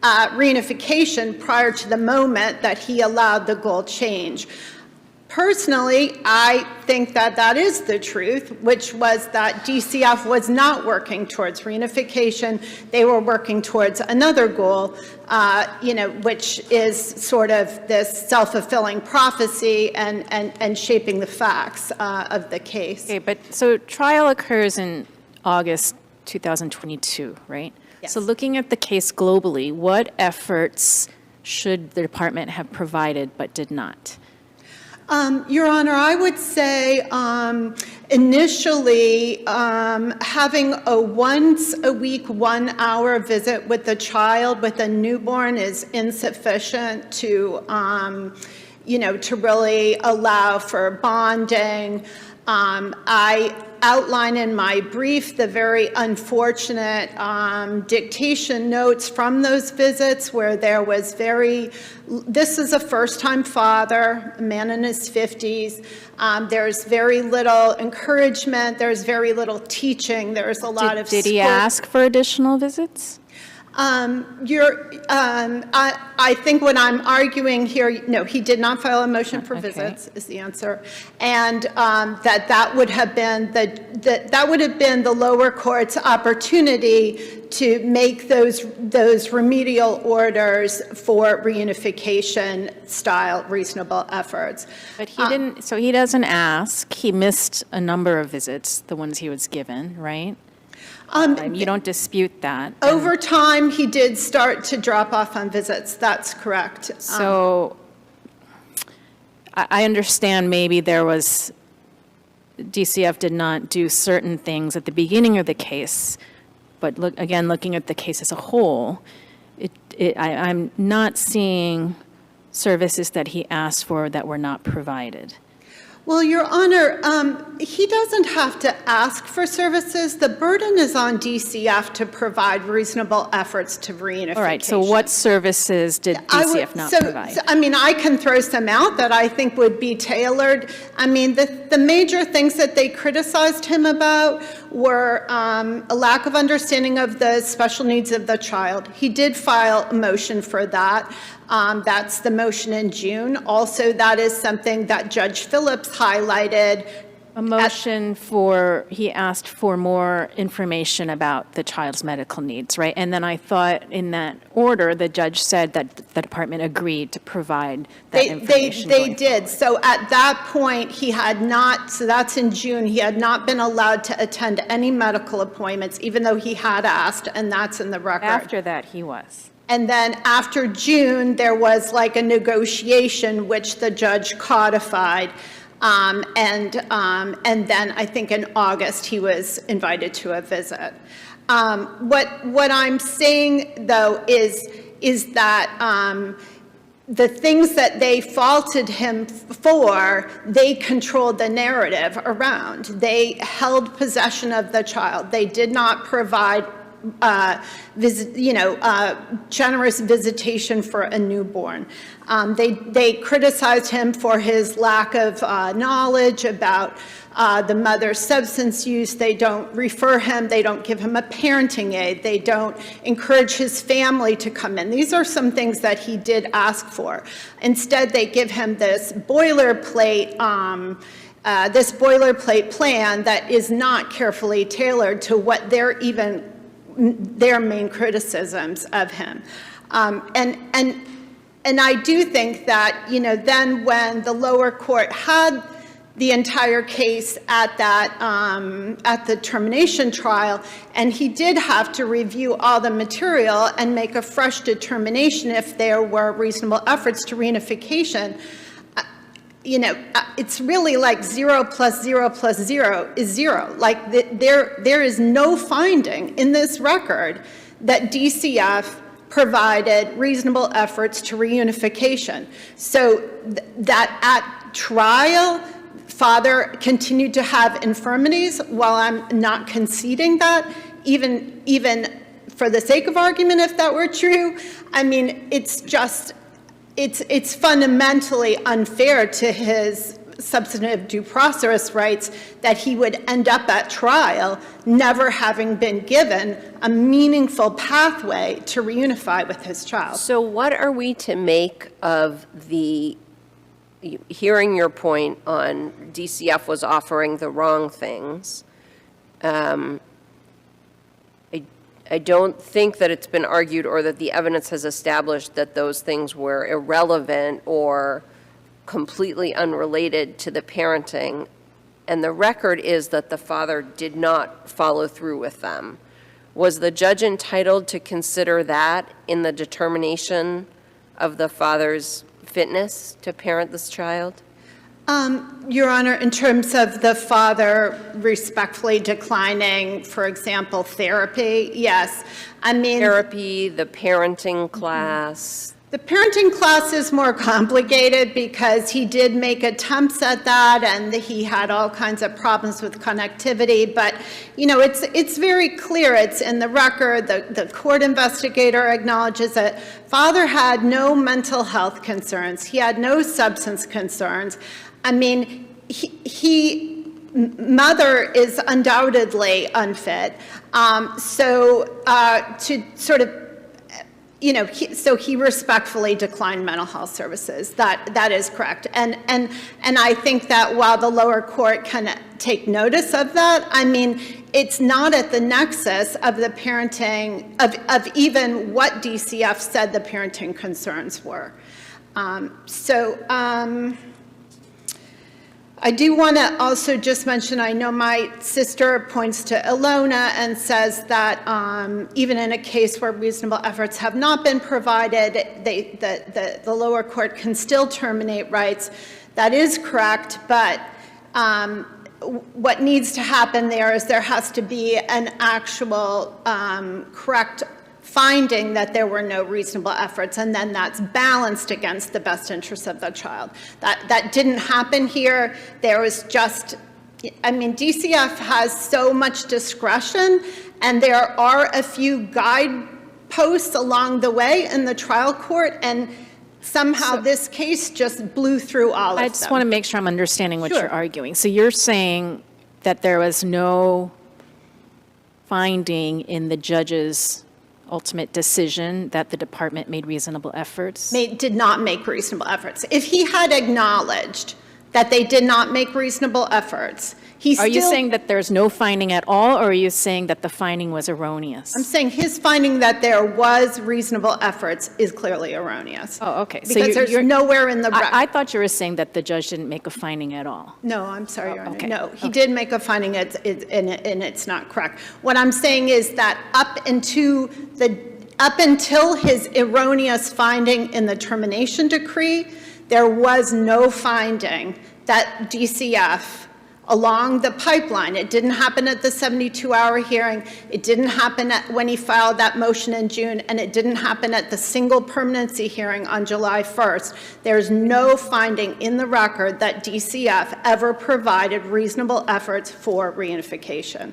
reunification prior to the moment that he allowed the goal change. Personally, I think that that is the truth, which was that DCF was not working towards reunification. They were working towards another goal, which is sort of this self-fulfilling prophecy and shaping the facts of the case. Okay, but so trial occurs in August 2022, right? Yes. So looking at the case globally, what efforts should the department have provided but did not? Your Honor, I would say initially having a once-a-week, 1-hour visit with the child with a newborn is insufficient to, to really allow for bonding. I outline in my brief the very unfortunate dictation notes from those visits where there was this is a first-time father, a man in his 50s. There's very little encouragement. There's very little teaching. There's a lot of Did he ask for additional visits? I think what I'm arguing here, no, he did not file a motion for visits, is the answer, and that would have been the lower court's opportunity to make those remedial orders for reunification style reasonable efforts. But he didn't. So he doesn't ask. He missed a number of visits, the ones he was given, right? You don't dispute that. Over time, he did start to drop off on visits. That's correct. So I understand maybe DCF did not do certain things at the beginning of the case, but looking at the case as a whole, I'm not seeing services that he asked for that were not provided. Well, Your Honor, he doesn't have to ask for services. The burden is on DCF to provide reasonable efforts to reunification. All right, so what services did DCF not provide? I can throw some out that I think would be tailored. The major things that they criticized him about were a lack of understanding of the special needs of the child. He did file a motion for that. That's the motion in June. Also, that is something that Judge Phillips highlighted. A motion he asked for more information about the child's medical needs, right? And then I thought in that order, the judge said that the department agreed to provide that information. They did. So at that point, he had not, so that's in June, he had not been allowed to attend any medical appointments, even though he had asked, and that's in the record. After that, he was. And then after June, there was like a negotiation which the judge codified. And then I think in August, he was invited to a visit. What I'm saying, though, is that the things that they faulted him for, they controlled the narrative around. They held possession of the child. They did not provide generous visitation for a newborn. They criticized him for his lack of knowledge about the mother's substance use. They don't refer him. They don't give him a parenting aid. They don't encourage his family to come in. These are some things that he did ask for. Instead, they give him this boilerplate plan that is not carefully tailored to what their main criticisms of him. And I do think that, then when the lower court had the entire case at that at the termination trial, and he did have to review all the material and make a fresh determination if there were reasonable efforts to reunification. You know, it's really like 0 plus 0 plus 0 is 0. Like there is no finding in this record that DCF provided reasonable efforts to reunification. So that at trial, father continued to have infirmities. While I'm not conceding that, even for the sake of argument, if that were true, I mean, it's just, it's fundamentally unfair to his substantive due process rights that he would end up at trial never having been given a meaningful pathway to reunify with his child. So what are we to make of hearing your point on DCF was offering the wrong things? I don't think that it's been argued or that the evidence has established that those things were irrelevant or completely unrelated to the parenting. And the record is that the father did not follow through with them. Was the judge entitled to consider that in the determination of the father's fitness to parent this child? Your Honor, in terms of the father respectfully declining, for example, therapy, yes. I mean, Therapy, the parenting class. The parenting class is more complicated because he did make attempts at that and he had all kinds of problems with connectivity. But, you know, it's very clear. It's in the record. The court investigator acknowledges that father had no mental health concerns. He had no substance concerns. I mean, mother is undoubtedly unfit. To sort of, you know, so he respectfully declined mental health services. That is correct. And I think that while the lower court can take notice of that, I mean, it's not at the nexus of the parenting, of even what DCF said the parenting concerns were. I do want to also just mention, I know my sister points to Ilona and says that even in a case where reasonable efforts have not been provided, the lower court can still terminate rights. That is correct, but what needs to happen there is there has to be an actual correct finding that there were no reasonable efforts, and then that's balanced against the best interests of the child. That didn't happen here. There was just, I mean, DCF has so much discretion, and there are a few guideposts along the way in the trial court, and somehow this case just blew through all of them. I just want to make sure I'm understanding what you're arguing. So you're saying that there was no finding in the judge's ultimate decision that the department made reasonable efforts? Did not make reasonable efforts. If he had acknowledged that they did not make reasonable efforts, Are you saying that there's no finding at all, or are you saying that the finding was erroneous? I'm saying his finding that there was reasonable efforts is clearly erroneous. Oh, okay. Because there's nowhere in the record. I thought you were saying that the judge didn't make a finding at all. No, I'm sorry, Your Honor. okay. No, he did make a finding, and it's not correct. What I'm saying is that up until his erroneous finding in the termination decree, there was no finding that DCF along the pipeline. It didn't happen at the 72-hour hearing. It didn't happen when he filed that motion in June, and it didn't happen at the single permanency hearing on July 1st. There's no finding in the record that DCF ever provided reasonable efforts for reunification.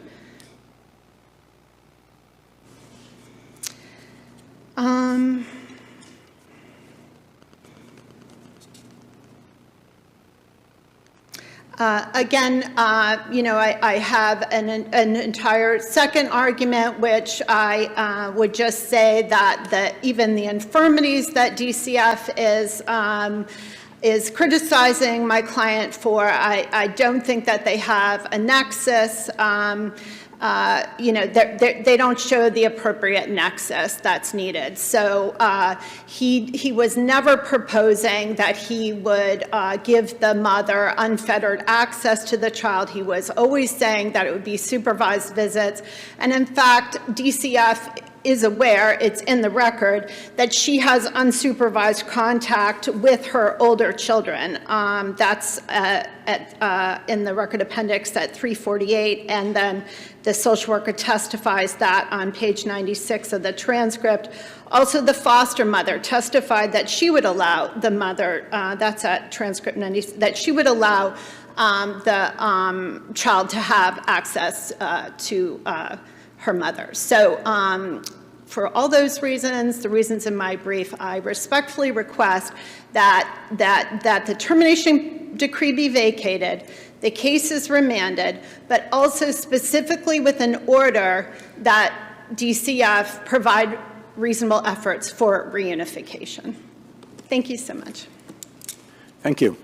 Again, I have an entire second argument, which I would just say that even the infirmities that DCF is is criticizing my client for, I don't think that they have a nexus. They don't show the appropriate nexus that's needed. So he was never proposing that he would give the mother unfettered access to the child. He was always saying that it would be supervised visits. And in fact, DCF is aware, it's in the record, that she has unsupervised contact with her older children. That's in the record appendix at 348, and then the social worker testifies that on page 96 of the transcript. Also, the foster mother testified that she would allow the mother, that's at transcript 90, that she would allow the child to have access to her mother. So for all those reasons, the reasons in my brief, I respectfully request that the termination decree be vacated, the case is remanded, but also specifically with an order that DCF provide reasonable efforts for reunification. Thank you so much. Thank you.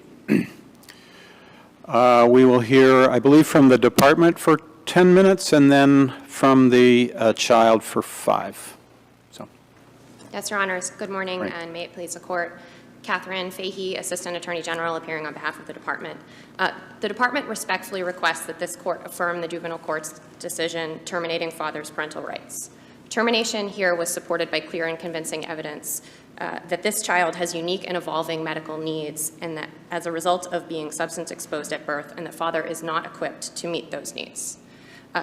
We will hear, I believe, from the department for 10 minutes and then from the child for 5. So. Yes, Your Honors. Good morning, Right. and may it please the Court. Catherine Fahey, Assistant Attorney General, appearing on behalf of the Department. The Department respectfully requests that this Court affirm the Juvenile Court's decision terminating father's parental rights. Termination here was supported by clear and convincing evidence that this child has unique and evolving medical needs, and that as a result of being substance exposed at birth, and that father is not equipped to meet those needs.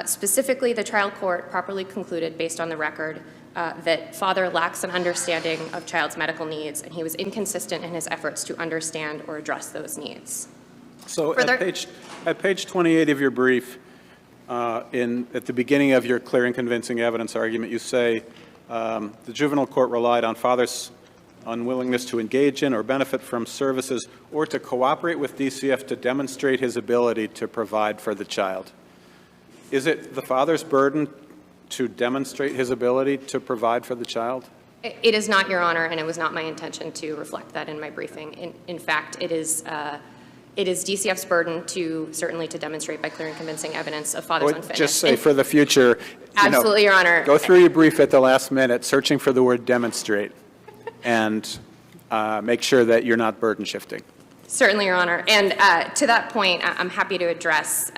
Specifically, the trial court properly concluded, based on the record, that father lacks an understanding of child's medical needs, and he was inconsistent in his efforts to understand or address those needs. So at page 28 of your brief, at the beginning of your clear and convincing evidence argument, you say the juvenile court relied on father's unwillingness to engage in or benefit from services or to cooperate with DCF to demonstrate his ability to provide for the child. Is it the father's burden to demonstrate his ability to provide for the child? It is not, Your Honor, and it was not my intention to reflect that in my briefing. In fact, it is DCF's burden certainly to demonstrate by clear and convincing evidence of father's unfitness. Just say for the future, absolutely, Your Honor. Go through your brief at the last minute, searching for the word demonstrate, and make sure that you're not burden shifting. Certainly, Your Honor. And to that point, I'm happy to address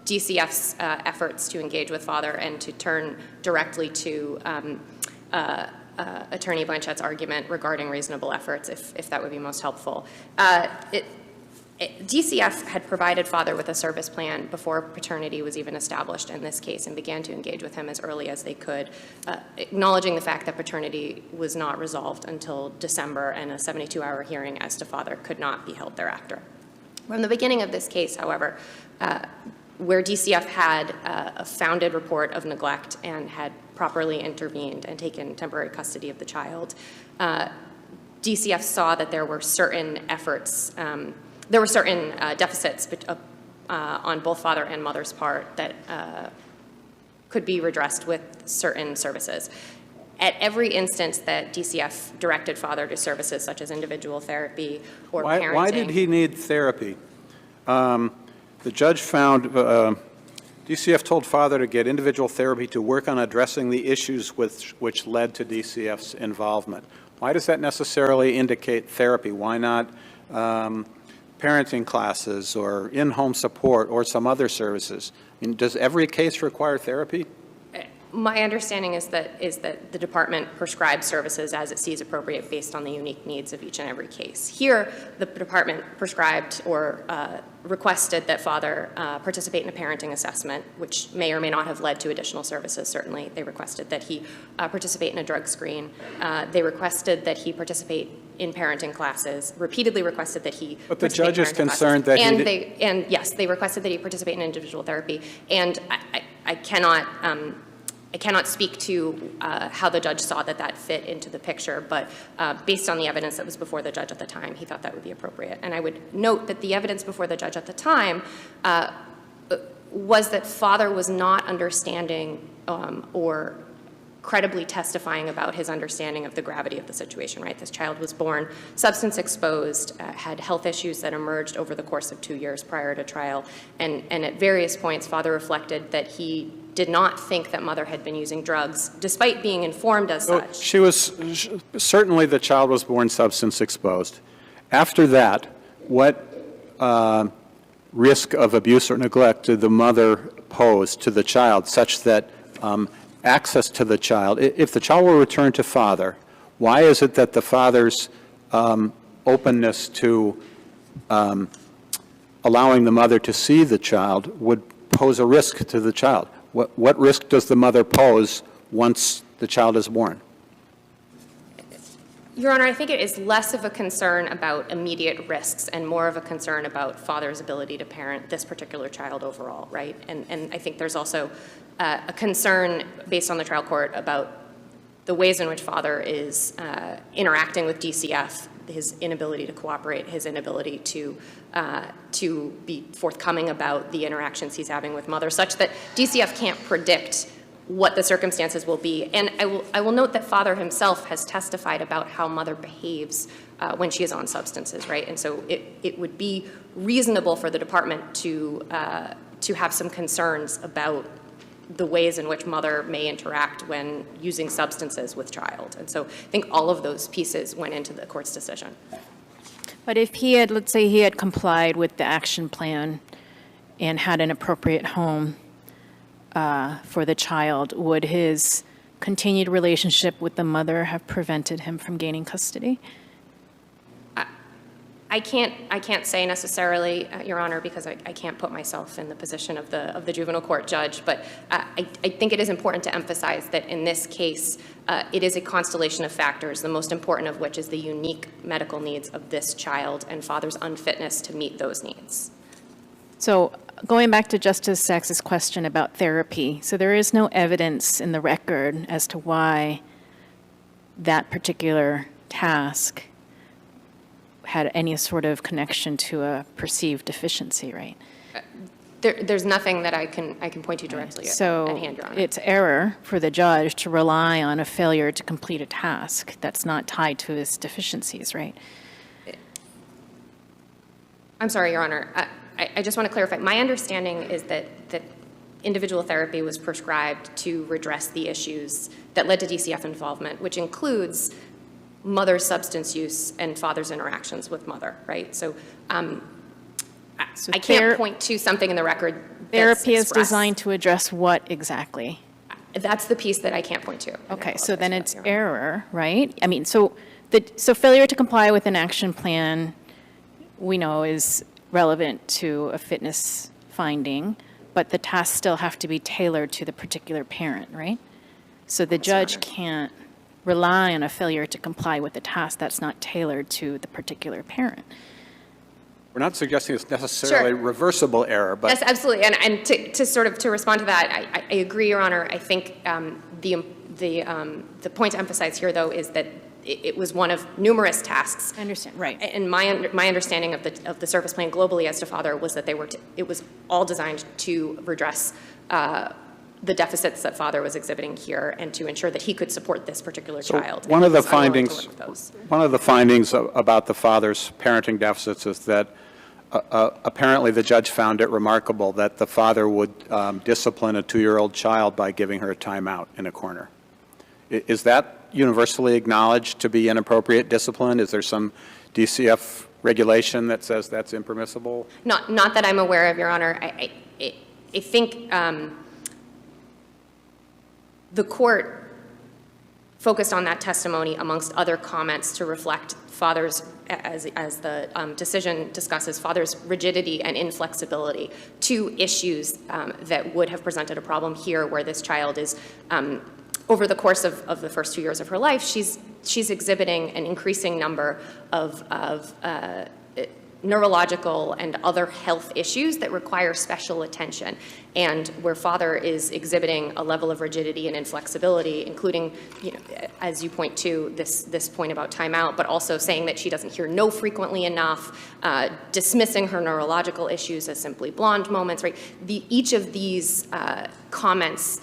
DCF's efforts to engage with father and to turn directly to Attorney Blanchett's argument regarding reasonable efforts, if that would be most helpful. DCF had provided father with a service plan before paternity was even established in this case and began to engage with him as early as they could, acknowledging the fact that paternity was not resolved until December, and a 72-hour hearing as to father could not be held thereafter. From the beginning of this case, however, where DCF had a founded report of neglect and had properly intervened and taken temporary custody of the child, DCF saw that there were certain efforts, there were certain deficits on both father and mother's part that could be redressed with certain services. At every instance that DCF directed father to services such as individual therapy or parenting. Why did he need therapy? The judge found DCF told father to get individual therapy to work on addressing the issues which led to DCF's involvement. Why does that necessarily indicate therapy? Why not parenting classes or in-home support or some other services? I mean, does every case require therapy? My understanding is that the department prescribes services as it sees appropriate based on the unique needs of each and every case. Here, the department prescribed or requested that father participate in a parenting assessment, which may or may not have led to additional services, certainly. They requested that he participate in a drug screen. They requested that he participate in parenting classes, repeatedly requested that he But the judge is concerned that and yes, they requested that he participate in individual therapy. And I cannot speak to how the judge saw that fit into the picture, but based on the evidence that was before the judge at the time, he thought that would be appropriate. And I would note that the evidence before the judge at the time was that father was not understanding or credibly testifying about his understanding of the gravity of the situation, right? This child was born substance exposed, had health issues that emerged over the course of 2 years prior to trial, and at various points, father reflected that he did not think that mother had been using drugs, despite being informed as So such. certainly the child was born substance exposed. After that, what risk of abuse or neglect did the mother pose to the child such that access to the child, if the child were returned to father, why is it that the father's openness to allowing the mother to see the child would pose a risk to the child? What risk does the mother pose once the child is born? Your Honor, I think it is less of a concern about immediate risks and more of a concern about father's ability to parent this particular child overall, right? And I think there's also a concern based on the trial court about the ways in which father is interacting with DCF, his inability to cooperate, his inability to be forthcoming about the interactions he's having with mother, such that DCF can't predict what the circumstances will be. And I will note that father himself has testified about how mother behaves when she is on substances, right? And so it would be reasonable for the department to have some concerns about the ways in which mother may interact when using substances with child. And so I think all of those pieces went into the court's decision. But if he had, let's say he had complied with the action plan and had an appropriate home for the child, would his continued relationship with the mother have prevented him from gaining custody? I can't say necessarily, Your Honor, because I can't put myself in the position of the juvenile court judge, but I think it is important to emphasize that in this case, it is a constellation of factors, the most important of which is the unique medical needs of this child and father's unfitness to meet those needs. So going back to Justice Sachs's question about therapy, so there is no evidence in the record as to why that particular task had any sort of connection to a perceived deficiency, right? There's nothing that I can point to directly at hand, Your Honor. So it's error for the judge to rely on a failure to complete a task that's not tied to his deficiencies, right? I'm sorry, Your Honor. I just want to clarify. My understanding is that individual therapy was prescribed to redress the issues that led to DCF involvement, which includes mother's substance use and father's interactions with mother, right? So I can't point to something in the record that's Therapy is expressed. designed to address what exactly? That's the piece that I can't point to. Okay, so then it's error, right? I mean, so failure to comply with an action plan, we know, is relevant to a fitness finding, but the tasks still have to be tailored to the particular parent, right? So the judge can't rely on a failure to comply with the task that's not tailored to the particular parent. We're not suggesting it's necessarily reversible error, but Yes, absolutely. And to respond to that, I agree, Your Honor. I think the point to emphasize here, though, is that it was one of numerous tasks. I understand, right. And my understanding of the service plan globally as to father was that it was all designed to redress the deficits that father was exhibiting here and to ensure that he could support this particular child. One of the findings about the father's parenting deficits is that apparently the judge found it remarkable that the father would discipline a 2-year-old child by giving her a timeout in a corner. Is that universally acknowledged to be inappropriate discipline? Is there some DCF regulation that says that's impermissible? Not that I'm aware of, Your Honor. I think the court focused on that testimony amongst other comments to reflect father's, as the decision discusses, father's rigidity and inflexibility, two issues that would have presented a problem here where this child is, over the course of the first 2 years of her life, she's exhibiting an increasing number of neurological and other health issues that require special attention, and where father is exhibiting a level of rigidity and inflexibility, including, as you point to, this point about timeout, but also saying that she doesn't hear no frequently enough, dismissing her neurological issues as simply blonde moments, right? Each of these comments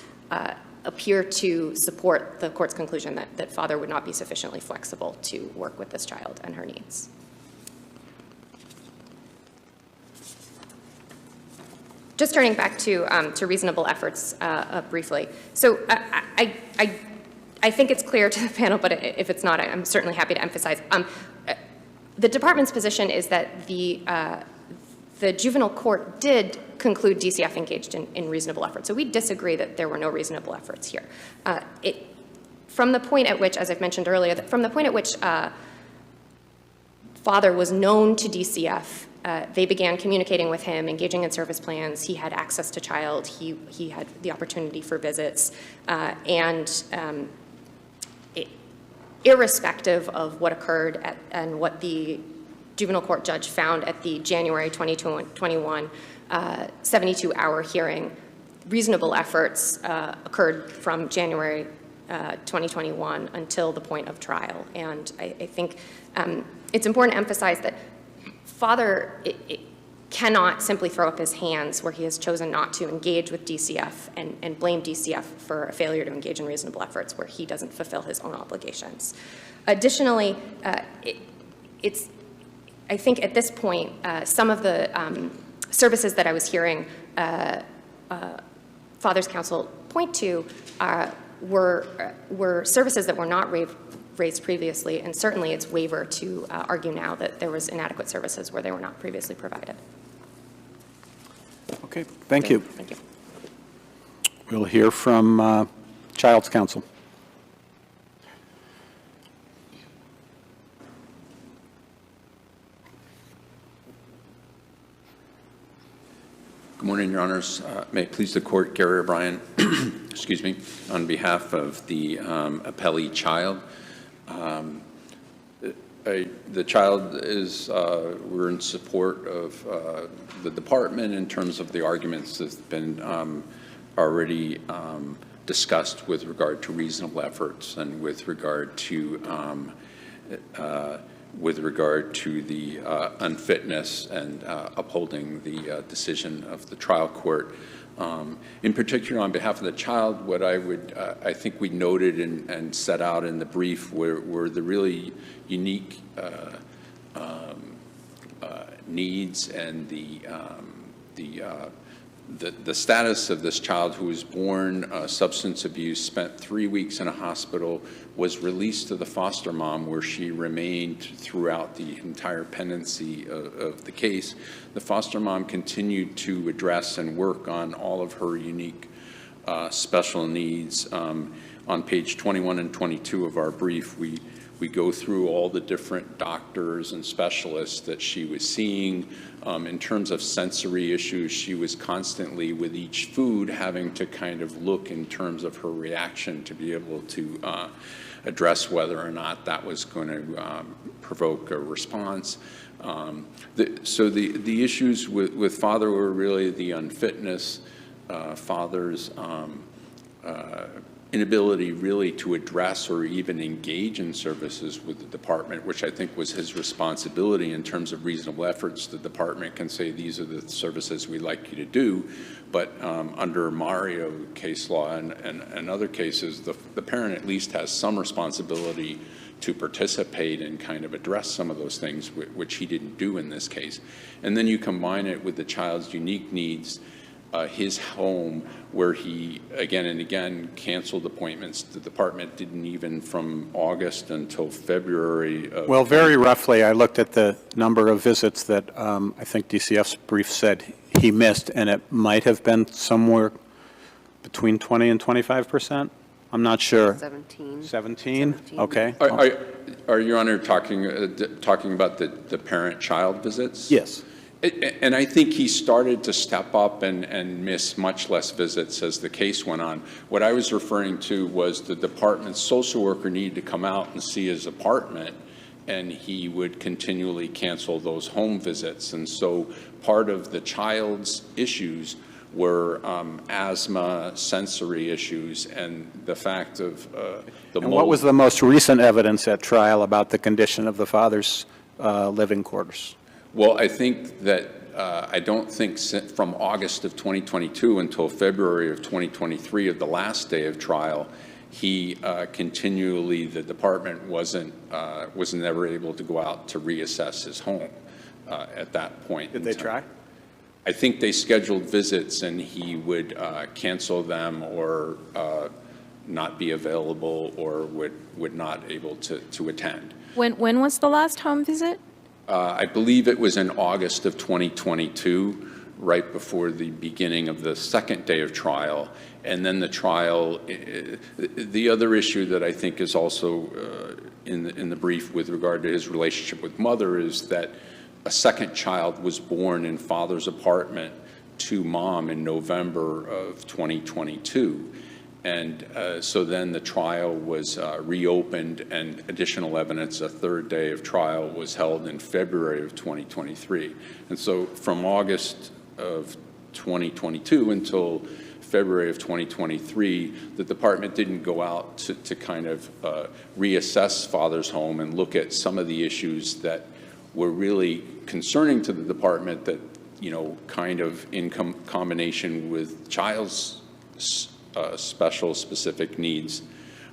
appear to support the court's conclusion that father would not be sufficiently flexible to work with this child and her needs. Just turning back to reasonable efforts briefly. So I think it's clear to the panel, but if it's not, I'm certainly happy to emphasize. The department's position is that the juvenile court did conclude DCF engaged in reasonable efforts. So we disagree that there were no reasonable efforts here. From the point at which, as I've mentioned earlier, from the point at which father was known to DCF, they began communicating with him, engaging in service plans. He had access to child. He had the opportunity for visits. Irrespective of what occurred and what the juvenile court judge found at the January 2021 72-hour hearing, reasonable efforts occurred from January 2021 until the point of trial. And I think it's important to emphasize that father cannot simply throw up his hands where he has chosen not to engage with DCF and blame DCF for a failure to engage in reasonable efforts where he doesn't fulfill his own obligations. Additionally, I think at this point, some of the services that I was hearing father's counsel point to were services that were not raised previously, and certainly it's waiver to argue now that there was inadequate services where they were not previously provided. Okay, thank you. Thank you. We'll hear from Child's Counsel. Good morning, Your Honors. May it please the Court, Gary O'Brien, excuse me, on behalf of the appellee child. The child is, we're in support of the department in terms of the arguments that's been already discussed with regard to reasonable efforts and with regard to the unfitness and upholding the decision of the trial court. In particular, on behalf of the child, what I think we noted and set out in the brief were the really unique needs and the status of this child who was born substance abuse, spent 3 weeks in a hospital, was released to the foster mom where she remained throughout the entire pendency of the case. The foster mom continued to address and work on all of her unique special needs. On page 21 and 22 of our brief, we go through all the different doctors and specialists that she was seeing. In terms of sensory issues, she was constantly, with each food, having to kind of look in terms of her reaction to be able to address whether or not that was going to provoke a response. So the issues with father were really the unfitness, father's inability really to address or even engage in services with the department, which I think was his responsibility in terms of reasonable efforts. The department can say, these are the services we'd like you to do, but under Mario case law and other cases, the parent at least has some responsibility to participate and kind of address some of those things, which he didn't do in this case. And then you combine it with the child's unique needs, his home, where he again and again canceled appointments. The department didn't even from August until February. Well, very roughly, I looked at the number of visits that I think DCF's brief said he missed, and it might have been somewhere between 20 and 25%. I'm not sure. 17. 17? Okay. Are Your Honor talking about the parent-child visits? Yes. And I think he started to step up and miss much less visits as the case went on. What I was referring to was the department's social worker needed to come out and see his apartment, and he would continually cancel those home visits. And so part of the child's issues were asthma, sensory issues, and the fact of the mold. And what was the most recent evidence at trial about the condition of the father's living quarters? Well, I think that I don't think from August of 2022 until February of 2023 of the last day of trial, he continually, the department was never able to go out to reassess his home at that point. Did they try? I think they scheduled visits and he would cancel them or not be available or would not able to attend. When was the last home visit? I believe it was in August of 2022, right before the beginning of the second day of trial. And then the trial, the other issue that I think is also in the brief with regard to his relationship with mother is that a second child was born in father's apartment to mom in November of 2022. And so then the trial was reopened and additional evidence, a third day of trial, was held in February of 2023. And so from August of 2022 until February of 2023, the department didn't go out to kind of reassess father's home and look at some of the issues that were really concerning to the department that, you know, kind of in combination with child's special specific needs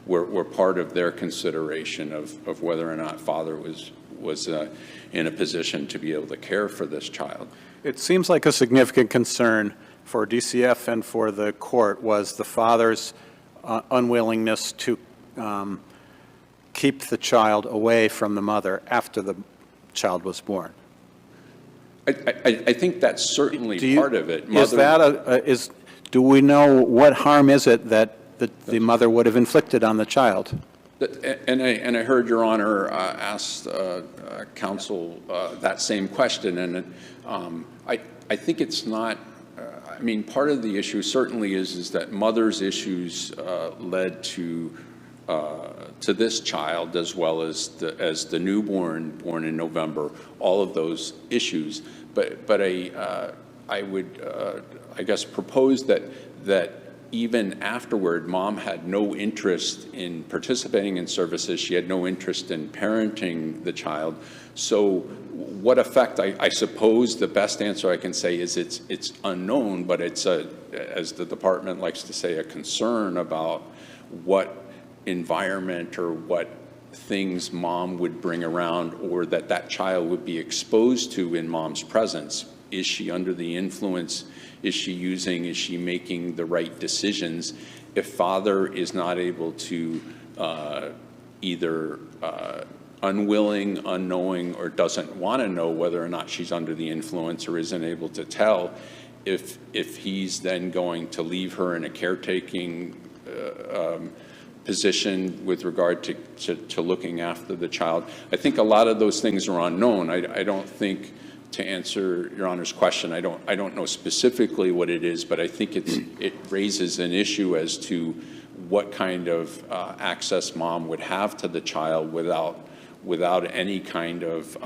were part of their consideration of whether or not father was in a position to be able to care for this child. It seems like a significant concern for DCF and for the court was the father's unwillingness to keep the child away from the mother after the child was born. I think that's certainly part of it. Is that do we know what harm is it that the mother would have inflicted on the child? And I heard Your Honor ask counsel that same question, and I think it's not. I mean, part of the issue certainly is that mother's issues led to this child as well as the newborn born in November. All of those issues, but I would I guess propose that even afterward, mom had no interest in participating in services. She had no interest in parenting the child. So what effect, I suppose the best answer I can say is it's unknown, but it's as the department likes to say, a concern about what environment or what things mom would bring around or that child would be exposed to in mom's presence. Is she under the influence? Is she making the right decisions? If father is not able to either unwilling, unknowing, or doesn't want to know whether or not she's under the influence or isn't able to tell, if he's then going to leave her in a caretaking position with regard to looking after the child. I think a lot of those things are unknown. I don't think, to answer Your Honor's question, I don't know specifically what it is, but I think it raises an issue as to what kind of access mom would have to the child without any kind of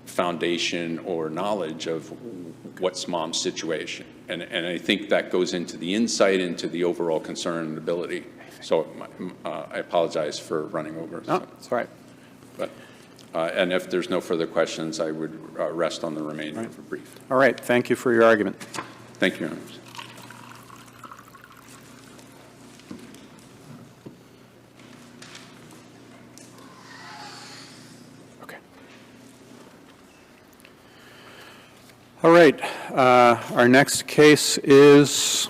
foundation or knowledge of what's mom's situation. And I think that goes into the insight into the overall concern and ability. So I apologize for running over. No, that's all right. But, and if there's no further questions, I would rest on the remainder of the brief. All right. Thank you for your argument. Thank you, Your Honor. Okay. All right. Our next case is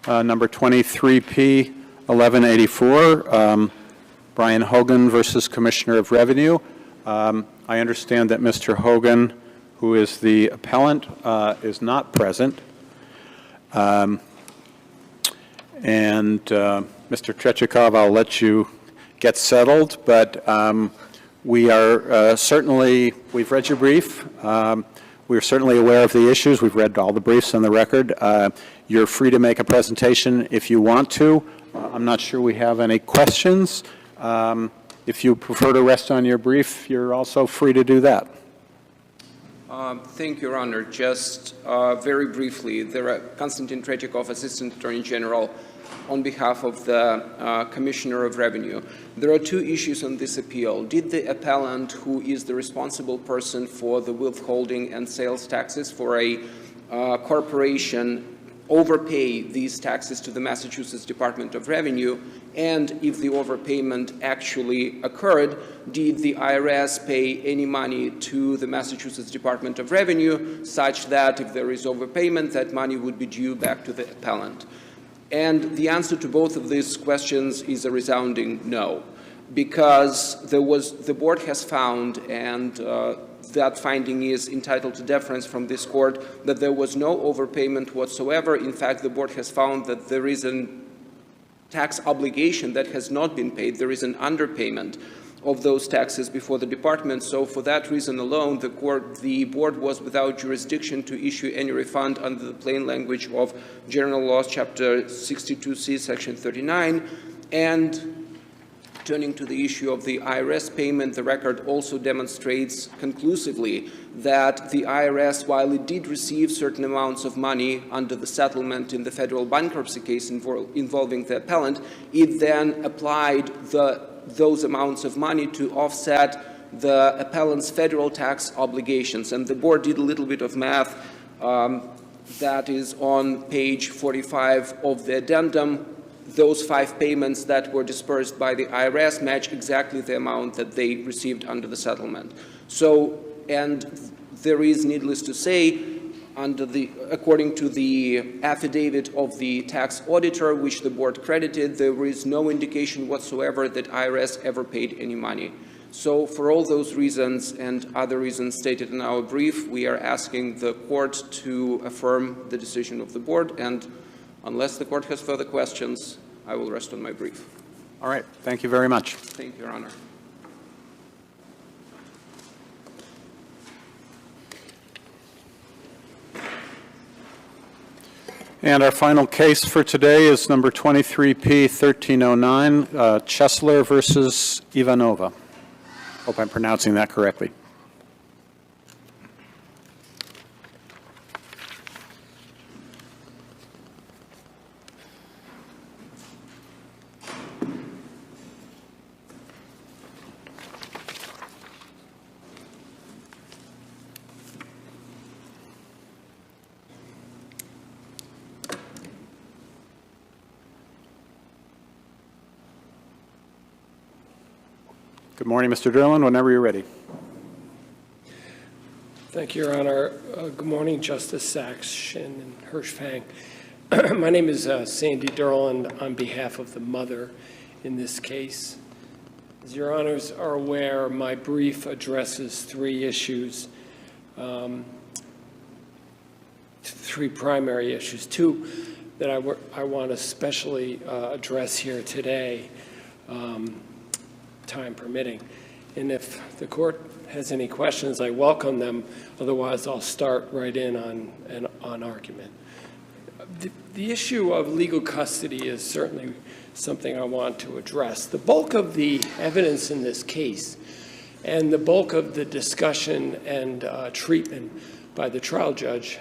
number 23P 1184. Brian Hogan versus Commissioner of Revenue. I understand that Mr. Hogan, who is the appellant, is not present. And Mr. Trechikov, I'll let you get settled, but we are certainly, we've read your brief. We're certainly aware of the issues. We've read all the briefs on the record. You're free to make a presentation if you want to. I'm not sure we have any questions. If you prefer to rest on your brief, you're also free to do that. Thank you, Your Honor. Just very briefly, Konstantin Trechikov, Assistant Attorney General, on behalf of the Commissioner of Revenue. There are two issues on this appeal. Did the appellant, who is the responsible person for the withholding and sales taxes for a corporation, overpay these taxes to the Massachusetts Department of Revenue? And if the overpayment actually occurred, did the IRS pay any money to the Massachusetts Department of Revenue such that if there is overpayment, that money would be due back to the appellant? And the answer to both of these questions is a resounding no, because the board has found, and that finding is entitled to deference from this court, that there was no overpayment whatsoever. In fact, the board has found that there is a tax obligation that has not been paid. There is an underpayment of those taxes before the department. So for that reason alone, the board was without jurisdiction to issue any refund under the plain language of General Laws, Chapter 62C, Section 39. And turning to the issue of the IRS payment, the record also demonstrates conclusively that the IRS, while it did receive certain amounts of money under the settlement in the federal bankruptcy case involving the appellant, it then applied those amounts of money to offset the appellant's federal tax obligations. And the board did a little bit of math that is on page 45 of the addendum. Those 5 payments that were dispersed by the IRS match exactly the amount that they received under the settlement. So, and there is, needless to say, according to the affidavit of the tax auditor, which the board credited, there is no indication whatsoever that IRS ever paid any money. So for all those reasons and other reasons stated in our brief, we are asking the court to affirm the decision of the board, and unless the court has further questions, I will rest on my brief. All right. Thank you very much. Thank you, Your Honor. And our final case for today is number 23P1309, CHESLER versus IVANOVA. Hope I'm pronouncing that correctly. Good morning, Mr. Derlin. Whenever you're ready. Thank you, Your Honor. Good morning, Justice Sachs, Shin, and Hershfang. My name is Sandy Derlin on behalf of the mother in this case. As Your Honors are aware, my brief addresses 3 issues, 3 primary issues, 2 that I want to especially address here today, time permitting. And if the court has any questions, I welcome them. Otherwise, I'll start right in on argument. The issue of legal custody is certainly something I want to address. The bulk of the evidence in this case and the bulk of the discussion and treatment by the trial judge,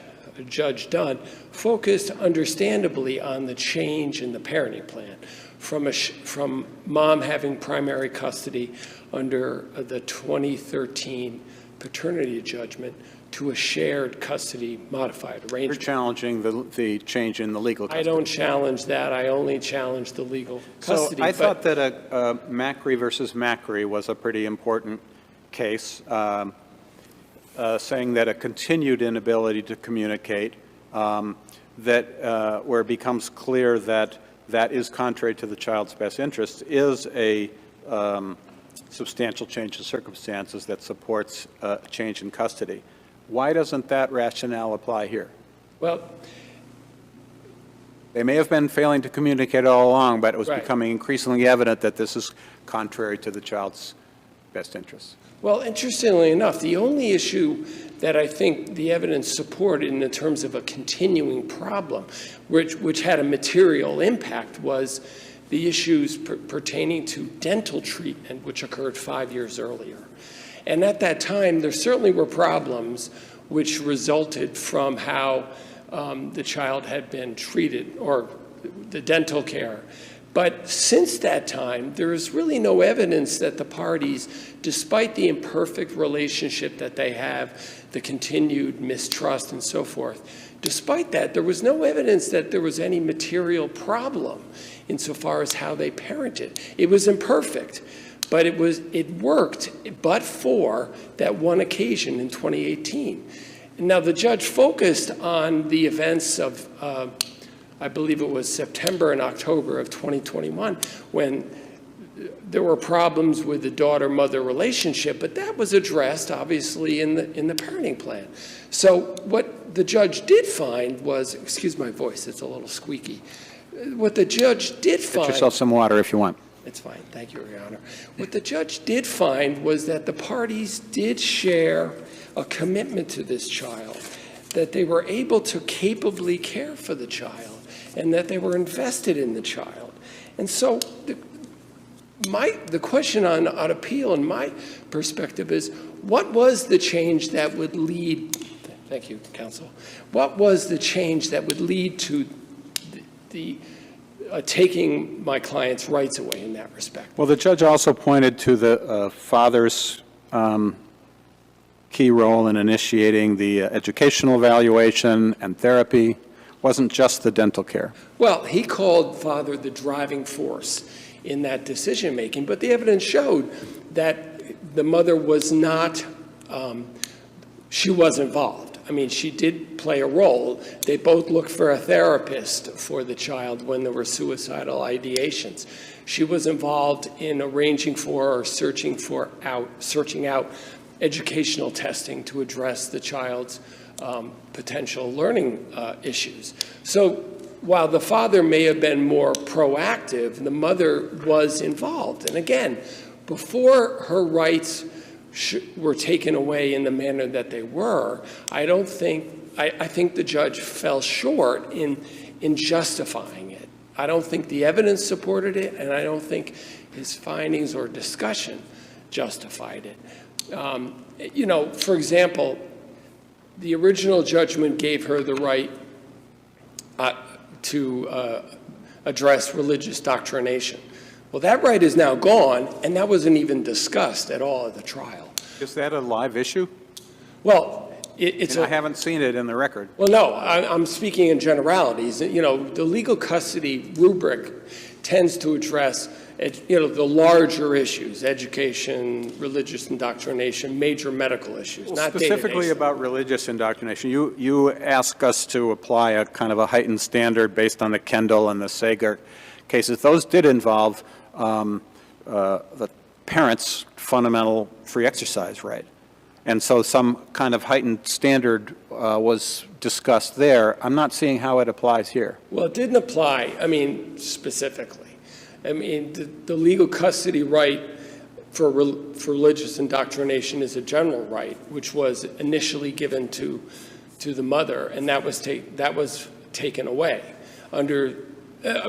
Judge Dunn, focused understandably on the change in the parenting plan from mom having primary custody under the 2013 paternity judgment to a shared custody modified arrangement. You're challenging the change in the legal custody. I don't challenge that. I only challenge the legal custody. So I thought that Macri versus Macri was a pretty important case, saying that a continued inability to communicate, where it becomes clear that that is contrary to the child's best interest, is a substantial change in circumstances that supports a change in custody. Why doesn't that rationale apply here? Well, they may have been failing to communicate all along, but it was right. becoming increasingly evident that this is contrary to the child's best interests. Well, interestingly enough, the only issue that I think the evidence supported in terms of a continuing problem, which had a material impact, was the issues pertaining to dental treatment, which occurred 5 years earlier. And at that time, there certainly were problems which resulted from how the child had been treated or the dental care. But since that time, there is really no evidence that the parties, despite the imperfect relationship that they have, the continued mistrust and so forth, despite that, there was no evidence that there was any material problem insofar as how they parented. It was imperfect, but it worked, but for that one occasion in 2018. Now, the judge focused on the events of, I believe it was September and October of 2021, when there were problems with the daughter-mother relationship, but that was addressed, obviously, in the parenting plan. So what the judge did find was, excuse my voice, it's a little squeaky. What the judge did find— Get yourself some water if you want. It's fine, thank you, Your Honor. What the judge did find was that the parties did share a commitment to this child, that they were able to capably care for the child, and that they were invested in the child. And so the question on appeal, in my perspective, is what was the change that would lead— thank you, counsel— what was the change that would lead to the taking my client's rights away in that respect? Well, the judge also pointed to the father's key role in initiating the educational evaluation and therapy. Wasn't just the dental care. Well, he called father the driving force in that decision-making, but the evidence showed that the mother was not, she was involved. I mean, she did play a role. They both looked for a therapist for the child when there were suicidal ideations. She was involved in arranging for or searching out educational testing to address the child's potential learning issues. So while the father may have been more proactive, the mother was involved. And again, before her rights were taken away in the manner that they were, I think the judge fell short in justifying it. I don't think the evidence supported it, and I don't think his findings or discussion justified it. You know, for example, the original judgment gave her the right to address religious doctrination. Well, that right is now gone, and that wasn't even discussed at all at the trial. Is that a live issue? Well, I haven't seen it in the record. Well, no, I'm speaking in generalities. You know, the legal custody rubric tends to address, you know, the larger issues: education, religious indoctrination, major medical issues, not specifically about religious indoctrination. You ask us to apply a kind of a heightened standard based on the Kendall and the Sager cases. Those did involve the parents' fundamental free exercise right. And so some kind of heightened standard was discussed there. I'm not seeing how it applies here. Well, it didn't apply, I mean, specifically. I mean, the legal custody right for religious indoctrination is a general right, which was initially given to the mother, and that was taken away. I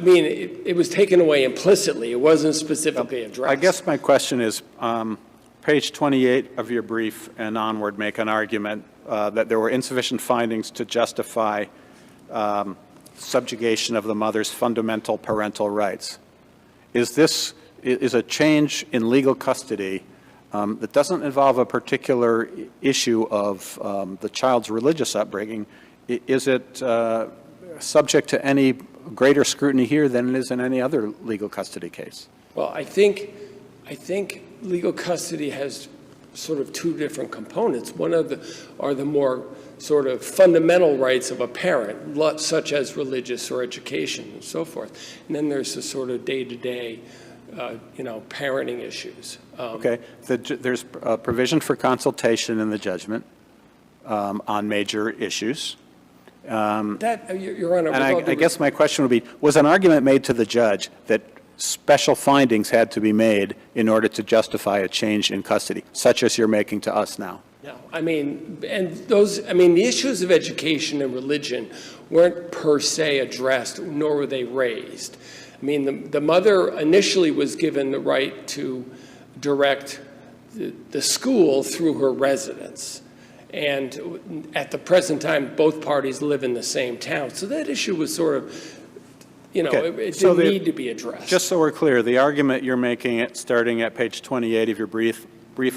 mean, it was taken away implicitly. It wasn't specifically addressed. I guess my question is, page 28 of your brief and onward make an argument that there were insufficient findings to justify subjugation of the mother's fundamental parental rights. Is a change in legal custody that doesn't involve a particular issue of the child's religious upbringing, is it subject to any greater scrutiny here than it is in any other legal custody case? Well, I think legal custody has sort of two different components. One of are the more sort of fundamental rights of a parent, such as religious or education and so forth. And then there's the sort of day-to-day, you know, parenting issues. Okay. There's a provision for consultation in the judgment on major issues. Your Honor, and I guess my question would be, was an argument made to the judge that special findings had to be made in order to justify a change in custody, such as you're making to us now? No, I mean, the issues of education and religion weren't per se addressed, nor were they raised. I mean, the mother initially was given the right to direct the school through her residence. And at the present time, both parties live in the same town. So that issue was sort of You know, Okay. it So didn't need to be addressed. Just so we're clear, the argument you're making, starting at page 28 of your brief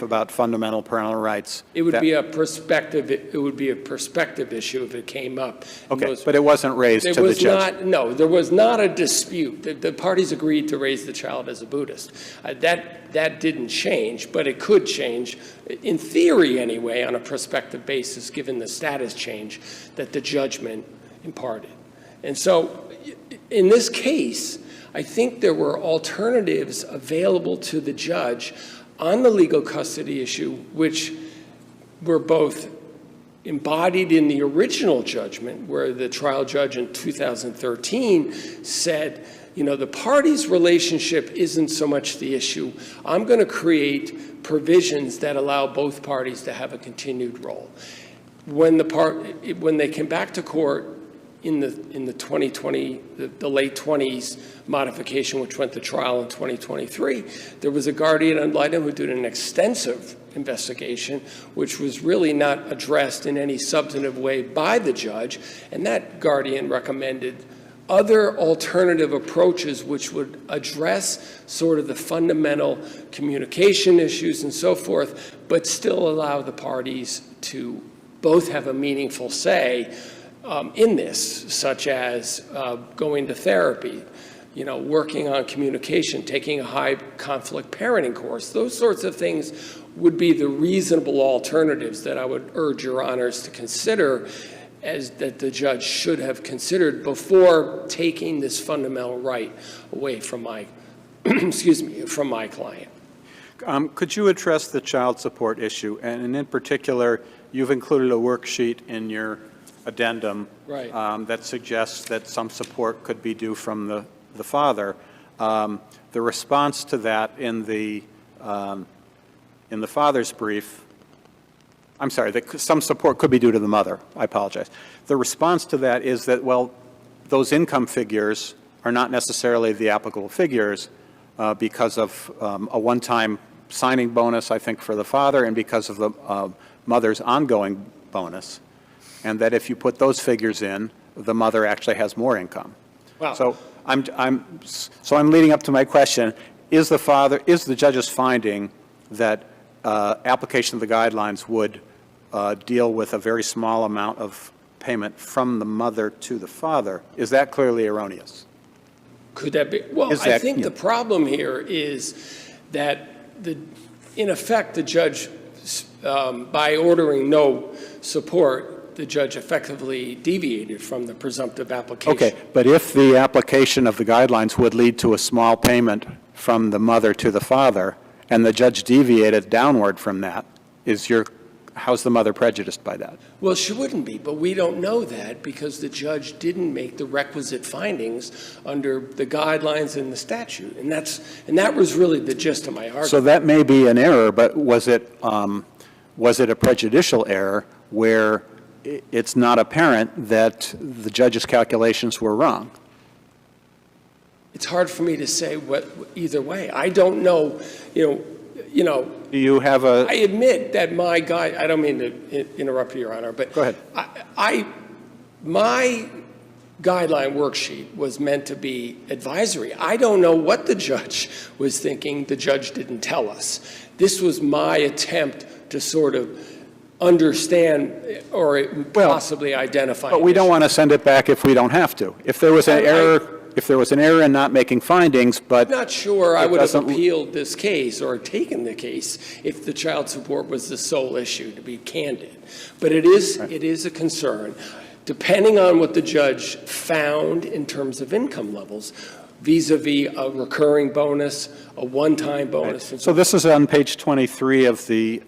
about fundamental parental rights. It would be a perspective, it would be a perspective issue if it came up. Okay, but it wasn't raised to the judge. No, there was not a dispute. The parties agreed to raise the child as a Buddhist. That didn't change, but it could change, in theory anyway, on a prospective basis, given the status change that the judgment imparted. And so, in this case, I think there were alternatives available to the judge on the legal custody issue, which were both embodied in the original judgment, where the trial judge in 2013 said, you know, the parties' relationship isn't so much the issue. I'm going to create provisions that allow both parties to have a continued role. When they came back to court in the 2020, the late 20s modification, which went to trial in 2023, there was a guardian ad litem who did an extensive investigation, which was really not addressed in any substantive way by the judge, and that guardian recommended other alternative approaches which would address sort of the fundamental communication issues and so forth, but still allow the parties to both have a meaningful say in this, such as going to therapy, you know, working on communication, taking a high conflict parenting course. Those sorts of things would be the reasonable alternatives that I would urge your honors to consider, as that the judge should have considered before taking this fundamental right away from my, excuse me, from my client. Could you address the child support issue? And in particular, you've included a worksheet in your addendum that suggests that some support could be due from the father. The response to that in the father's brief, I'm sorry, that some support could be due to the mother. I apologize. The response to that is that, well, those income figures are not necessarily the applicable figures because of a one-time signing bonus, I think, for the father, and because of the mother's ongoing bonus, and that if you put those figures in, the mother actually has more income. Wow. So I'm leading up to my question: is the judge's finding that application of the guidelines would deal with a very small amount of payment from the mother to the father, is that clearly erroneous? Could that be? Well, I think the problem here is that, in effect, the judge, by ordering no support, the judge effectively deviated from the presumptive application. Okay, but if the application of the guidelines would lead to a small payment from the mother to the father, and the judge deviated downward from that, how's the mother prejudiced by that? Well, she wouldn't be, but we don't know that because the judge didn't make the requisite findings under the guidelines in the statute, and that was really the gist of my argument. So that may be an error, but was it a prejudicial error where it's not apparent that the judge's calculations were wrong? It's hard for me to say either way. I don't know, you know. Do you have a? I admit that my I don't mean to interrupt you, Your Honor, but go ahead. My guideline worksheet was meant to be advisory. I don't know what the judge was thinking. The judge didn't tell us. This was my attempt to sort of understand or possibly identify. But we don't want to send it back if we don't have to. If there was an error in not making findings, but I'm not sure I would have appealed this case or taken the case if the child support was the sole issue, to be candid. But it is a concern, depending on what the judge found in terms of income levels, vis-a-vis a recurring bonus, a one-time bonus. So this is on page 23 of the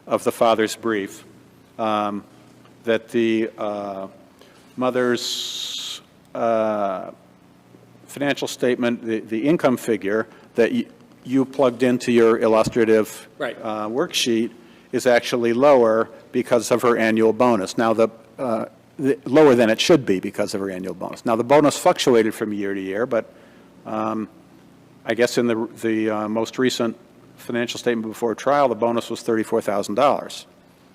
father's brief, that the mother's financial statement, the income figure that you plugged into your illustrative worksheet is actually lower because of her annual bonus. Now, lower than it should be because of her annual bonus. Now, the bonus fluctuated from year to year, but I guess in the most recent financial statement before trial, the bonus was $34,000,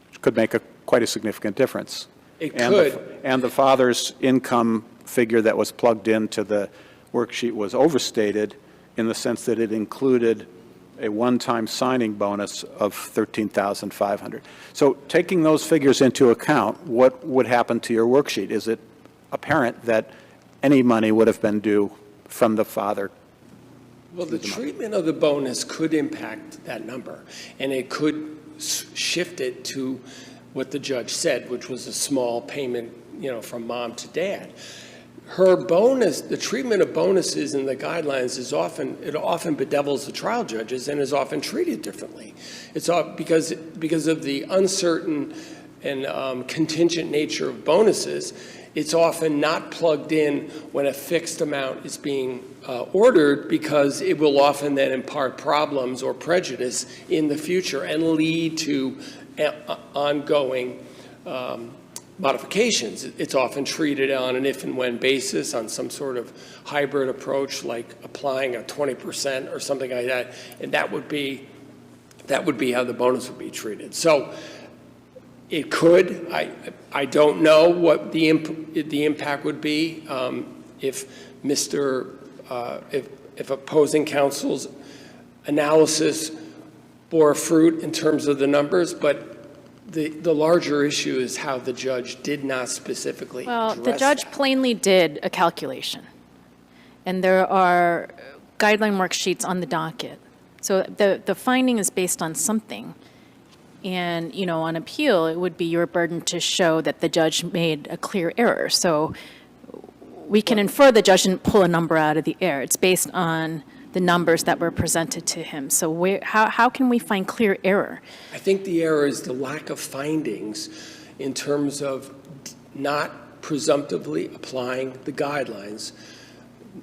which could make quite a significant difference. It could. And the father's income figure that was plugged into the worksheet was overstated in the sense that it included a one-time signing bonus of $13,500. So taking those figures into account, what would happen to your worksheet? Is it apparent that any money would have been due from the father? Well, the treatment of the bonus could impact that number, and it could shift it to what the judge said, which was a small payment, from mom to dad. Her bonus, the treatment of bonuses in the guidelines it often bedevils the trial judges and is often treated differently. It's all because of the uncertain and contingent nature of bonuses. It's often not plugged in when a fixed amount is being ordered, because it will often then impart problems or prejudice in the future and lead to ongoing modifications. It's often treated on an if and when basis, on some sort of hybrid approach, like applying a 20% or something like that, and that would be how the bonus would be treated. So it could. I don't know what the impact would be if if opposing counsel's analysis bore fruit in terms of the numbers, but the larger issue is how the judge did not specifically address the judge that. plainly did a calculation, and there are guideline worksheets on the docket. So the finding is based on something. And, on appeal, it would be your burden to show that the judge made a clear error. So we can infer the judge didn't pull a number out of the air. It's based on the numbers that were presented to him. So how can we find clear error? I think the error is the lack of findings in terms of not presumptively applying the guidelines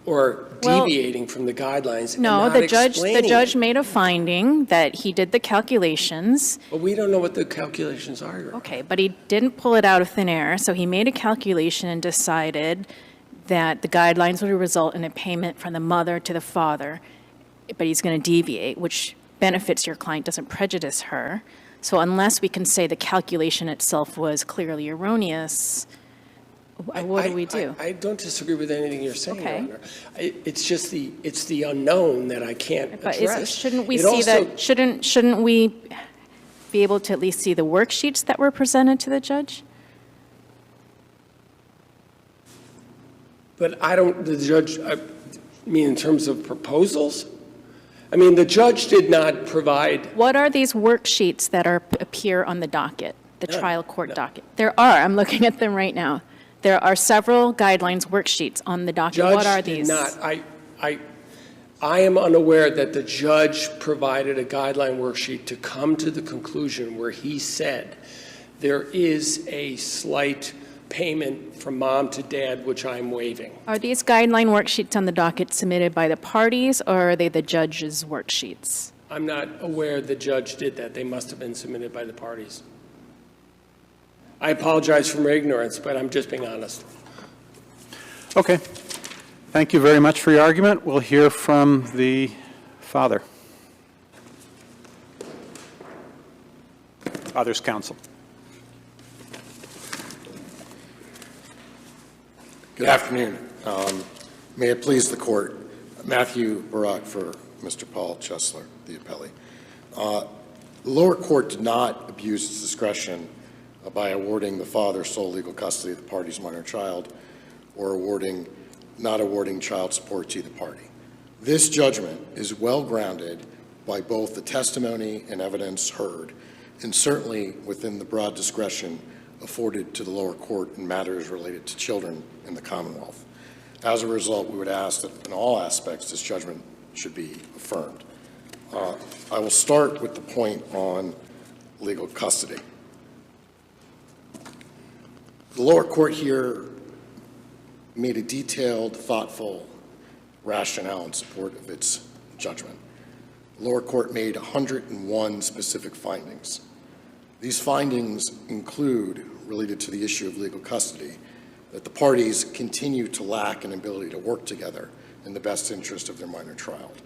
or deviating from the guidelines. No, the judge made a finding that he did the calculations. But we don't know what the calculations are. Okay, but he didn't pull it out of thin air, so he made a calculation and decided that the guidelines would result in a payment from the mother to the father, but he's going to deviate, which benefits your client, doesn't prejudice her. So unless we can say the calculation itself was clearly erroneous, what do we do? I don't disagree with anything you're saying, Okay. Your Honor. It's just the unknown that I can't But address. shouldn't we It see also- that? Shouldn't we be able to at least see the worksheets that were presented to the judge? But the judge, I mean, in terms of proposals? I mean, the judge did not provide. What are these worksheets that appear on the docket, the trial court docket? There are. I'm looking at them right now. There are several guidelines worksheets on the docket. What are these? Judge did not. I am unaware that the judge provided a guideline worksheet to come to the conclusion where he said there is a slight payment from mom to dad, which I'm waiving. Are these guideline worksheets on the docket submitted by the parties, or are they the judge's worksheets? I'm not aware the judge did that. They must have been submitted by the parties. I apologize for my ignorance, but I'm just being honest. Okay. Thank you very much for your argument. We'll hear from the father. Father's counsel. Good afternoon. May it please the court, Matthew Barak for Mr. Paul Chesler, the appellee. The lower court did not abuse its discretion by awarding the father sole legal custody of the party's minor child or not awarding child support to the party. This judgment is well grounded by both the testimony and evidence heard, and certainly within the broad discretion afforded to the lower court in matters related to children in the Commonwealth. As a result, we would ask that in all aspects this judgment should be affirmed. I will start with the point on legal custody. The lower court here made a detailed, thoughtful rationale in support of its judgment. The lower court made 101 specific findings. These findings include, related to the issue of legal custody, that the parties continue to lack an ability to work together in the best interest of their minor child.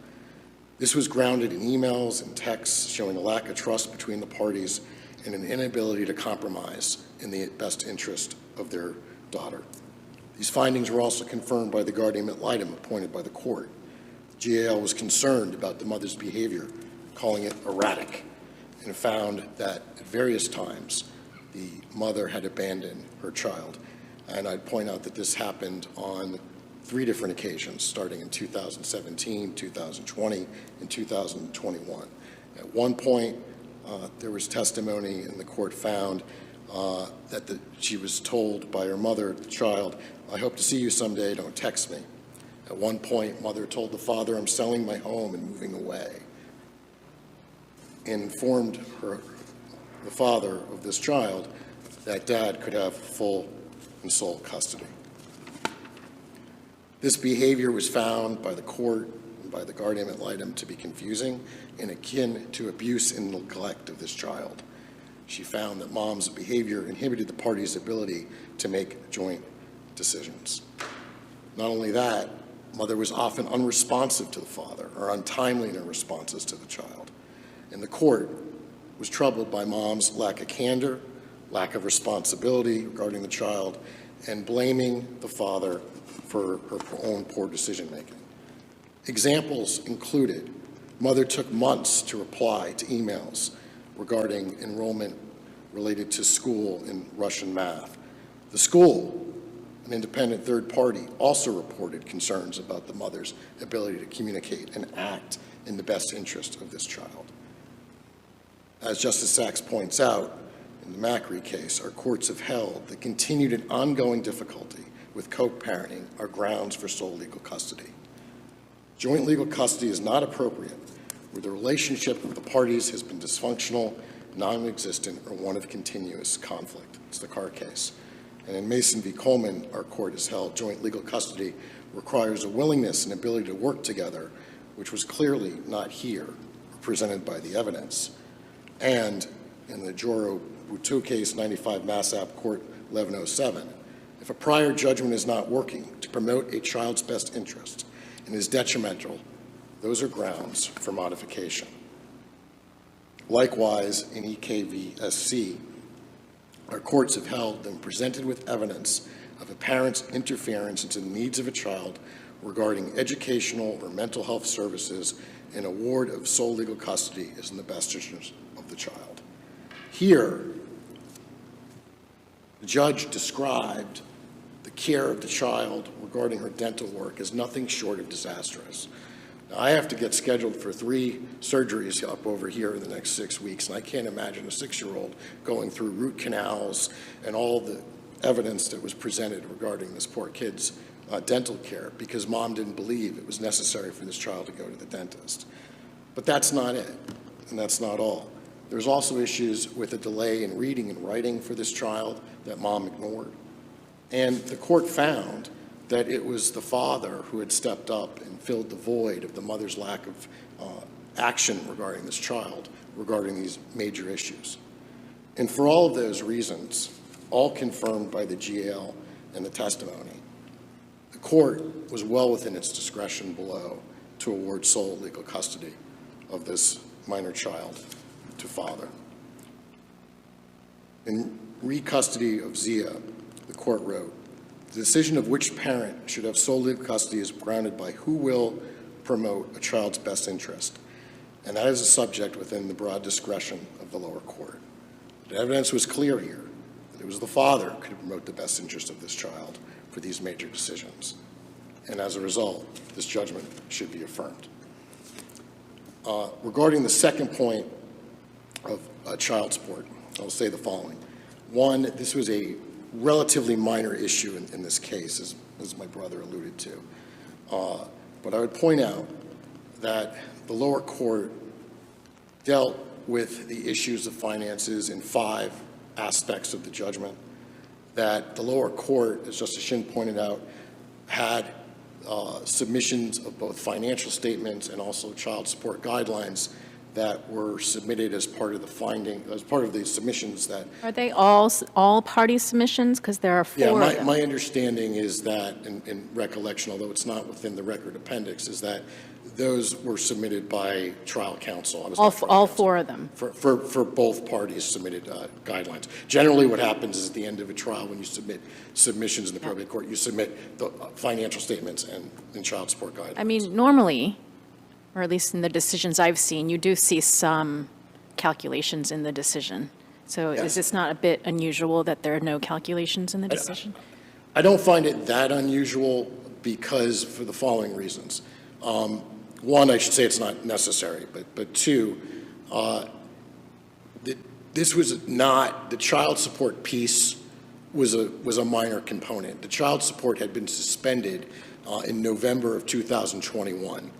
This was grounded in emails and texts showing a lack of trust between the parties and an inability to compromise in the best interest of their daughter. These findings were also confirmed by the guardian ad litem appointed by the court. The GAL was concerned about the mother's behavior, calling it erratic, and found that at various times the mother had abandoned her child. And I'd point out that this happened on 3 different occasions, starting in 2017, 2020, and 2021. At one point, there was testimony, and the court found that she was told by her mother, the child, "I hope to see you someday, don't text me." At one point, mother told the father, "I'm selling my home and moving away," and informed the father of this child that dad could have full and sole custody. This behavior was found by the court and by the guardian ad litem to be confusing and akin to abuse and neglect of this child. She found that mom's behavior inhibited the parties' ability to make joint decisions. Not only that, mother was often unresponsive to the father or untimely in her responses to the child. And the court was troubled by mom's lack of candor, lack of responsibility regarding the child, and blaming the father for her own poor decision-making. Examples included, mother took months to reply to emails regarding enrollment related to school in Russian math. The school, an independent third party, also reported concerns about the mother's ability to communicate and act in the best interest of this child. As Justice Sachs points out, in the Macri case, our courts have held that continued and ongoing difficulty with co-parenting are grounds for sole legal custody. Joint legal custody is not appropriate where the relationship of the parties has been dysfunctional, non-existent, or one of continuous conflict. It's the Carr case. And in Mason v. Coleman, our court has held joint legal custody requires a willingness and ability to work together, which was clearly not here, presented by the evidence. And in the Joro Butu case, 95 Mass App Court 1107, if a prior judgment is not working to promote a child's best interest and is detrimental, those are grounds for modification. Likewise, in EKVSC, our courts have held them presented with evidence of a parent's interference into the needs of a child regarding educational or mental health services, an award of sole legal custody is in the best interest of the child. Here, the judge described the care of the child regarding her dental work as nothing short of disastrous. Now, I have to get scheduled for 3 surgeries up over here in the next 6 weeks, and I can't imagine a 6-year-old going through root canals and all the evidence that was presented regarding this poor kid's dental care because mom didn't believe it was necessary for this child to go to the dentist. But that's not it, and that's not all. There's also issues with a delay in reading and writing for this child that mom ignored. And the court found that it was the father who had stepped up and filled the void of the mother's lack of action regarding this child, regarding these major issues. And for all of those reasons, all confirmed by the GAL and the testimony, the court was well within its discretion below to award sole legal custody of this minor child to father. In re-custody of Zia, the court wrote, the decision of which parent should have sole legal custody is grounded by who will promote a child's best interest, and that is a subject within the broad discretion of the lower court. The evidence was clear here that it was the father who could promote the best interest of this child for these major decisions, and as a result, this judgment should be affirmed. Regarding the second point of child support, I'll say the following. One, this was a relatively minor issue in this case, as my brother alluded to. But I would point out that the lower court dealt with the issues of finances in 5 aspects of the judgment, that the lower court, as Justice Shin pointed out, had submissions of both financial statements and also child support guidelines that were submitted as part of the finding, as part of the submissions that... Are they all party submissions? Because there are 4 of them. My understanding is that, in recollection, although it's not within the record appendix, is that Those were submitted by trial counsel. I was All, not trial all counsel. four of them? For both parties submitted guidelines. Generally, what happens is at the end of a trial, when you submit submissions in the probate court, you submit the financial statements and child support guidelines. I mean, normally, or at least in the decisions I've seen, you do see some calculations in the decision. So Yes. is this not a bit unusual that there are no calculations in the decision? I don't find it that unusual because for the following reasons. One, I should say it's not necessary, but two, this was not, the child support piece was a minor component. The child support had been suspended in November of 2021.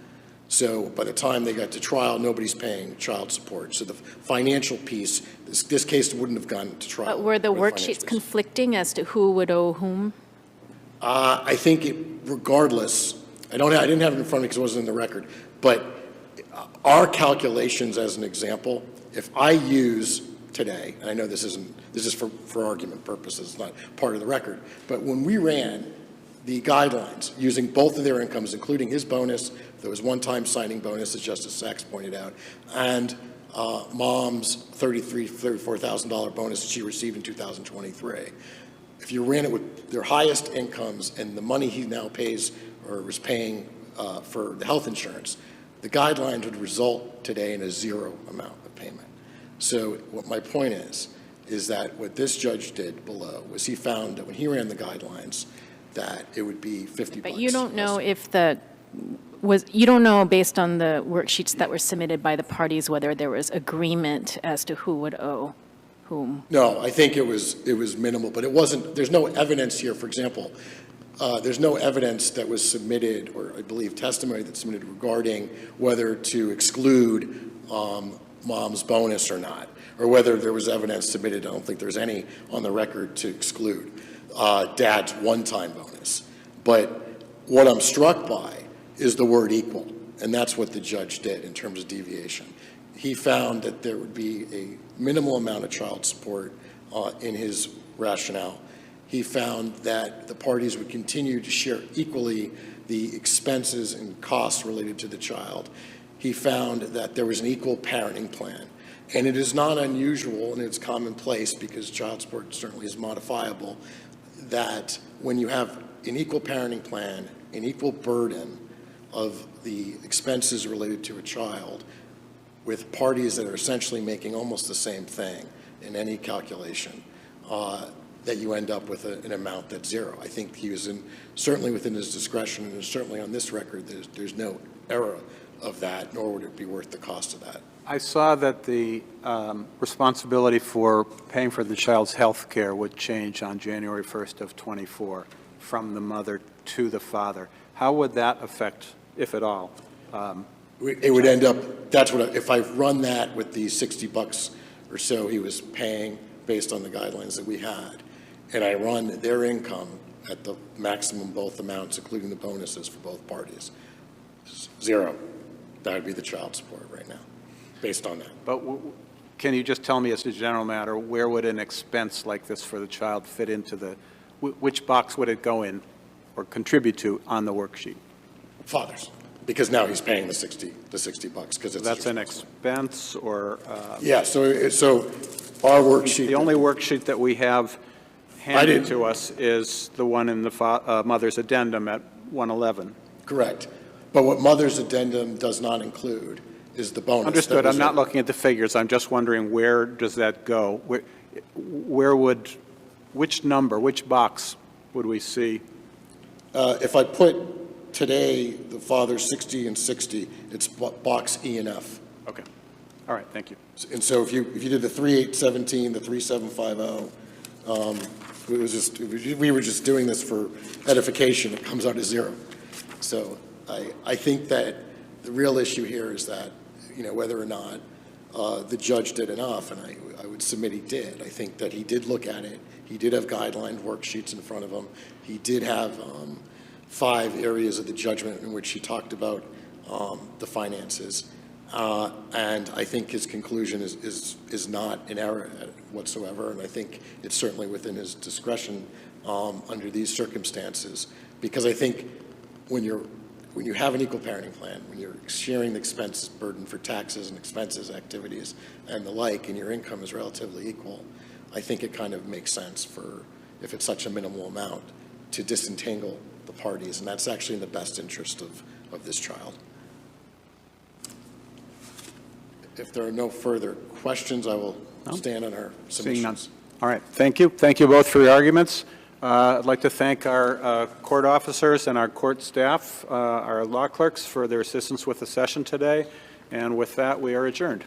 So by the time they got to trial, nobody's paying child support. So the financial piece, this case wouldn't have gone to trial. But were the worksheets conflicting as to who would owe whom? I think regardless, I didn't have it in front of me because it wasn't in the record, but our calculations as an example, if I use today, and I know this is for argument purposes, it's not part of the record, but when we ran the guidelines using both of their incomes, including his bonus, there was one-time signing bonus, as Justice Sachs pointed out, and mom's $34,000 bonus that she received in 2023. If you ran it with their highest incomes and the money he now pays or was paying for the health insurance, the guidelines would result today in a zero amount of payment. So what my point is that what this judge did below was he found that when he ran the guidelines that it would be $50. But you don't know if you don't know based on the worksheets that were submitted by the parties whether there was agreement as to who would owe whom? No, I think it was minimal, but it wasn't, there's no evidence here, for example, there's no evidence that was submitted, or I believe testimony that's submitted regarding whether to exclude mom's bonus or not, or whether there was evidence submitted, I don't think there's any on the record to exclude dad's one-time bonus. But what I'm struck by is the word equal, and that's what the judge did in terms of deviation. He found that there would be a minimal amount of child support in his rationale. He found that the parties would continue to share equally the expenses and costs related to the child. He found that there was an equal parenting plan. And it is not unusual, and it's commonplace because child support certainly is modifiable, that when you have an equal parenting plan, an equal burden of the expenses related to a child, with parties that are essentially making almost the same thing in any calculation, that you end up with an amount that's zero. I think he was certainly within his discretion, and certainly on this record, there's no error of that, nor would it be worth the cost of that. I saw that the responsibility for paying for the child's health care would change on January 1st of /24 from the mother to the father. How would that affect, if at all? It would end up, if I run that with the $60 or so he was paying based on the guidelines that we had, and I run their income at the maximum both amounts, including the bonuses for both parties, zero. That would be the child support right now, based on that. But can you just tell me as a general matter, where would an expense like this for the child fit into which box would it go in or contribute to on the worksheet? Father's, because now he's paying the $60 because it's. That's an expense or? Yeah, so our worksheet. The only worksheet that we have handed to us is the one in the mother's addendum at 111. Correct. But what mother's addendum does not include is the bonus. Understood. I'm not looking at the figures. I'm just wondering where does that go? Which box would we see? If I put today the father's 60 and 60, it's box E and F. Okay. All right. Thank you. And so if you did the 3817, the 3750, we were just doing this for edification. It comes out as zero. So I think that the real issue here is that, whether or not the judge did enough, and I would submit he did. I think that he did look at it. He did have guideline worksheets in front of him. He did have 5 areas of the judgment in which he talked about the finances. And I think his conclusion is not an error whatsoever, and I think it's certainly within his discretion under these circumstances, because I think when you're when you have an equal parenting plan, when you're sharing the expense burden for taxes and expenses, activities, and the like, and your income is relatively equal, I think it kind of makes sense for, if it's such a minimal amount, to disentangle the parties, and that's actually in the best interest of this child. If there are no further questions, I will stand on our Seeing none. submissions. All right, thank you. Thank you both for your arguments. I'd like to thank our court officers and our court staff, our law clerks, for their assistance with the session today. And with that, we are adjourned.